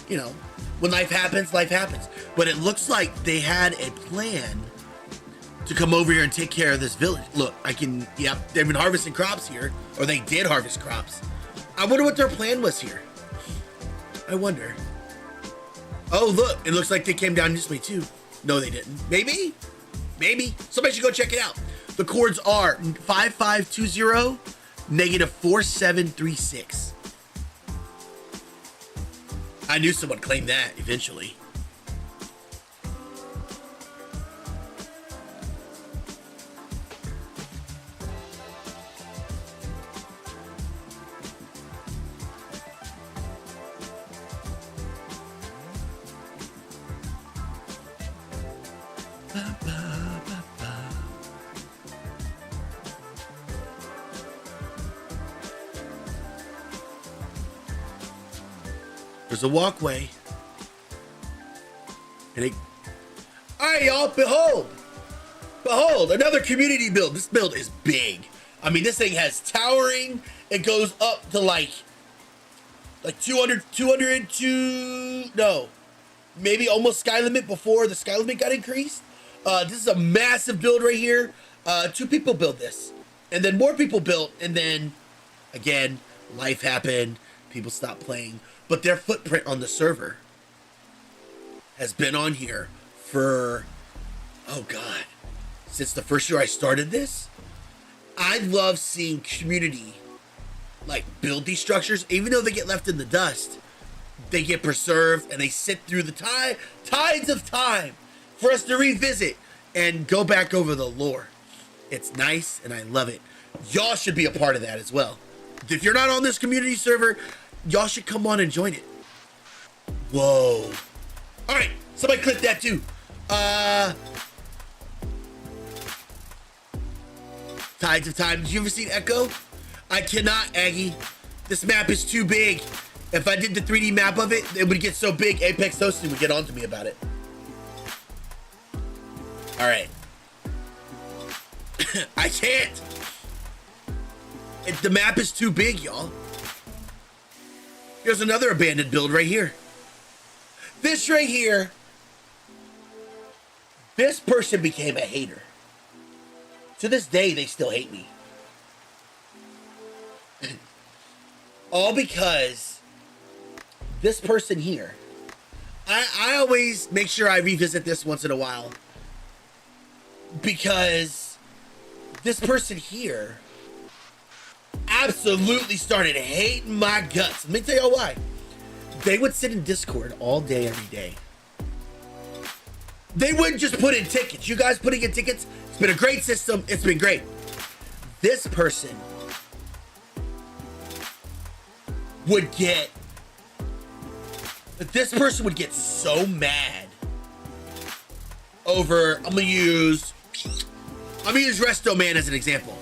you know, when life happens, life happens. But it looks like they had a plan to come over here and take care of this village. Look, yep, they've been harvesting crops here, or they did harvest crops. I wonder what their plan was here. I wonder. Oh, look, it looks like they came down this way too. No, they didn't. Maybe? Maybe. Somebody should go check it out. The coords are 5520 -4736. I knew someone claimed that eventually. There's a walkway. And all right, y'all, behold, another community build. This build is big. I mean, this thing has towering. It goes up to like 200 to, no, maybe almost sky limit before the sky limit got increased. This is a massive build right here. 2 people built this, and then more people built, and then again, life happened. People stopped playing, but their footprint on the server has been on here for, oh God, since the first year I started this. I love seeing community like build these structures, even though they get left in the dust, they get preserved and they sit through the tides of time for us to revisit and go back over the lore. It's nice and I love it. Y'all should be a part of that as well. If you're not on this community server, y'all should come on and join it. Whoa. All right, somebody clip that too. Tides of Time. Did you ever see Echo? I cannot, Aggie. This map is too big. If I did the 3D map of it, it would get so big, Apex Hosting would get on to me about it. All right. I can't. The map is too big, y'all. Here's another abandoned build right here. This right here, this person became a hater. To this day, they still hate me. All because this person here, I always make sure I revisit this once in a while, because this person here absolutely started hating my guts. Let me tell y'all why. They would sit in Discord all day, every day. They wouldn't just put in tickets. You guys putting in tickets, it's been a great system. It's been great. This person would get, so mad over, I'm gonna use Resto Man as an example.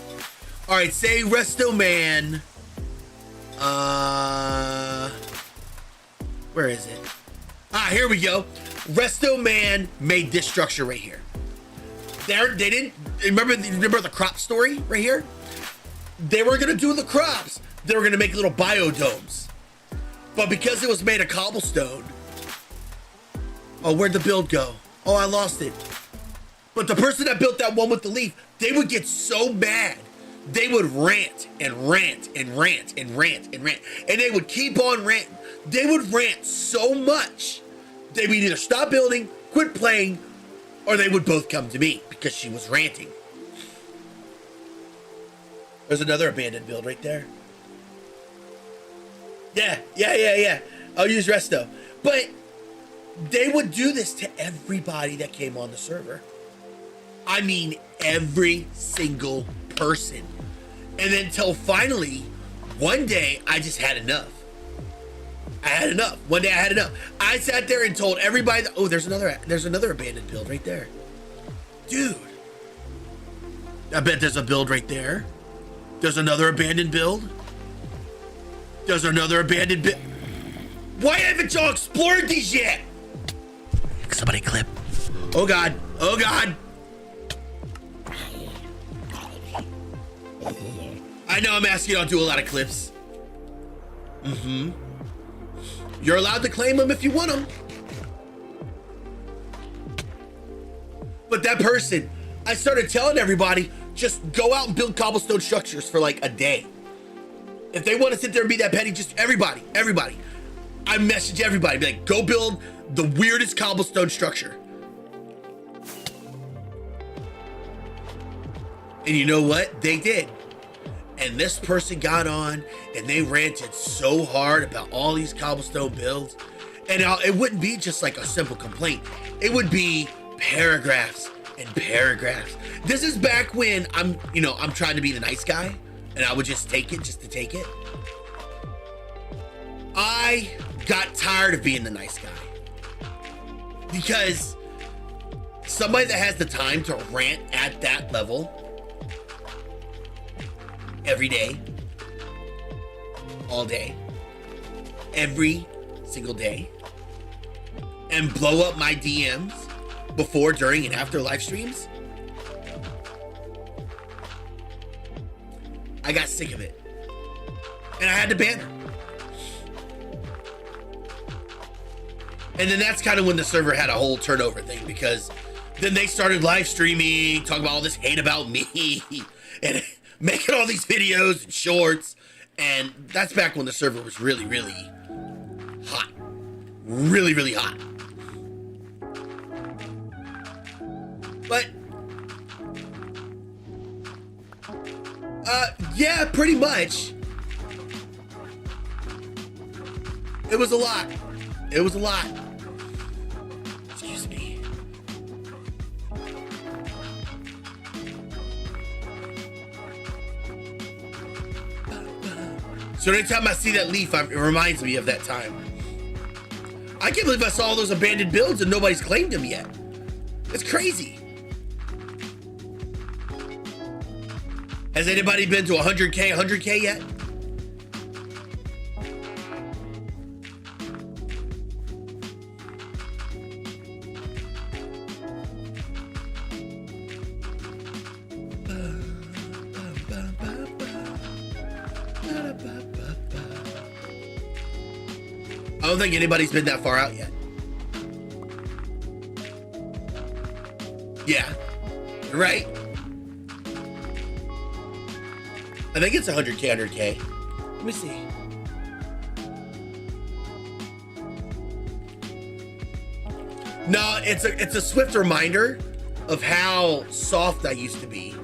All right, say Resto Man, where is it? Here we go. Resto Man made this structure right here. They didn't remember the crop story right here? They were gonna do the crops. They were gonna make little biodomes. But because it was made of cobblestone, oh, where'd the build go? Oh, I lost it. But the person that built that one with the leaf, they would get so mad. They would rant and rant and rant and rant and rant. And they would keep on ranting. They would rant so much, they would either stop building, quit playing, or they would both come to me because she was ranting. There's another abandoned build right there. Yeah. I'll use Resto. But they would do this to everybody that came on the server. I mean, every single person. And then till finally, one day, I just had enough. One day I had enough. I sat there and told everybody that, oh, there's another abandoned build right there. Dude. I bet there's a build right there. There's another abandoned build. There's another abandoned build. Why haven't y'all explored these yet? Somebody clip. Oh God. Oh God. I know I'm asking y'all to do a lot of clips. You're allowed to claim them if you want them. But that person, I started telling everybody, just go out and build cobblestone structures for like a day. If they want to sit there and be that petty, just everybody. I message everybody, be like, go build the weirdest cobblestone structure. And you know what? They did. And this person got on and they ranted so hard about all these cobblestone builds. And it wouldn't be just like a simple complaint. It would be paragraphs and paragraphs. This is back when I'm trying to be the nice guy and I would just take it just to take it. I got tired of being the nice guy because somebody that has the time to rant at that level every day, all day, every single day, and blow up my DMs before, during, and after live streams, I got sick of it. And I had to ban her. And then that's kind of when the server had a whole turnover thing, because then they started live streaming, talking about all this hate about me, and making all these videos and shorts. And that's back when the server was really, really hot. Really, really hot. But yeah, pretty much. It was a lot. It was a lot. Excuse me. So anytime I see that leaf, it reminds me of that time. I can't believe I saw all those abandoned builds and nobody's claimed them yet. It's crazy. Has anybody been to 100K yet? I don't think anybody's been that far out yet. Yeah, you're right. I think it's 100K. Let me see. No, it's a swift reminder of how soft I used to be.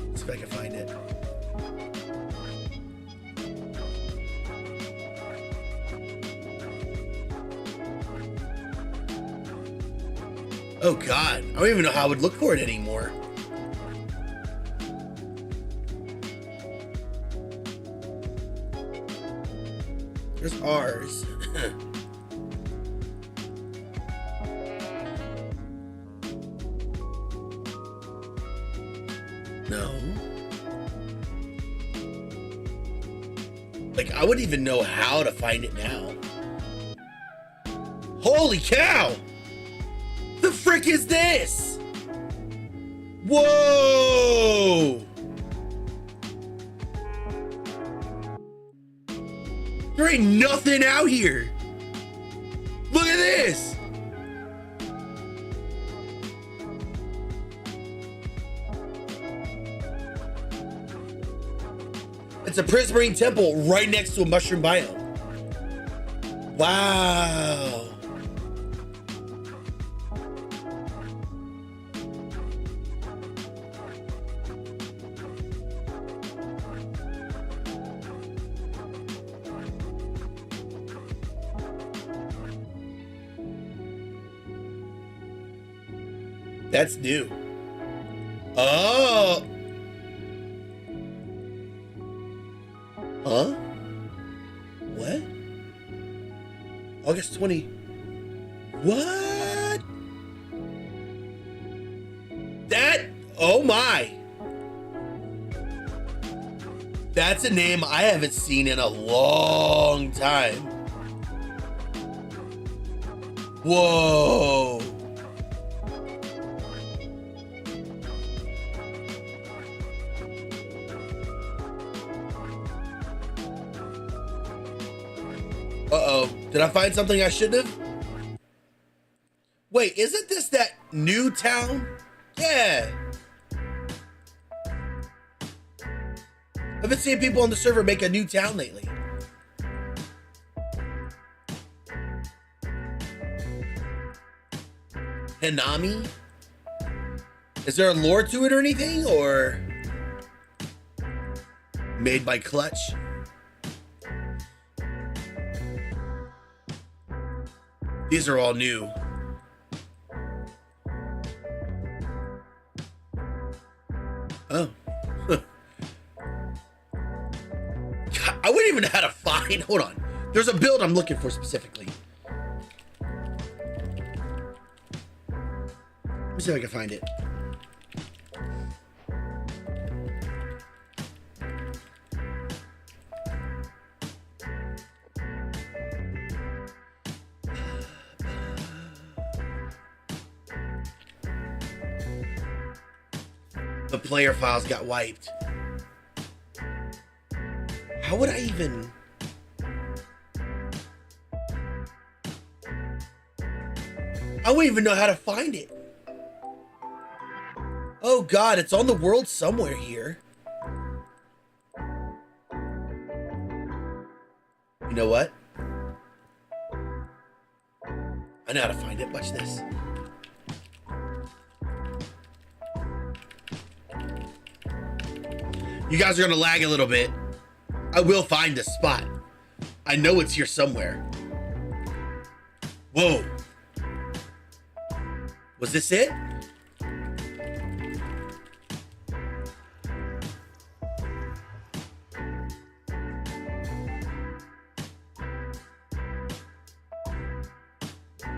Let's see if I can find it. Oh God, I don't even know how I would look for it anymore. There's ours. No. Like, I wouldn't even know how to find it now. Holy cow! The frick is this? Whoa! There ain't nothing out here. Look at this. It's a prismarine temple right next to a mushroom biome. Wow. That's new. Oh. Huh? What? August 20. What? That? Oh my. That's a name I haven't seen in a long time. Whoa. Uh-oh. Did I find something I shouldn't have? Wait, isn't this that new town? Yeah. I've been seeing people on the server make a new town lately. Hanami? Is there a lore to it or anything? Or made by Clutch? These are all new. Oh. I wouldn't even know how to find. Hold on. There's a build I'm looking for specifically. Let me see if I can find it. The player files got wiped. How would I even... I wouldn't even know how to find it. Oh God, it's on the world somewhere here. You know what? know how to find it. Watch this. You guys are gonna lag a little bit. I will find the spot. I know it's here somewhere. Whoa. Was this it?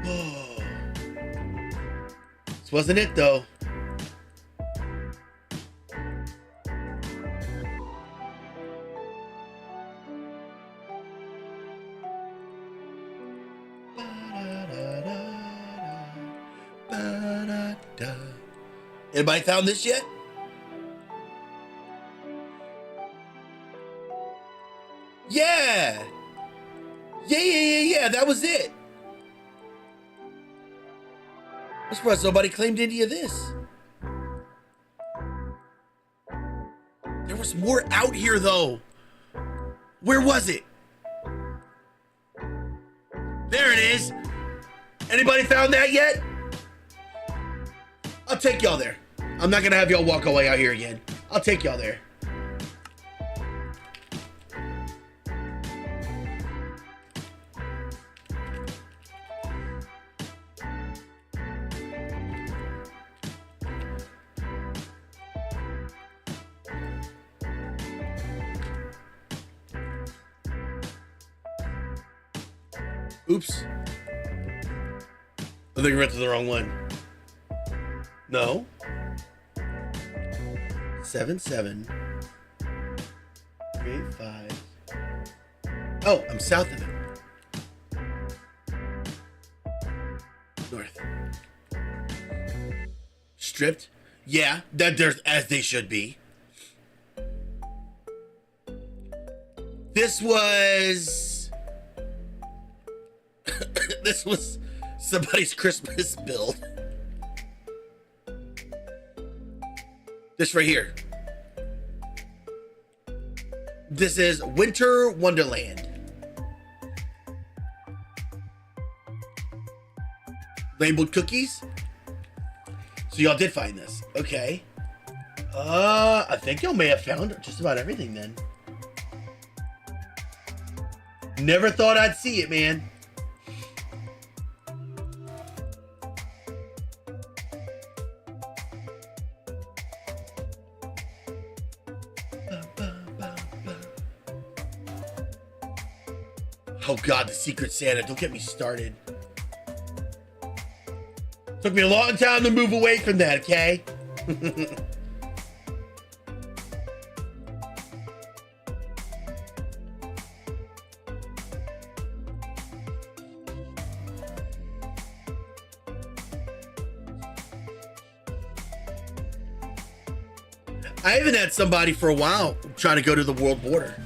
Whoa. This wasn't it though. Anybody found this yet? Yeah. Yeah. That was it. I'm surprised nobody claimed any of this. There was more out here though. Where was it? There it is. Anybody found that yet? I'll take y'all there. I'm not gonna have y'all walk away out here again. I'll take y'all there. Oops. I think I went to the wrong one. No. 7735. Oh, I'm south of it. North. Stripped? Yeah, that there's as they should be. This was this was somebody's Christmas build. This right here. This is Winter Wonderland. Labeled cookies. So y'all did find this. Okay. I think y'all may have found just about everything then. Never thought I'd see it, man. Oh God, the Secret Santa, don't get me started. Took me a long time to move away from that, okay? I haven't had somebody for a while trying to go to the world border.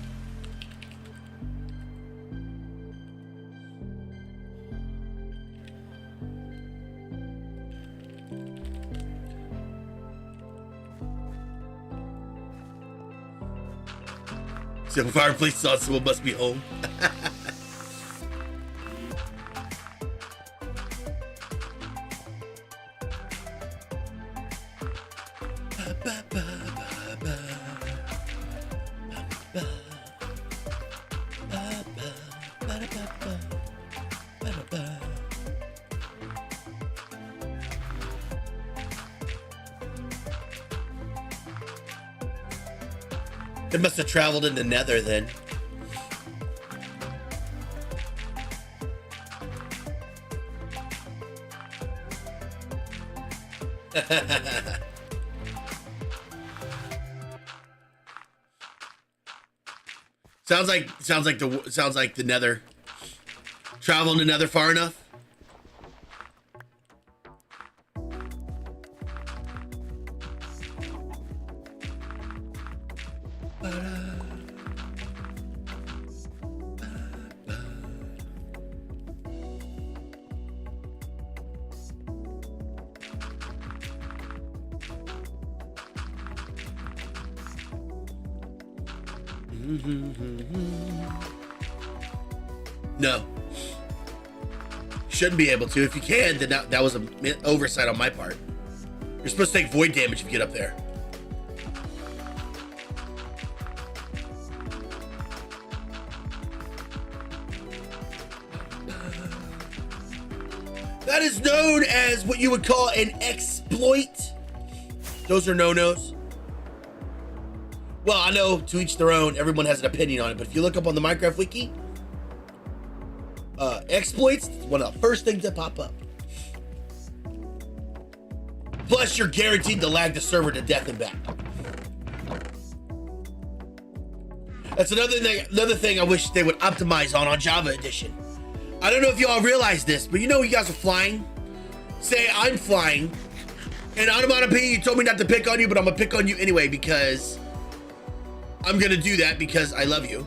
So fireplace saw someone must be home. They must have traveled in the nether then. sounds like the nether. Traveling the nether far enough. No. shouldn't be able to. If you can, then that was an oversight on my part. You're supposed to take void damage if you get up there. That is known as what you would call an exploit. Those are no-nos. Well, I know to each their own, everyone has an opinion on it, but if you look up on the Minecraft wiki, exploits is one of the first things that pop up. Plus, you're guaranteed to lag the server to death and back. That's another thing I wish they would optimize on Java Edition. I don't know if y'all realize this, but you know you guys are flying? Say I'm flying, and onomatopoeia, you told me not to pick on you, but I'm gonna pick on you anyway because I'm gonna do that because I love you.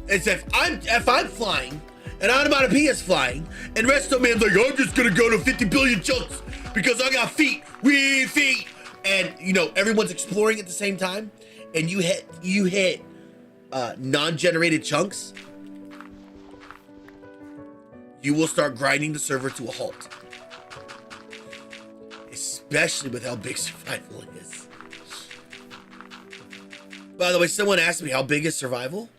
It's if I'm flying, and onomatopoeia's flying, and Resto Man's like, I'm just gonna go to 50 billion chunks because I got feet, we feet, and you know everyone's exploring at the same time, and you hit non-generated chunks. You will start grinding the server to a halt. Especially with how big survival is. By the way, someone asked me how big is survival?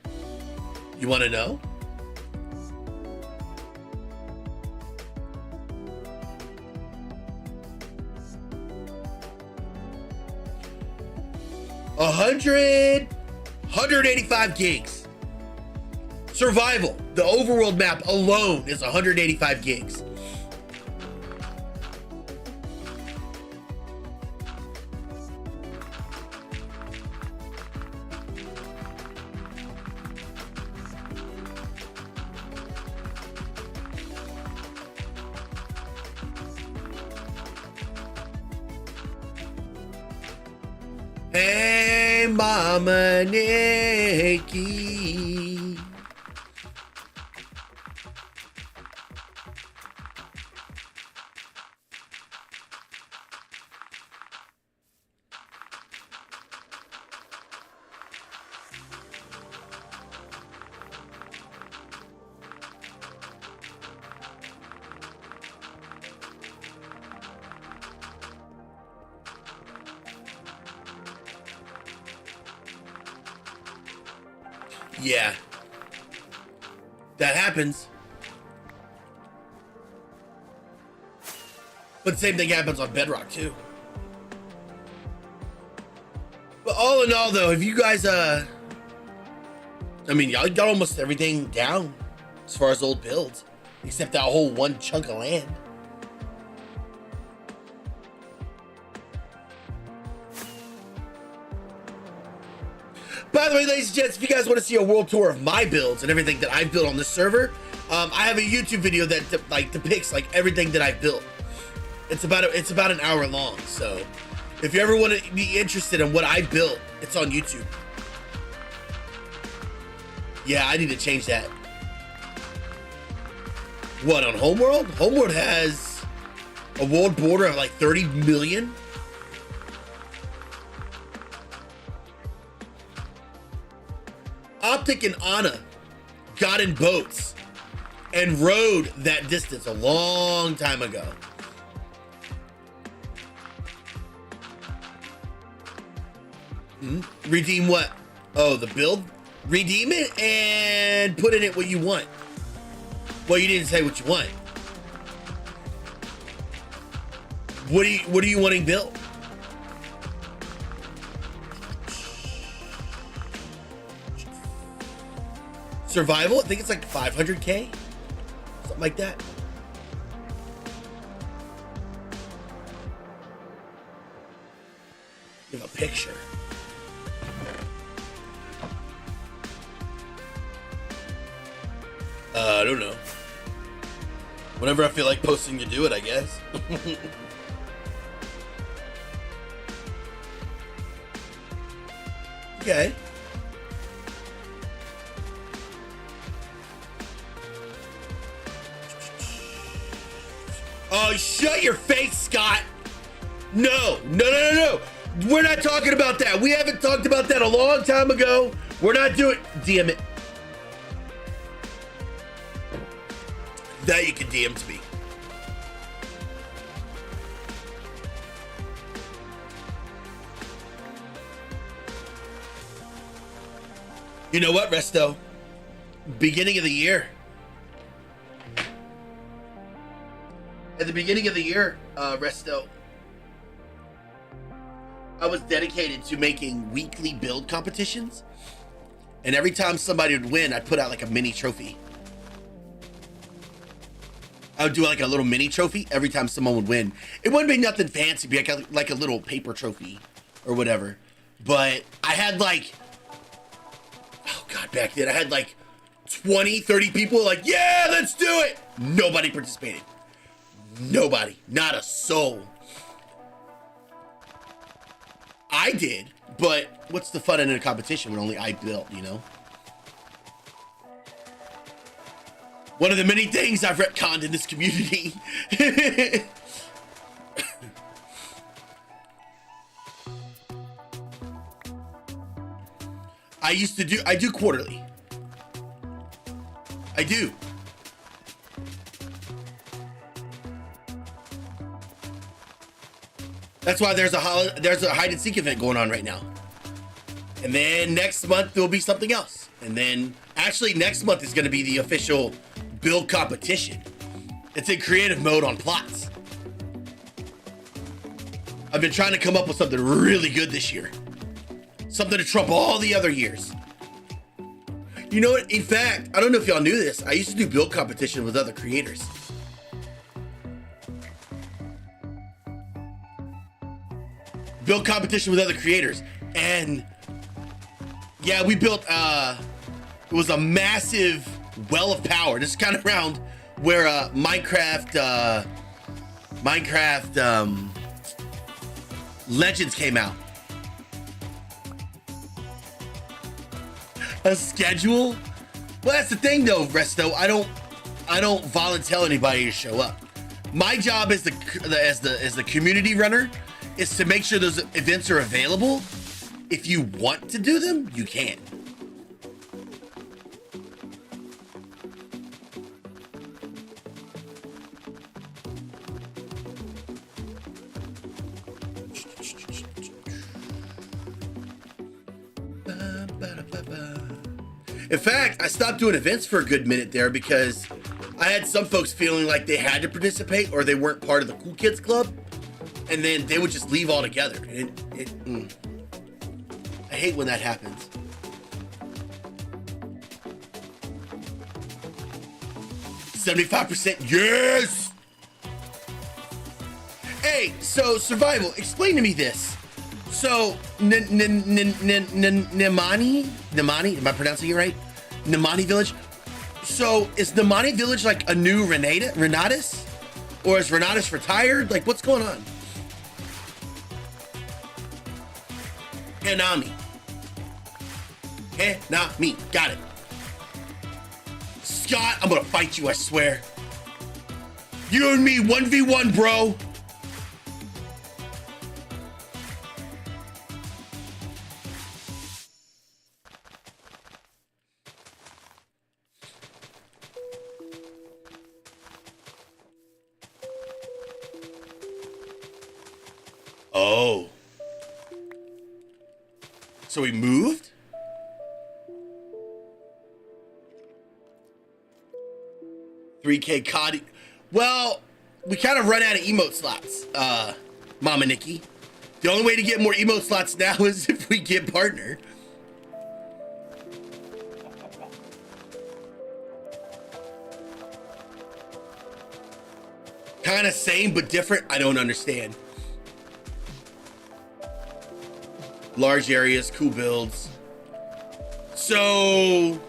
You want to know? A 185 gigs. Survival, the overworld map alone is 185 gigs. Hey, Mama Nikki. Yeah, that happens. But the same thing happens on Bedrock too. But all in all though, if you guys, I mean, y'all got almost everything down as far as old builds, except that whole one chunk of land. By the way, ladies and gents, if you guys want to see a world tour of my builds and everything that I've built on this server, I have a YouTube video that depicts like everything that I've built. It's about an hour long, so if you ever want to be interested in what I built, it's on YouTube. Yeah, I need to change that. What, on Homeworld? Homeworld has a world border of like 30 million. Optic and Anna got in boats and rode that distance a long time ago. Redeem what? Oh, the build? Redeem it and put in it what you want. Well, you didn't say what you want. What are you wanting built? Survival, I think it's like 500K, something like that. Give a picture. I don't know. Whenever I feel like posting to do it, I guess. Okay. Oh, shut your face, Scott. No. We're not talking about that. We haven't talked about that a long time ago. We're not doing, damn it. that you can DM to me. You know what, Resto? Beginning of the year. At the beginning of the year, Resto, I was dedicated to making weekly build competitions. And every time somebody would win, I'd put out like a mini trophy. I would do like a little mini trophy every time someone would win. It wouldn't be nothing fancy, it'd be like a little paper trophy or whatever. But I had like, oh God, back then I had like 20, 30 people like, yeah, let's do it. Nobody participated. Nobody, not a soul. I did, but what's the fun in a competition when only I built, you know? One of the many things I've retconned in this community. I do quarterly. I do. That's why there's a hide and seek event going on right now. And then next month there'll be something else. And then actually next month is going to be the official build competition. It's in creative mode on plots. I've been trying to come up with something really good this year. Something to trump all the other years. You know what? In fact, I don't know if y'all knew this. I used to do build competition with other creators. Build competition with other creators. And yeah, we built, it was a massive well of power. This is kind of around where Minecraft Legends came out. A schedule? Well, that's the thing though, Resto. I don't volunteer anybody to show up. My job as the community runner is to make sure those events are available. If you want to do them, you can. In fact, I stopped doing events for a good minute there because I had some folks feeling like they had to participate or they weren't part of the Cool Kids Club, and then they would just leave altogether. I hate when that happens. %, yes! Hey, so Survival, explain to me this. So, Nemani, am I pronouncing it right? Nemani Village. So, is Nemani Village like a new Renatus? Or is Renatus retired? Like, what's going on? Henami. Henami, got it. Scott, I'm gonna fight you, I swear. You and me, 1v1, bro. Oh. So we moved? 𝐸𝐞𝐫𝐶. Well, we kind of run out of emote slots, Mama Nikki. The only way to get more emote slots now is if we get partner. Kind of same but different. I don't understand. Large areas, cool builds. So,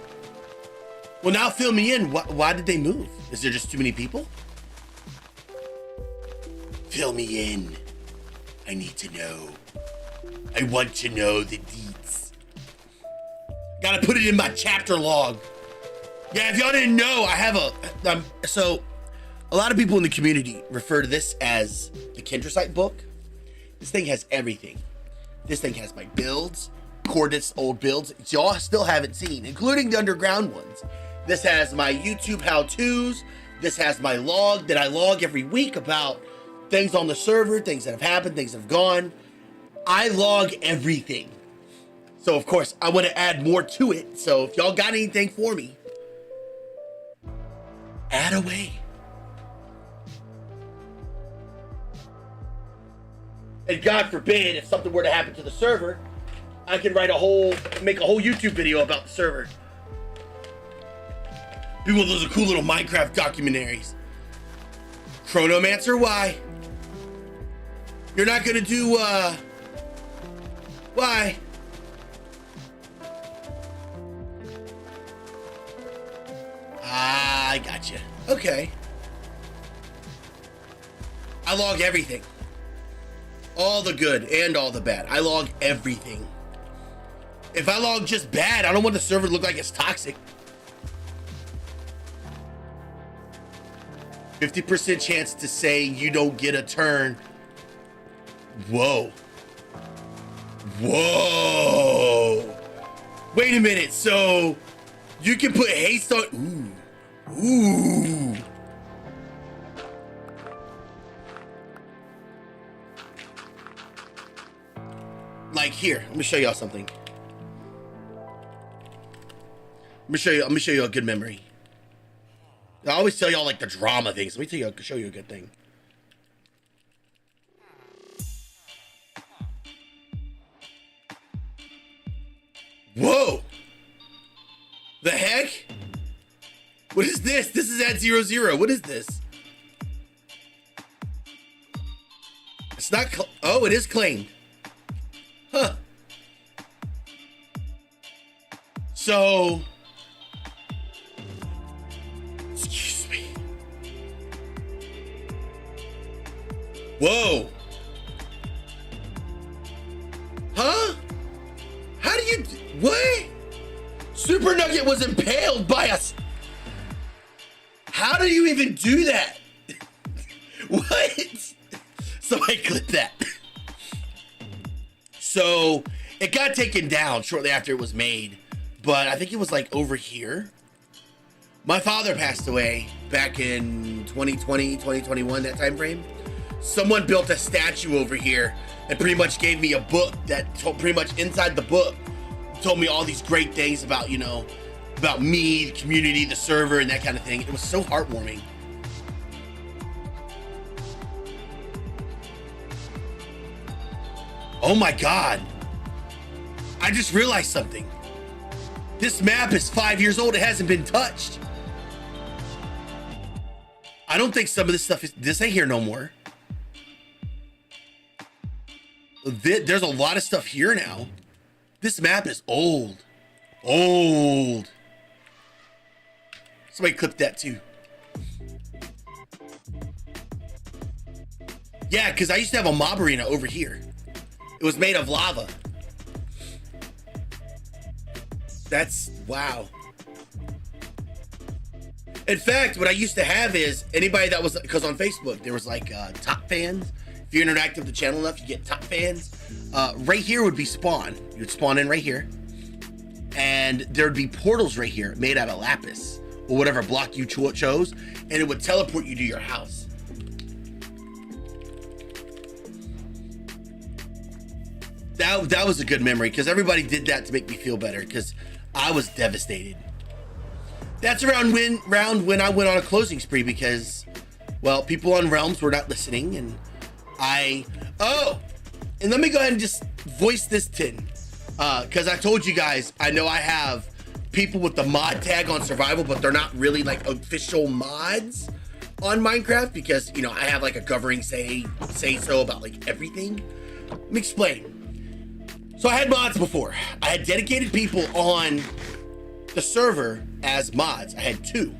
well, now fill me in. Why did they move? Is there just too many people? Fill me in. I need to know. I want to know the deets. Gotta put it in my chapter log. Yeah, if y'all didn't know, I have so a lot of people in the community refer to this as the Kentricite book. This thing has everything. This thing has my builds, coordinates, old builds, y'all still haven't seen, including the underground ones. This has my YouTube how-tos, This has my log that I log every week about things on the server, things that have happened, things that have gone. I log everything. So of course I want to add more to it. So if y'all got anything for me, add away. And God forbid, if something were to happen to the server, I can make a whole YouTube video about the server. Be one of those cool little Minecraft documentaries. Chronomancer, why? You're not gonna do, why? I gotcha. Okay. I log everything. All the good and all the bad. I log everything. If I log just bad, I don't want the server to look like it's toxic. 50% chance to say you don't get a turn. Whoa. Whoa. Wait a minute. So you can put haste on. Ooh. Ooh. Like here, let me show y'all something. I'm gonna show you a good memory. I always tell y'all like the drama things. Let me show you a good thing. Whoa! The heck? What is this? This is at 0-0. What is this? It's not. Oh, it is claimed. Huh. So. Excuse me. Whoa. Huh? How do you. What? Super Nugget was impaled by us. How do you even do that? What? Somebody clip that. So it got taken down shortly after it was made, but I think it was like over here. My father passed away back in 2020, 2021, that time frame. Someone built a statue over here and pretty much gave me a book that pretty much inside the book told me all these great things about, you know, about me, the community, the server, and that kind of thing. It was so heartwarming. Oh my God. I just realized something. This map is 5 years old. It hasn't been touched. I don't think some of this stuff this ain't here no more. There's a lot of stuff here now. This map is old. Old. Somebody clip that too. Yeah, because I used to have a mob arena over here. It was made of lava. That's, wow. In fact, what I used to have is anybody that was, because on Facebook, there was like top fans. If you interact with the channel enough, you get top fans. Right here would be spawn. You'd spawn in right here. And there would be portals right here made out of lapis or whatever block you chose. And it would teleport you to your house. That was a good memory because everybody did that to make me feel better because I was devastated. That's around when I went on a closing spree because, well, people on Realms were not listening and and let me go ahead and just voice this tin because I told you guys, I know I have people with the mod tag on survival, but they're not really like official mods on Minecraft because, you know, I have like a governing say so about like everything. Let me explain. So I had mods before. I had dedicated people on the server as mods. I had two.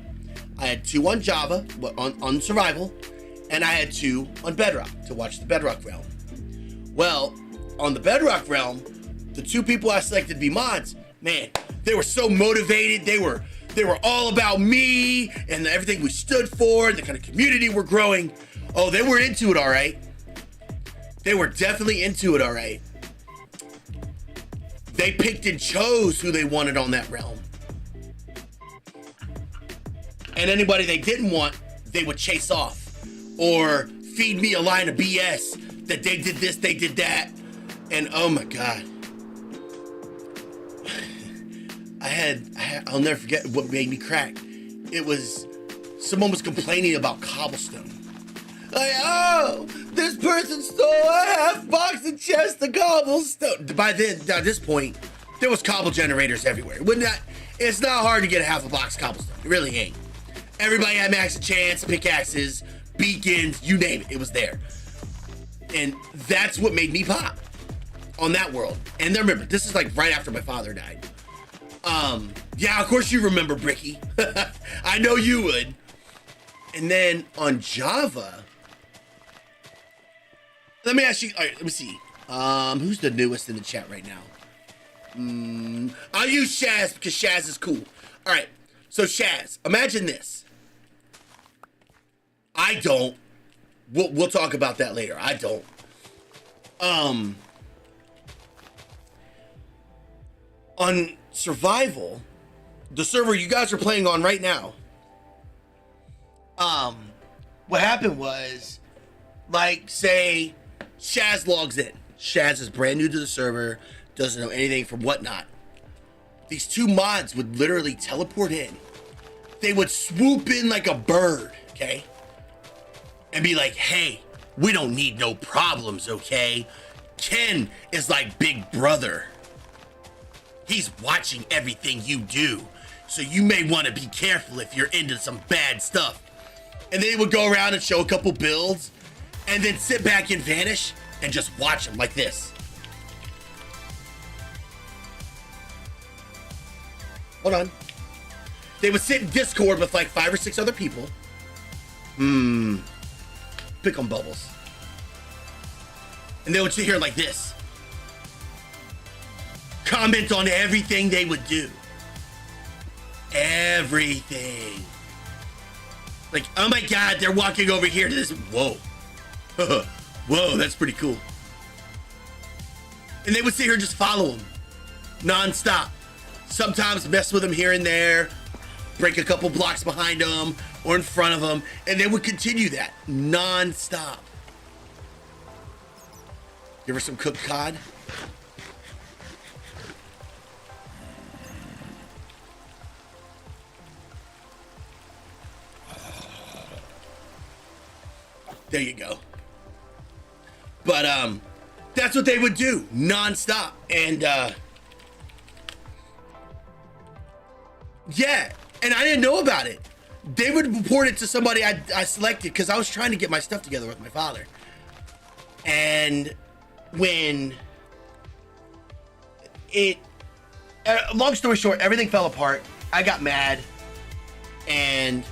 I had two on Java, on survival, and I had two on Bedrock to watch the Bedrock realm. Well, on the Bedrock realm, the two people I selected to be mods, man, they were so motivated. They were all about me and everything we stood for and the kind of community we're growing. Oh, they were into it all right. They were definitely into it all right. They picked and chose who they wanted on that realm. And anybody they didn't want, they would chase off, or feed me a line of BS that they did this, they did that. And oh my God. I'll never forget what made me crack. It was, someone was complaining about cobblestone. Like, oh, this person stole a half box and chest of cobblestone. By this point, there was cobble generators everywhere. It's not hard to get a half a box of cobblestone. It really ain't. Everybody had max and chance, pickaxes, beacons, you name it, it was there. And that's what made me pop on that world. And then remember, this is like right after my father died. Yeah, of course you remember Bricky. I know you would. And then on Java, let me ask you, all right, let me see. Who's the newest in the chat right now? I'll use Shaz because Shaz is cool. All right, so Shaz, imagine this. I don't. We'll talk about that later. I don't. On survival, the server you guys are playing on right now, what happened was, like, say, Shaz logs in. Shaz is brand new to the server, doesn't know anything from whatnot. These two mods would literally teleport in. They would swoop in like a bird, okay? And be like, hey, we don't need no problems, okay? Ken is like big brother. He's watching everything you do. So you may want to be careful if you're into some bad stuff. And they would go around and show a couple builds and then sit back and vanish and just watch them like this. Hold on. They would sit in Discord with like 5 or 6 other people. Pick on bubbles. And they would sit here like this. Comment on everything they would do. Everything. Like, oh my God, they're walking over here to this. Whoa. Whoa, that's pretty cool. And they would sit here and just follow them non-stop. Sometimes mess with them here and there, break a couple blocks behind them or in front of them, and they would continue that non-stop. Give her some cooked cod. There you go. But that's what they would do non-stop. And yeah, and I didn't know about it. They would report it to somebody I selected because I was trying to get my stuff together with my father. And when long story short, everything fell apart. I got mad and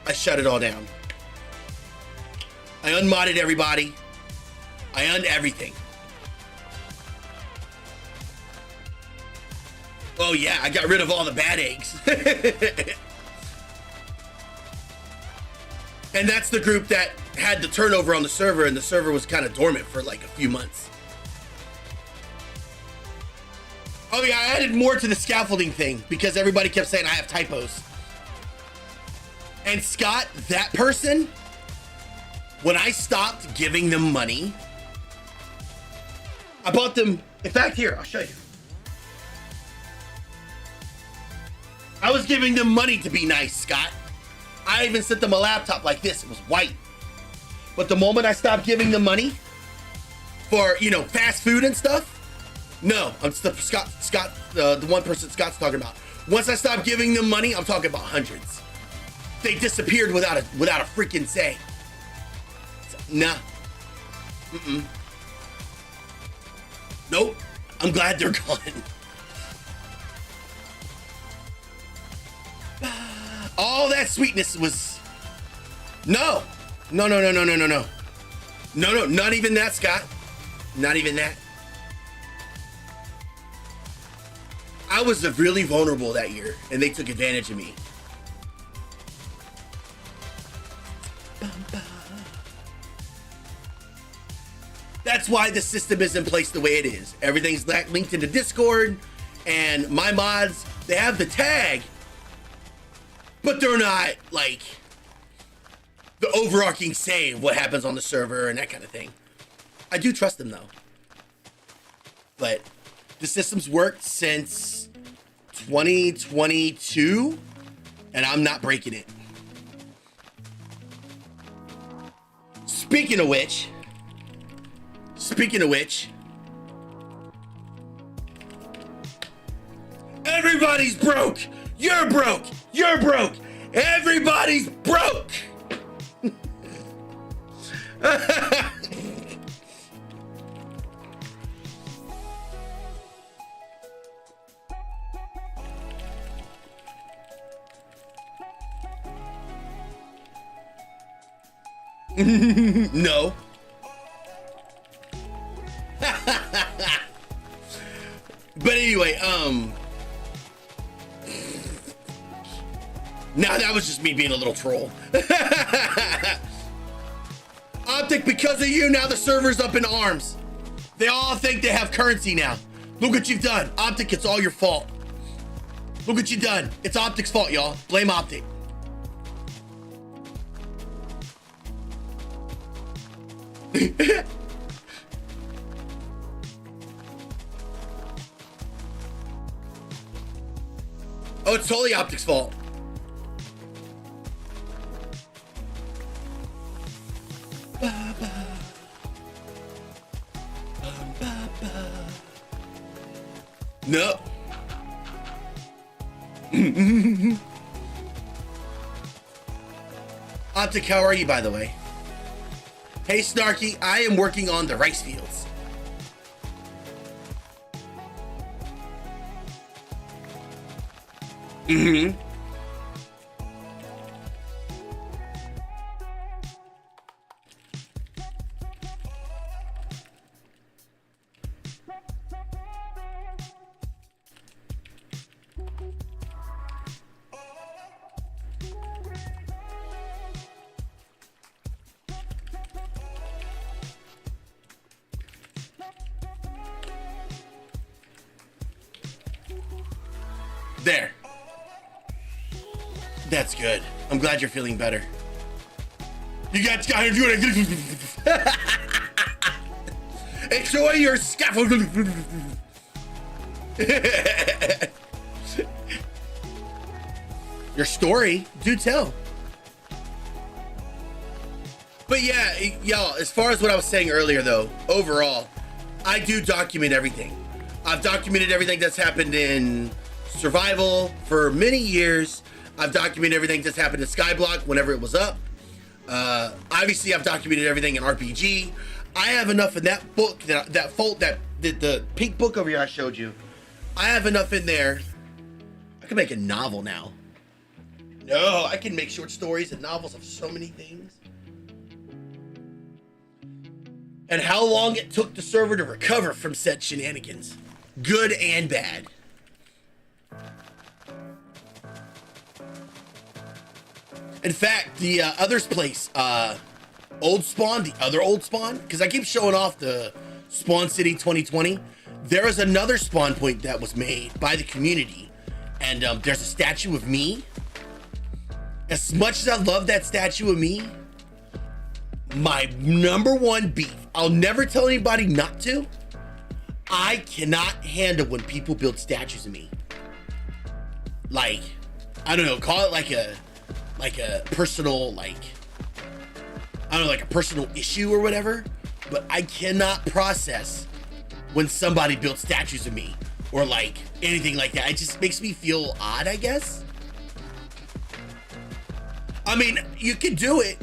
I shut it all down. I unmodded everybody. I everything. Oh yeah, I got rid of all the bad eggs. And that's the group that had the turnover on the server, and the server was kind of dormant for like a few months. Oh yeah, I added more to the scaffolding thing because everybody kept saying I have typos. And Scott, that person, when I stopped giving them money, I bought them, in fact, here, I'll show you. I was giving them money to be nice, Scott. I even sent them a laptop like this, it was white. But the moment I stopped giving them money for, you know, fast food and stuff, no, I'm Scott, the one person Scott's talking about. Once I stopped giving them money, I'm talking about hundreds. They disappeared without a freaking say. Nah. Nope. I'm glad they're gone. All that sweetness was... No, not even that, Scott. Not even that. I was really vulnerable that year, and they took advantage of me. That's why the system is in place the way it is. Everything's linked into Discord, and my mods, they have the tag, but they're not like the overarching say of what happens on the server and that kind of thing. I do trust them though. But the system's worked since 2022 and I'm not breaking it. Speaking of which, everybody's broke. You're broke. You're broke. Everybody's broke. No. But anyway, now that was just me being a little troll. Optic, because of you, now the server's up in arms. They all think they have currency now. Look what you've done. Optic, it's all your fault. Look what you've done. It's Optic's fault, y'all. Blame Optic. Oh, it's totally Optic's fault. No. Optic, how are you, by the way? Hey, Snarky, I am working on the rice fields. There. That's good. I'm glad you're feeling better. You got to do it. Enjoy your scaffold. Your story, do tell. But yeah, y'all, as far as what I was saying earlier though, overall, I do document everything. I've documented everything that's happened in survival for many years. I've documented everything that's happened in Skyblock whenever it was up. Obviously, I've documented everything in RPG. I have enough in that book, the pink book over here I showed you. I have enough in there. I can make a novel now. No, I can make short stories and novels of so many things. And how long it took the server to recover from said shenanigans. Good and bad. In fact, the other place, Old Spawn, the other Old Spawn, because I keep showing off the Spawn City 2020. There is another spawn point that was made by the community, and there's a statue of me. As much as I love that statue of me, my #1 beef, I'll never tell anybody not to, I cannot handle when people build statues of me. Like, I don't know, call it like a personal, like, I don't know, like a personal issue or whatever, but I cannot process when somebody builds statues of me or like anything like that. It just makes me feel odd, I guess. I mean, you can do it.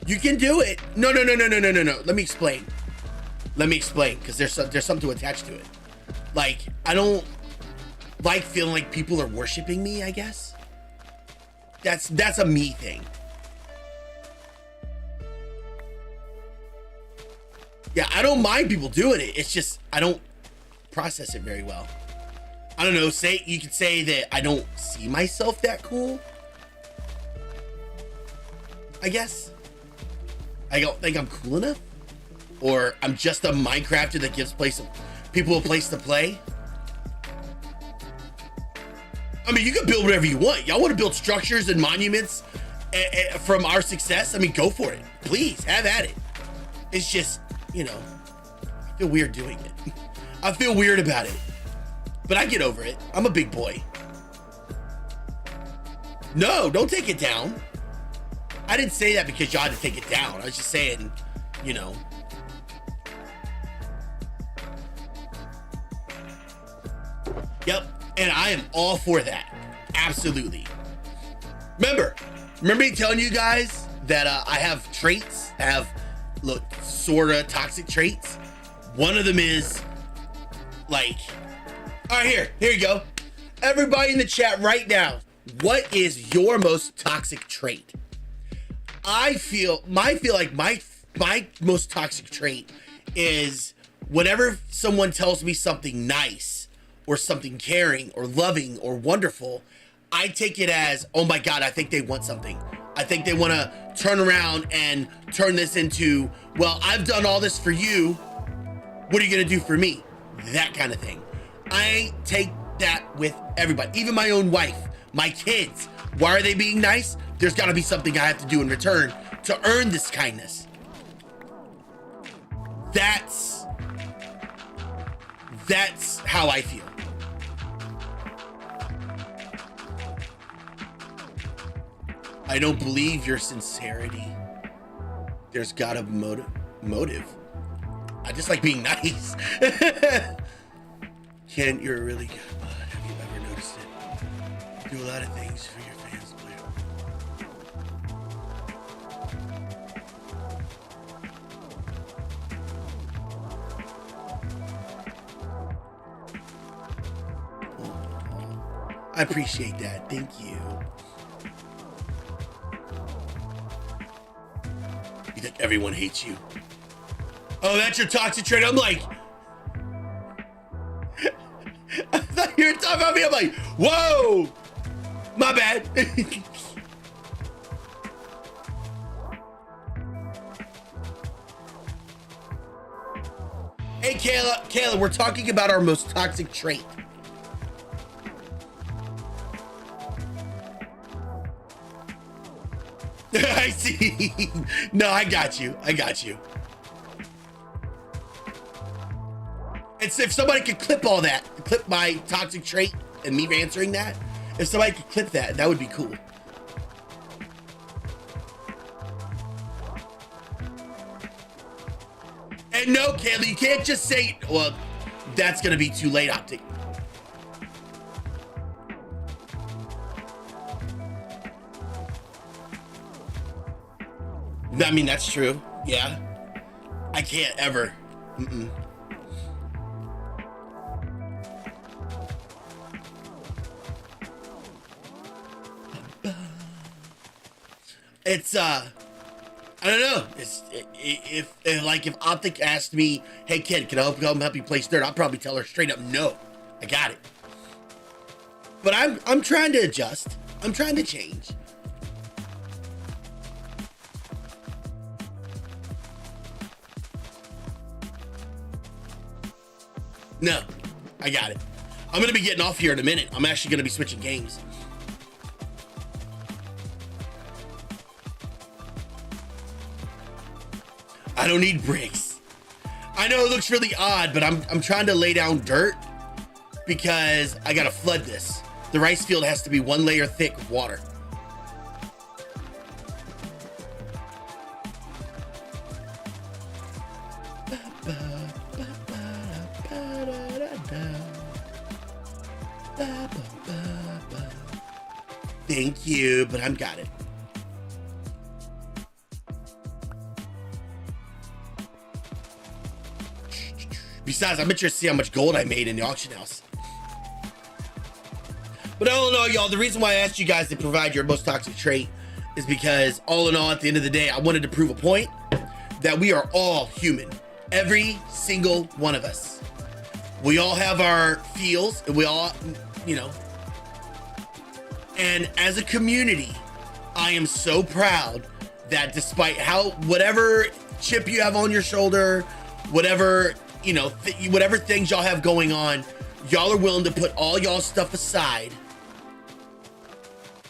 You can do it. No. Let me explain. Because there's something to attach to it. Like, I don't like feeling like people are worshiping me, I guess. That's a me thing. Yeah, I don't mind people doing it. It's just I don't process it very well. I don't know, you could say that I don't see myself that cool, I guess. I don't think I'm cool enough, or I'm just a Minecrafter that gives people a place to play. I mean, you can build whatever you want. Y'all want to build structures and monuments from our success, I mean, go for it. Please, have at it. It's just, you know, I feel weird doing it. I feel weird about it. But I get over it. I'm a big boy. No, don't take it down. I didn't say that because y'all had to take it down. I was just saying, you know. Yep, and I am all for that. Absolutely. Remember me telling you guys that I have traits. I have, look, sorta toxic traits. One of them is like, all right, here you go. Everybody in the chat right now, what is your most toxic trait? I feel like my most toxic trait is whenever someone tells me something nice or something caring or loving or wonderful, I take it as, oh my God, I think they want something. I think they want to turn around and turn this into, well, I've done all this for you. What are you going to do for me? That kind of thing. I take that with everybody, even my own wife, my kids. Why are they being nice? There's got to be something I have to do in return to earn this kindness. That's how I feel. I don't believe your sincerity. There's got a motive. I just like being nice. Ken, you're a really good bud. Have you ever noticed it? Do a lot of things for your fans. I appreciate that. Thank you. You think everyone hates you? Oh, that's your toxic trait? I'm like, I thought you were talking about me. I'm like, whoa, my bad. Hey, Kayla, we're talking about our most toxic trait. I see. No, I got you. It's if somebody could clip all that, clip my toxic trait and me answering that. If somebody could clip that, that would be cool. And no, Kayla, you can't just say, well, that's gonna be too late, Optic. I mean, that's true. Yeah. I can't ever. It's, I don't know. If Optic asked me, hey, kid, can I help you play Dirt? I'll probably tell her straight up, no. I got it. But I'm trying to adjust. I'm trying to change. No, I got it. I'm gonna be getting off here in a minute. I'm actually gonna be switching games. I don't need bricks. I know it looks really odd, but I'm trying to lay down dirt because I gotta flood this. The rice field has to be 1 layer thick with water. Thank you, but I've got it. Besides, I'm interested to see how much gold I made in the auction house. But all in all, y'all, the reason why I asked you guys to provide your most toxic trait is because all in all, at the end of the day, I wanted to prove a point that we are all human. Every single one of us. We all have our feels, and we all, you know. And as a community, I am so proud that despite whatever chip you have on your shoulder, whatever, you know, whatever things y'all have going on, y'all are willing to put all y'all stuff aside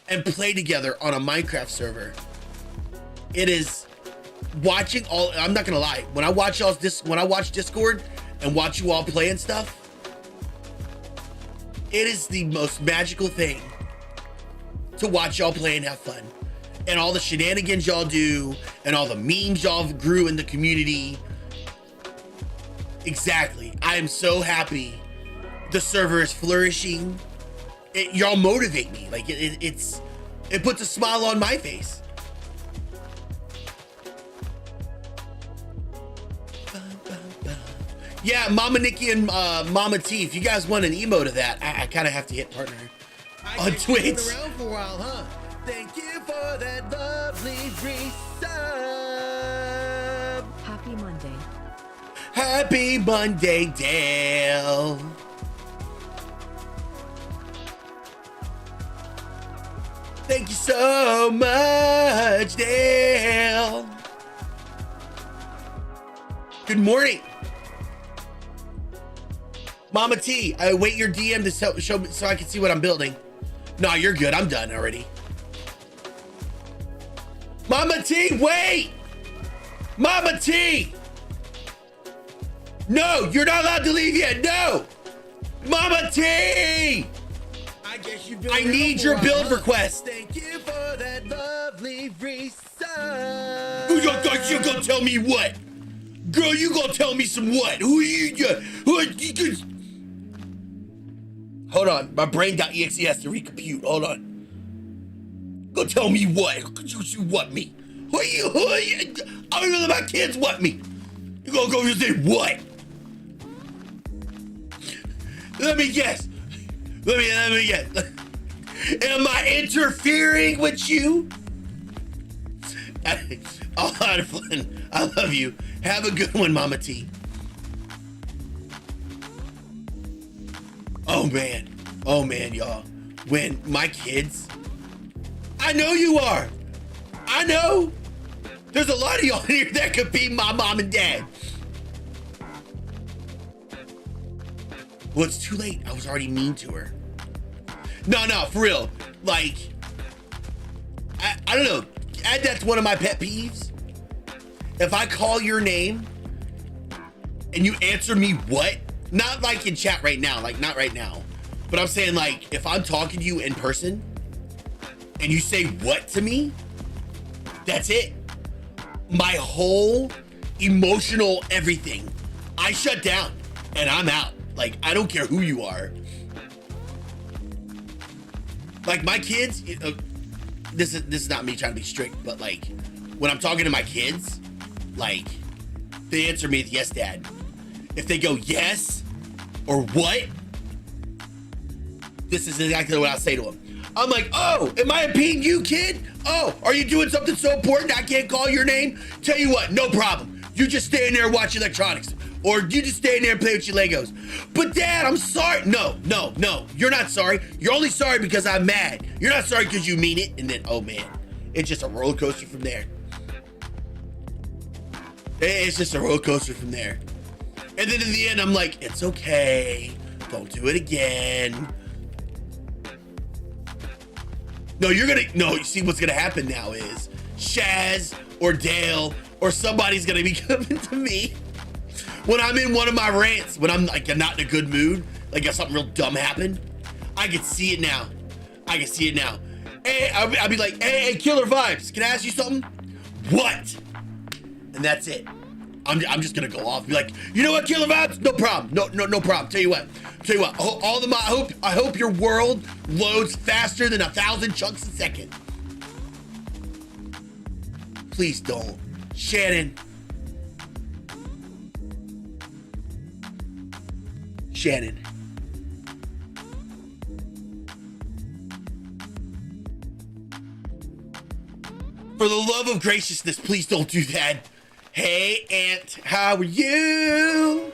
and play together on a Minecraft server. It is watching all, I'm not gonna lie, when I watch Discord and watch you all play and stuff, it is the most magical thing to watch y'all play and have fun. And all the shenanigans y'all do and all the memes y'all grew in the community. Exactly. I am so happy the server is flourishing. Y'all motivate me. Like it puts a smile on my face. Yeah, Mama Nikki and Mama T, if you guys want an emote of that, I kind of have to hit partner on Twitch. Been around for a while, huh? Thank you for that lovely resub. Happy Monday. Happy Monday, Dale. Thank you so much, Dale. Good morning. Mama T, I await your DM to show me so I can see what I'm building. No, you're good. I'm done already. Mama T, wait! Mama T! No, you're not allowed to leave yet. No! Mama T! I need your build request. Thank you for that lovely resub. You gonna tell me what? Girl, you gonna tell me some what? Hold on, my brain.exe has to recompute. Hold on. Go tell me what? You what me? Who you? I don't even know my kids what me. You gonna go and say what? Let me guess. Let me guess. Am I interfering with you? All out of fun. I love you. Have a good one, Mama T. Oh man, y'all. When my kids, I know you are. I know. There's a lot of y'all in here that could be my mom and dad. Well, it's too late. I was already mean to her. No, for real. Like, I don't know. Add that to one of my pet peeves. If I call your name and you answer me what? Not like in chat right now, like not right now. But I'm saying like, if I'm talking to you in person and you say what to me, that's it. My whole emotional everything, I shut down and I'm out. Like, I don't care who you are. Like my kids, this is not me trying to be strict, but like when I'm talking to my kids, like they answer me with yes, dad. If they go yes or what, this is exactly what I say to them. I'm like, oh, am I impeding you, kid? Oh, are you doing something so important I can't call your name? Tell you what, no problem. You just stay in there and watch electronics. Or you just stay in there and play with your Legos. But dad, I'm sorry. No, you're not sorry. You're only sorry because I'm mad. You're not sorry because you mean it. And then, oh man, it's just a roller coaster from there. It's just a roller coaster from there. And then in the end, I'm like, it's okay. Don't do it again. No, you see what's gonna happen now is Shaz or Dale or somebody's gonna be coming to me when I'm in one of my rants, when I'm like not in a good mood, like if something real dumb happened. I can see it now. Hey, I'll be like, hey, Killer Vibes, can I ask you something? What? And that's it. I'm just gonna go off, be like, you know what, Killer Vibes? No problem. No problem. Tell you what. I hope your world loads faster than 1,000 chunks a second. Please don't. Shannon. For the love of graciousness, please don't do that. Hey, Aunt, how are you?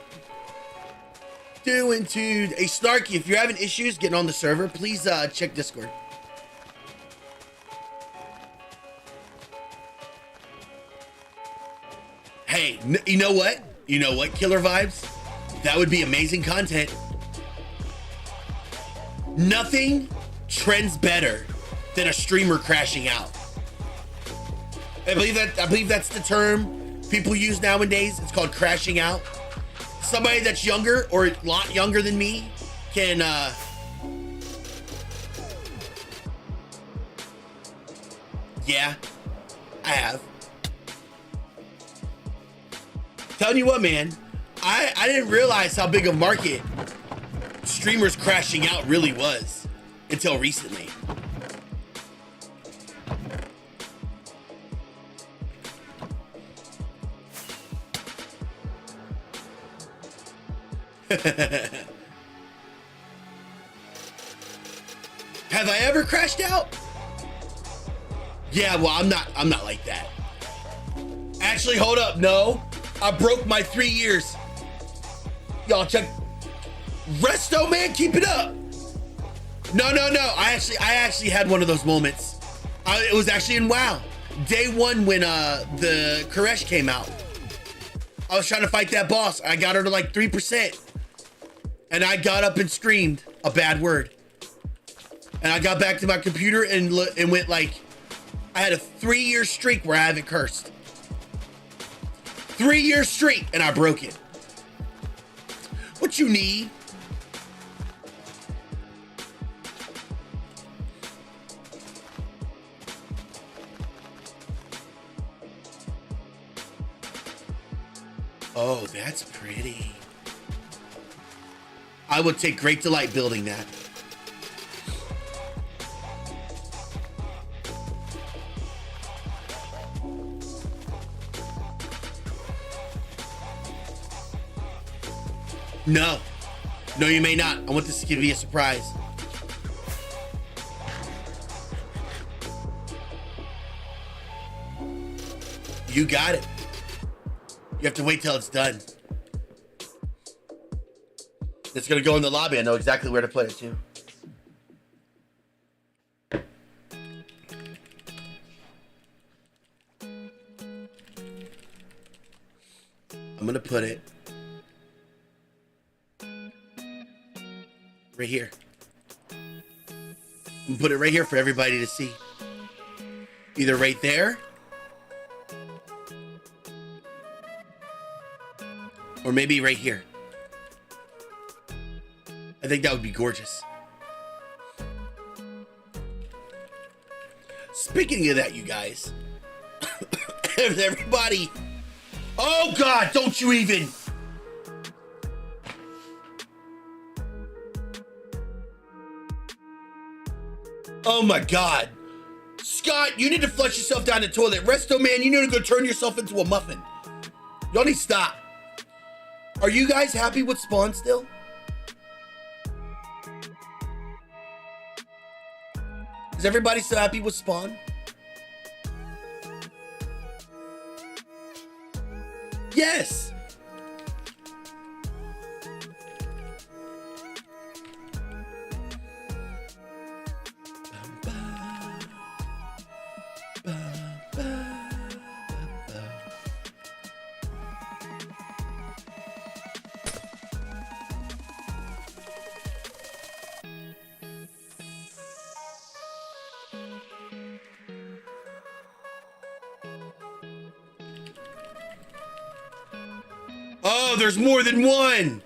Doing too. Hey, Snarky, if you're having issues getting on the server, please check Discord. Hey, you know what? Killer Vibes? That would be amazing content. Nothing trends better than a streamer crashing out. I believe that's the term people use nowadays. It's called crashing out. Somebody that's younger or a lot younger than me can yeah, I have. Telling you what, man, I didn't realize how big a market streamers crashing out really was until recently. Have I ever crashed out? Yeah, well, I'm not like that. Actually, hold up, no. I broke my 3 years. Y'all check. Resto, man, keep it up. No. I actually had one of those moments. It was actually in WoW. Day one when the 𝐤𝐤𝐤 came out. I was trying to fight that boss. I got her to like 3%. And I got up and screamed a bad word. And I got back to my computer and went like, I had a 3-year streak where I haven't cursed. 3-year streak, and I broke it. What you need? Oh, that's pretty. I would take great delight building that. No, you may not. I want this to be a surprise. You got it. You have to wait till it's done. It's gonna go in the lobby. I know exactly where to put it too. I'm gonna put it right here. I'm gonna put it right here for everybody to see. Either right there or maybe right here. I think that would be gorgeous. Speaking of that, you guys, everybody, oh God, don't you even. Oh my God. Scott, you need to flush yourself down the toilet. Resto, man, you need to go turn yourself into a muffin. Y'all need to stop. Are you guys happy with Spawn still? Is everybody still happy with Spawn? Yes. Oh, there's more than one.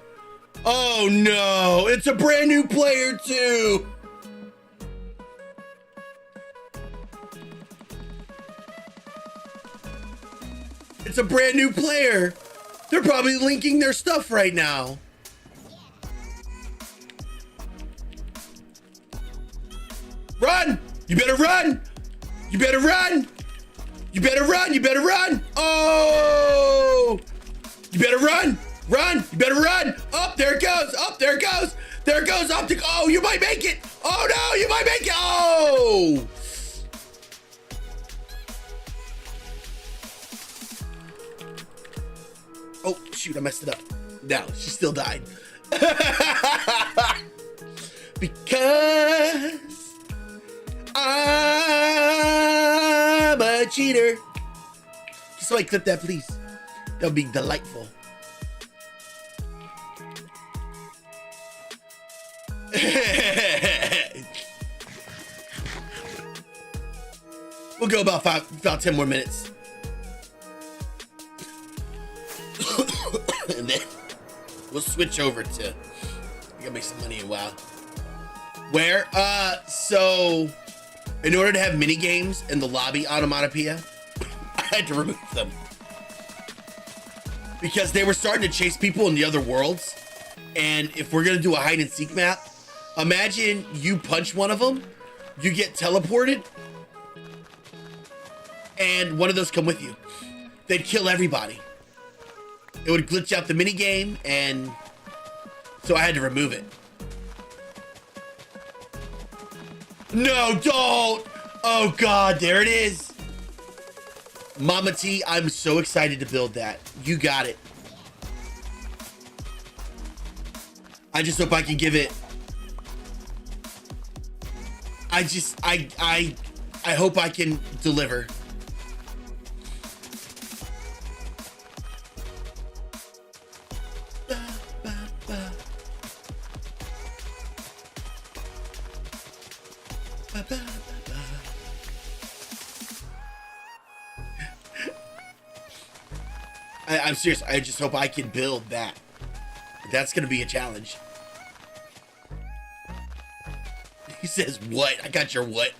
Oh no, it's a brand new player too. It's a brand new player. They're probably linking their stuff right now. Run! You better run! You better run! You better run! You better run! Oh! You better run! Run! You better run! Up, there it goes! Up, there it goes! There it goes! Up to, oh, you might make it! Oh no, you might make it! Oh! Oh, shoot, I messed it up. No, she still died. Because I'm a cheater. Just like clip that, please. That would be delightful. We'll go about 10 more minutes. And then we'll switch over to, we gotta make some money in WoW. Where? So in order to have mini games in the lobby onomatopoeia, I had to remove them because they were starting to chase people in the other worlds. And if we're gonna do a hide and seek map, imagine you punch one of them, you get teleported, and one of those come with you. They'd kill everybody. It would glitch out the mini game, and so I had to remove it. No, don't! Oh God, there it is. Mama T, I'm so excited to build that. You got it. I just hope I can give it. I hope I can deliver. I'm serious. I just hope I can build that. That's gonna be a challenge. He says, what? I got your what?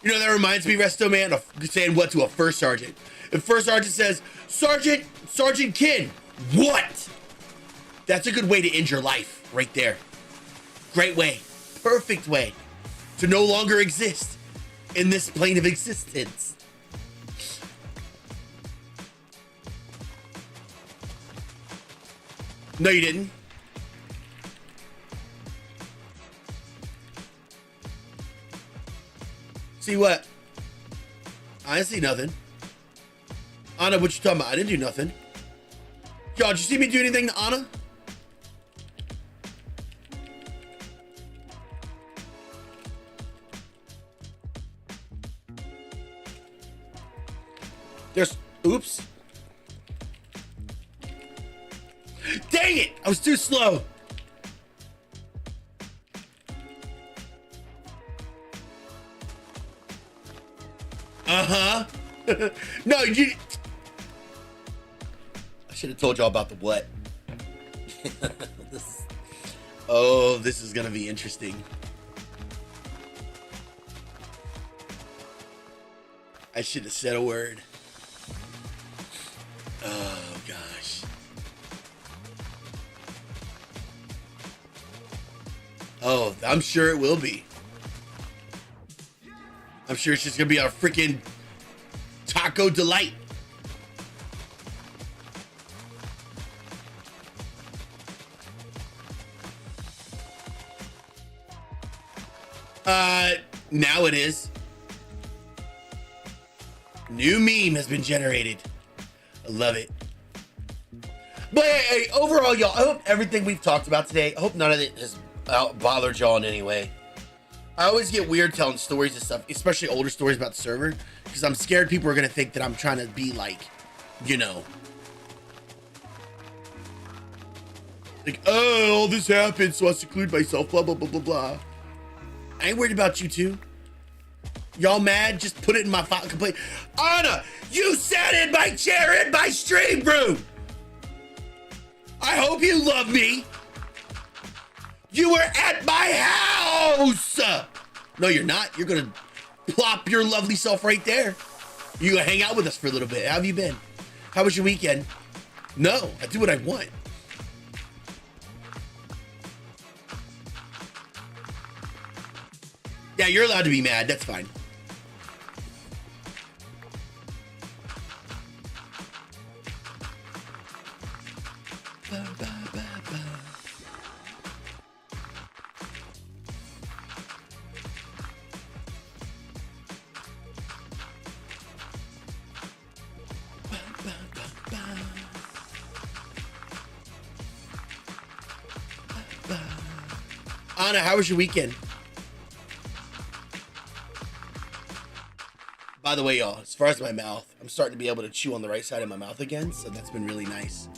You know, that reminds me, Resto Man, of saying what to a first sergeant. If first sergeant says, Sergeant Kid, what? That's a good way to end your life right there. Great way. Perfect way to no longer exist in this plane of existence. No, you didn't. See what? I didn't see nothing. Anna, what you talking about? I didn't do nothing. Y'all, did you see me do anything to Anna? There's, oops. Dang it! I was too slow. Uh-huh. No, you... I should have told y'all about the what. Oh, this is gonna be interesting. I should have said a word. Oh, gosh. Oh, I'm sure it will be. I'm sure it's just gonna be a freaking taco delight. Now it is. New meme has been generated. I love it. But hey, overall, y'all, I hope everything we've talked about today, I hope none of it has bothered y'all in any way. I always get weird telling stories and stuff, especially older stories about the server, because I'm scared people are going to think that I'm trying to be like, you know, like, oh, all this happened, so I seclude myself, blah, blah, blah, blah, blah. I ain't worried about you two. Y'all mad? Just put it in my file complaint. Anna, you sat in my chair in my stream room. I hope you love me. You were at my house. No, you're not. You're gonna plop your lovely self right there. You gonna hang out with us for a little bit. How have you been? How was your weekend? No, I do what I want. Yeah, you're allowed to be mad. That's fine. Anna, how was your weekend? By the way, y'all, as far as my mouth, I'm starting to be able to chew on the right side of my mouth again, so that's been really nice.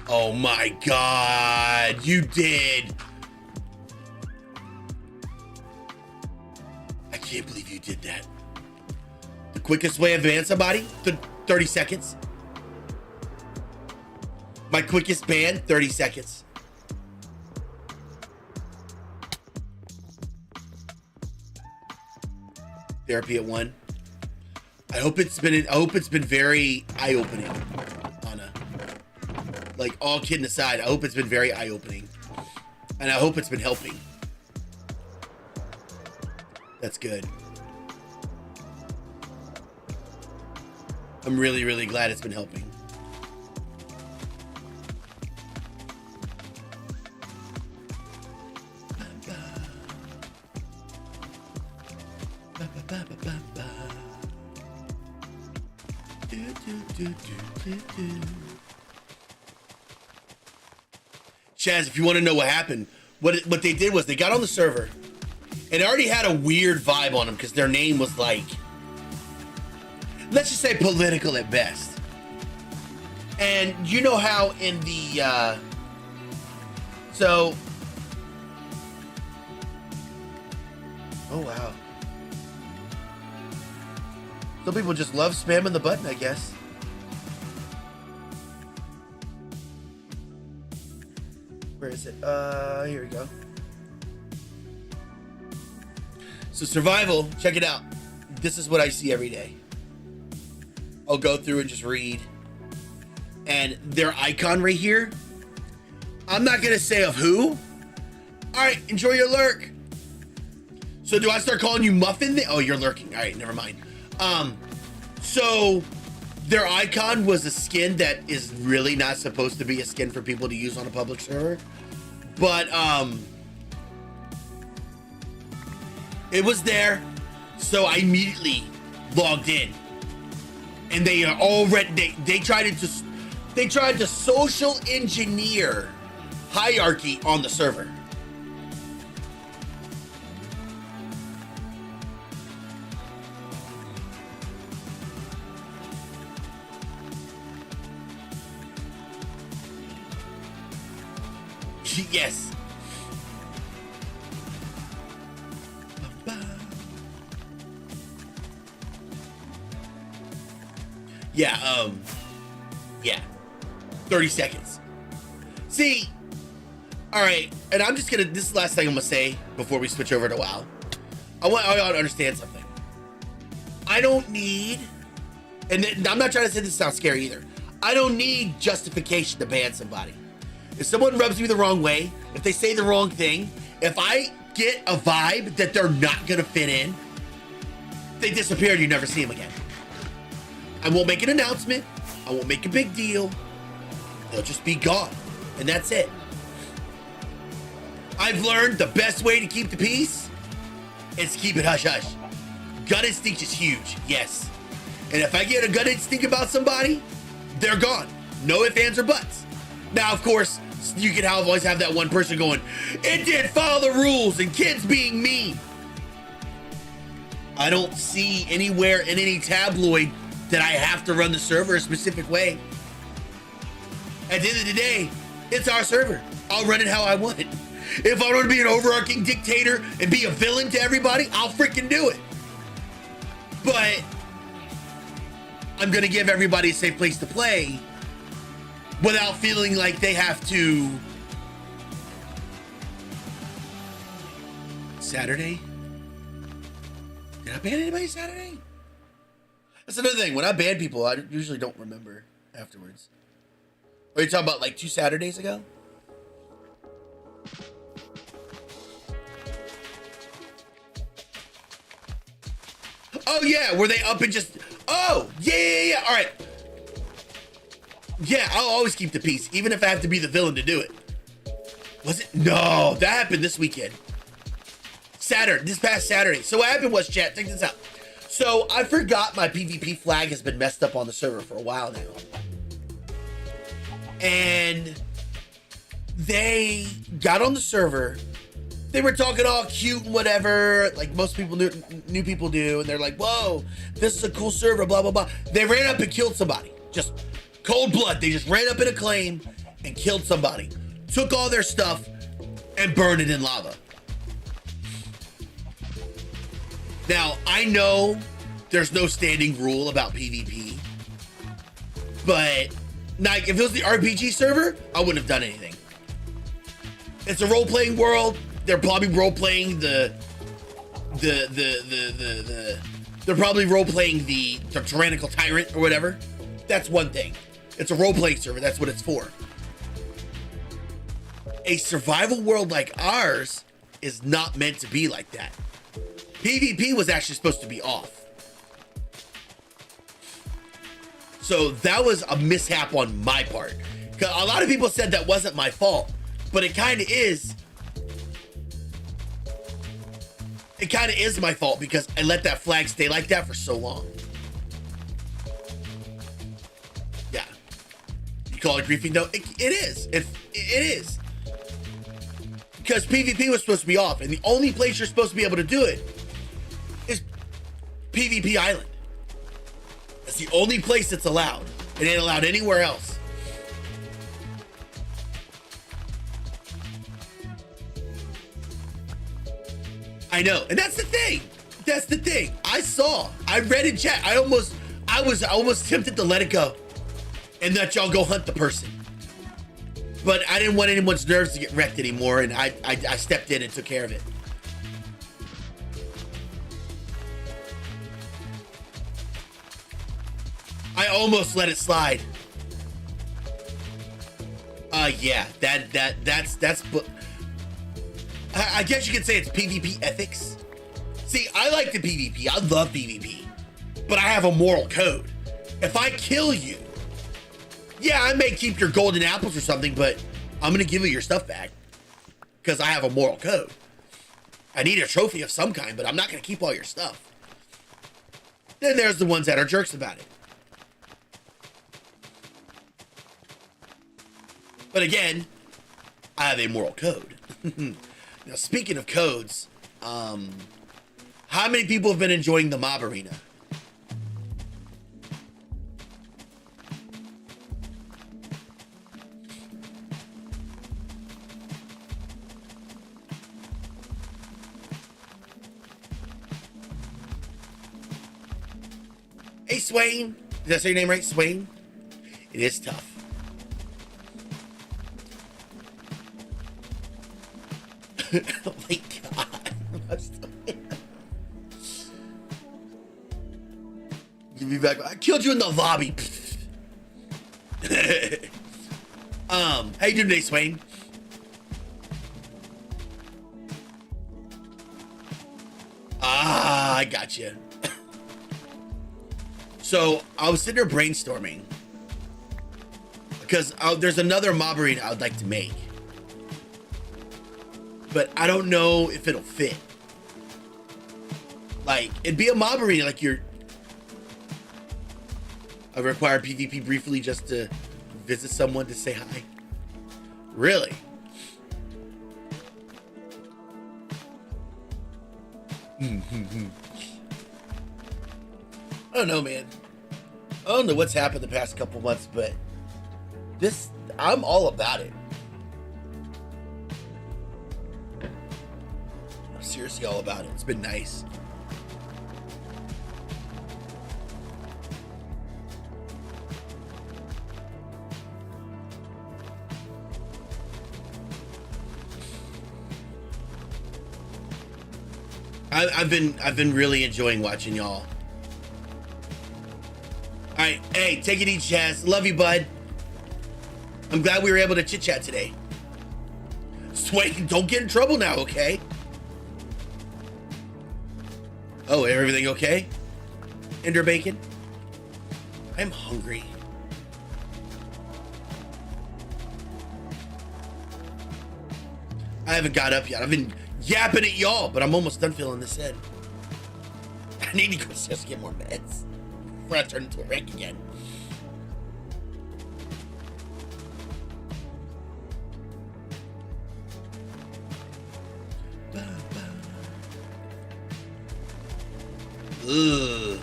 Oh my God, you did. quickest way to ban somebody, 30 seconds. My quickest ban, 30 seconds. Therapy at 1. I hope it's been very eye-opening, Anna. Like, all kidding aside, I hope it's been very eye-opening. And I hope it's been helping. That's good. I'm really, really glad it's been helping. Chaz, if you want to know what happened, what they did was they got on the server and it already had a weird vibe on them because their name was like, let's just say political at best. And you know how in the oh wow, some people just love spamming the button, I guess. Where is it? Here we go. So survival, check it out. This is what I see every day. I'll go through and just read. And their icon right here, I'm not gonna say of who. All right, enjoy your lurk. So do I start calling you Muffin? Oh, you're lurking. All right, never mind. So their icon was a skin that is really not supposed to be a skin for people to use on a public server. But it was there. So I immediately logged in. And they are already they tried to social engineer hierarchy on the server. Yes. Yeah, yeah. 30 seconds. See, all right, and I'm just gonna, this is the last thing I'm gonna say before we switch over to WoW. I want y'all to understand something. I don't need, and I'm not trying to say this sounds scary either. I don't need justification to ban somebody. If someone rubs me the wrong way, if they say the wrong thing, if I get a vibe that they're not gonna fit in, they disappear and you never see them again. I won't make an announcement. I won't make a big deal. They'll just be gone. And that's it. I've learned the best way to keep the peace is to keep it hush hush. Gut instinct is huge, yes. And if I get a gut instinct about somebody, they're gone. No ifs, ands, or buts. Now, of course, you can always have that one person going, it didn't follow the rules and kids being mean. I don't see anywhere in any tabloid that I have to run the server a specific way. At the end of the day, it's our server. I'll run it how I want it. If I want to be an overarching dictator and be a villain to everybody, I'll freaking do it. But I'm gonna give everybody a safe place to play without feeling like they have to. Saturday? Did I ban anybody Saturday? That's another thing. When I ban people, I usually don't remember afterwards. Are you talking about like 2 Saturdays ago? Oh yeah, were they up and just, oh, yeah. All right. Yeah, I'll always keep the peace, even if I have to be the villain to do it. Was it? No, that happened this weekend. This past Saturday. So what happened was, chat, check this out. So I forgot my PvP flag has been messed up on the server for a while now. And they got on the server. They were talking all cute and whatever, like most people new people do. And they're like, whoa, this is a cool server, blah, blah, blah. They ran up and killed somebody. Just cold blood. They just ran up in a claim and killed somebody. Took all their stuff and burned it in lava. Now, I know there's no standing rule about PvP. But like, if it was the RPG server, I wouldn't have done anything. It's a role-playing world. They're probably role-playing they're probably role-playing the tyrannical tyrant or whatever. That's one thing. It's a role-playing server. That's what it's for. A survival world like ours is not meant to be like that. PvP was actually supposed to be off. So that was a mishap on my part. A lot of people said that wasn't my fault, but it kind of is. It kind of is my fault because I let that flag stay like that for so long. Yeah. You call it griefing? No, it is. It is. Because PvP was supposed to be off, and the only place you're supposed to be able to do it is PvP Island. That's the only place that's allowed. It ain't allowed anywhere else. I know, and that's the thing. That's the thing. I read in chat. I was almost tempted to let it go and let y'all go hunt the person. But I didn't want anyone's nerves to get wrecked anymore, and I stepped in and took care of it. I almost let it slide. Yeah, that's. I guess you could say it's PvP ethics. See, I like the PvP. I love PvP, but I have a moral code. If I kill you, yeah, I may keep your golden apples or something, but I'm gonna give you your stuff back because I have a moral code. I need a trophy of some kind, but I'm not gonna keep all your stuff. Then there's the ones that are jerks about it. But again, I have a moral code. Now, speaking of codes, how many people have been enjoying the mob arena? Hey, Swain. Did I say your name right? Swain? It is tough. Oh my God. Give me back. I killed you in the lobby. How you doing today, Swain? I got you. So I was sitting there brainstorming because there's another mob arena I would like to make, but I don't know if it'll fit. Like, it'd be a mob arena, like I require PvP briefly just to visit someone to say hi. Really? I don't know, man. I don't know what's happened the past couple months, but I'm all about it. I'm seriously all about it. It's been nice. I've been really enjoying watching y'all. All right, hey, take it easy, Chaz. Love you, bud. I'm glad we were able to chit chat today. Sway, don't get in trouble now, okay? Oh, everything okay? Ender Bacon? I'm hungry. I haven't got up yet. I've been yapping at y'all, but I'm almost done filling this in. I need to go just get more meds before I turn into a wreck again. Ugh.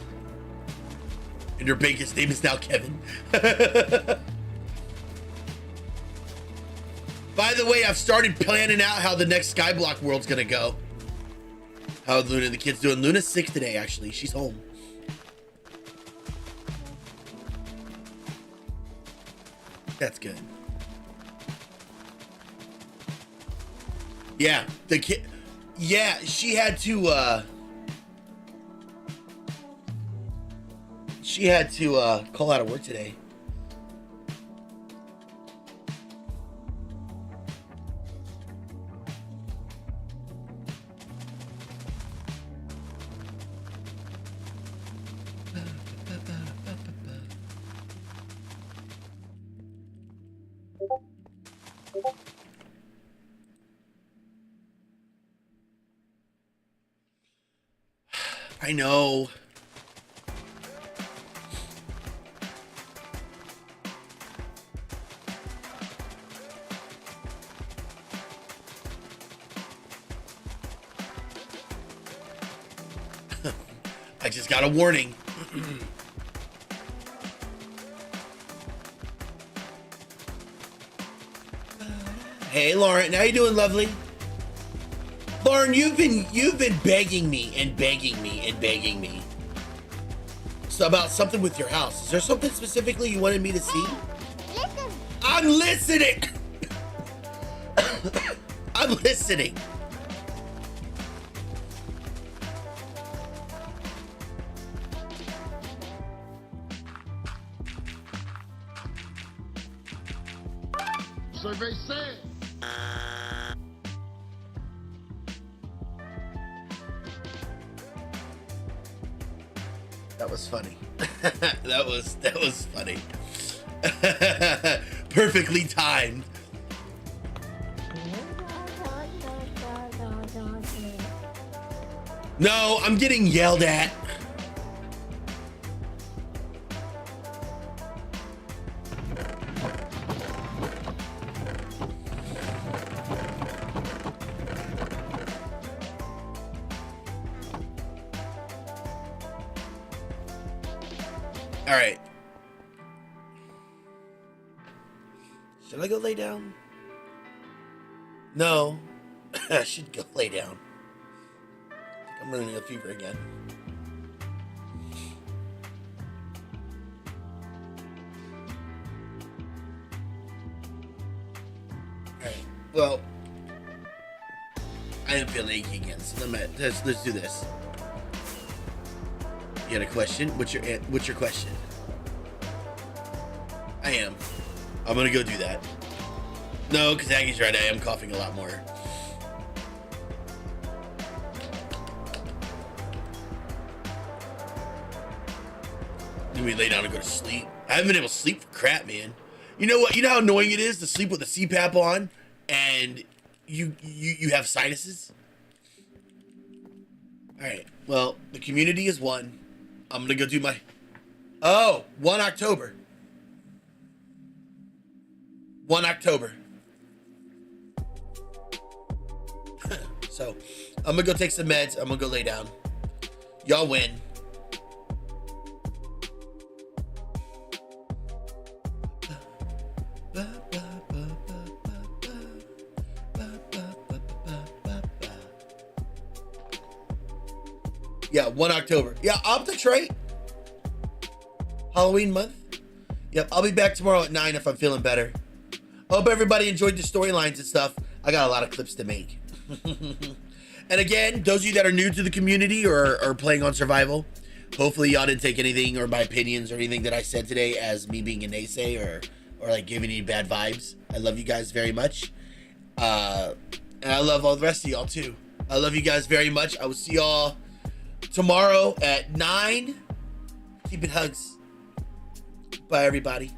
And your bacon's name is now Kevin. By the way, I've started planning out how the next Skyblock world's gonna go. How Luna, the kid's doing. Luna's sick today, actually. She's home. That's good. Yeah, the kid. Yeah, she had to. She had to call out of work today. I know. I just got a warning. Hey, Lauren, how you doing, lovely? Lauren, you've been begging me and begging me and begging me. So about something with your house. Is there something specifically you wanted me to see? Listen. I'm listening. I'm listening. Survey said. That was funny. that was funny. Perfectly timed. No, I'm getting yelled at. All right. Should I go lay down? No. I should go lay down. I'm running a fever again. All right. Well, I am feeling achy again, so let's do this. You had a question? What's your question? I am. I'm gonna go do that. No, because Aggie's right. I am coughing a lot more. Then we lay down and go to sleep. I haven't been able to sleep for crap, man. You know what? You know how annoying it is to sleep with a CPAP on and you have sinuses? All right. Well, the community is one. I'm gonna go do my. Oh, 1 October. 1 October. So, I'm gonna go take some meds. I'm gonna go lay down. Y'all win. Yeah, 1 October. Yeah, optics, right? Halloween month. Yep, I'll be back tomorrow at 9 if I'm feeling better. Hope everybody enjoyed the storylines and stuff. I got a lot of clips to make. And again, those of you that are new to the community or are playing on survival, hopefully y'all didn't take anything or my opinions or anything that I said today as me being a naysayer or like giving you bad vibes. I love you guys very much. And I love all the rest of y'all too. I love you guys very much. I will see y'all tomorrow at 9. Keep it hugs. Bye, everybody.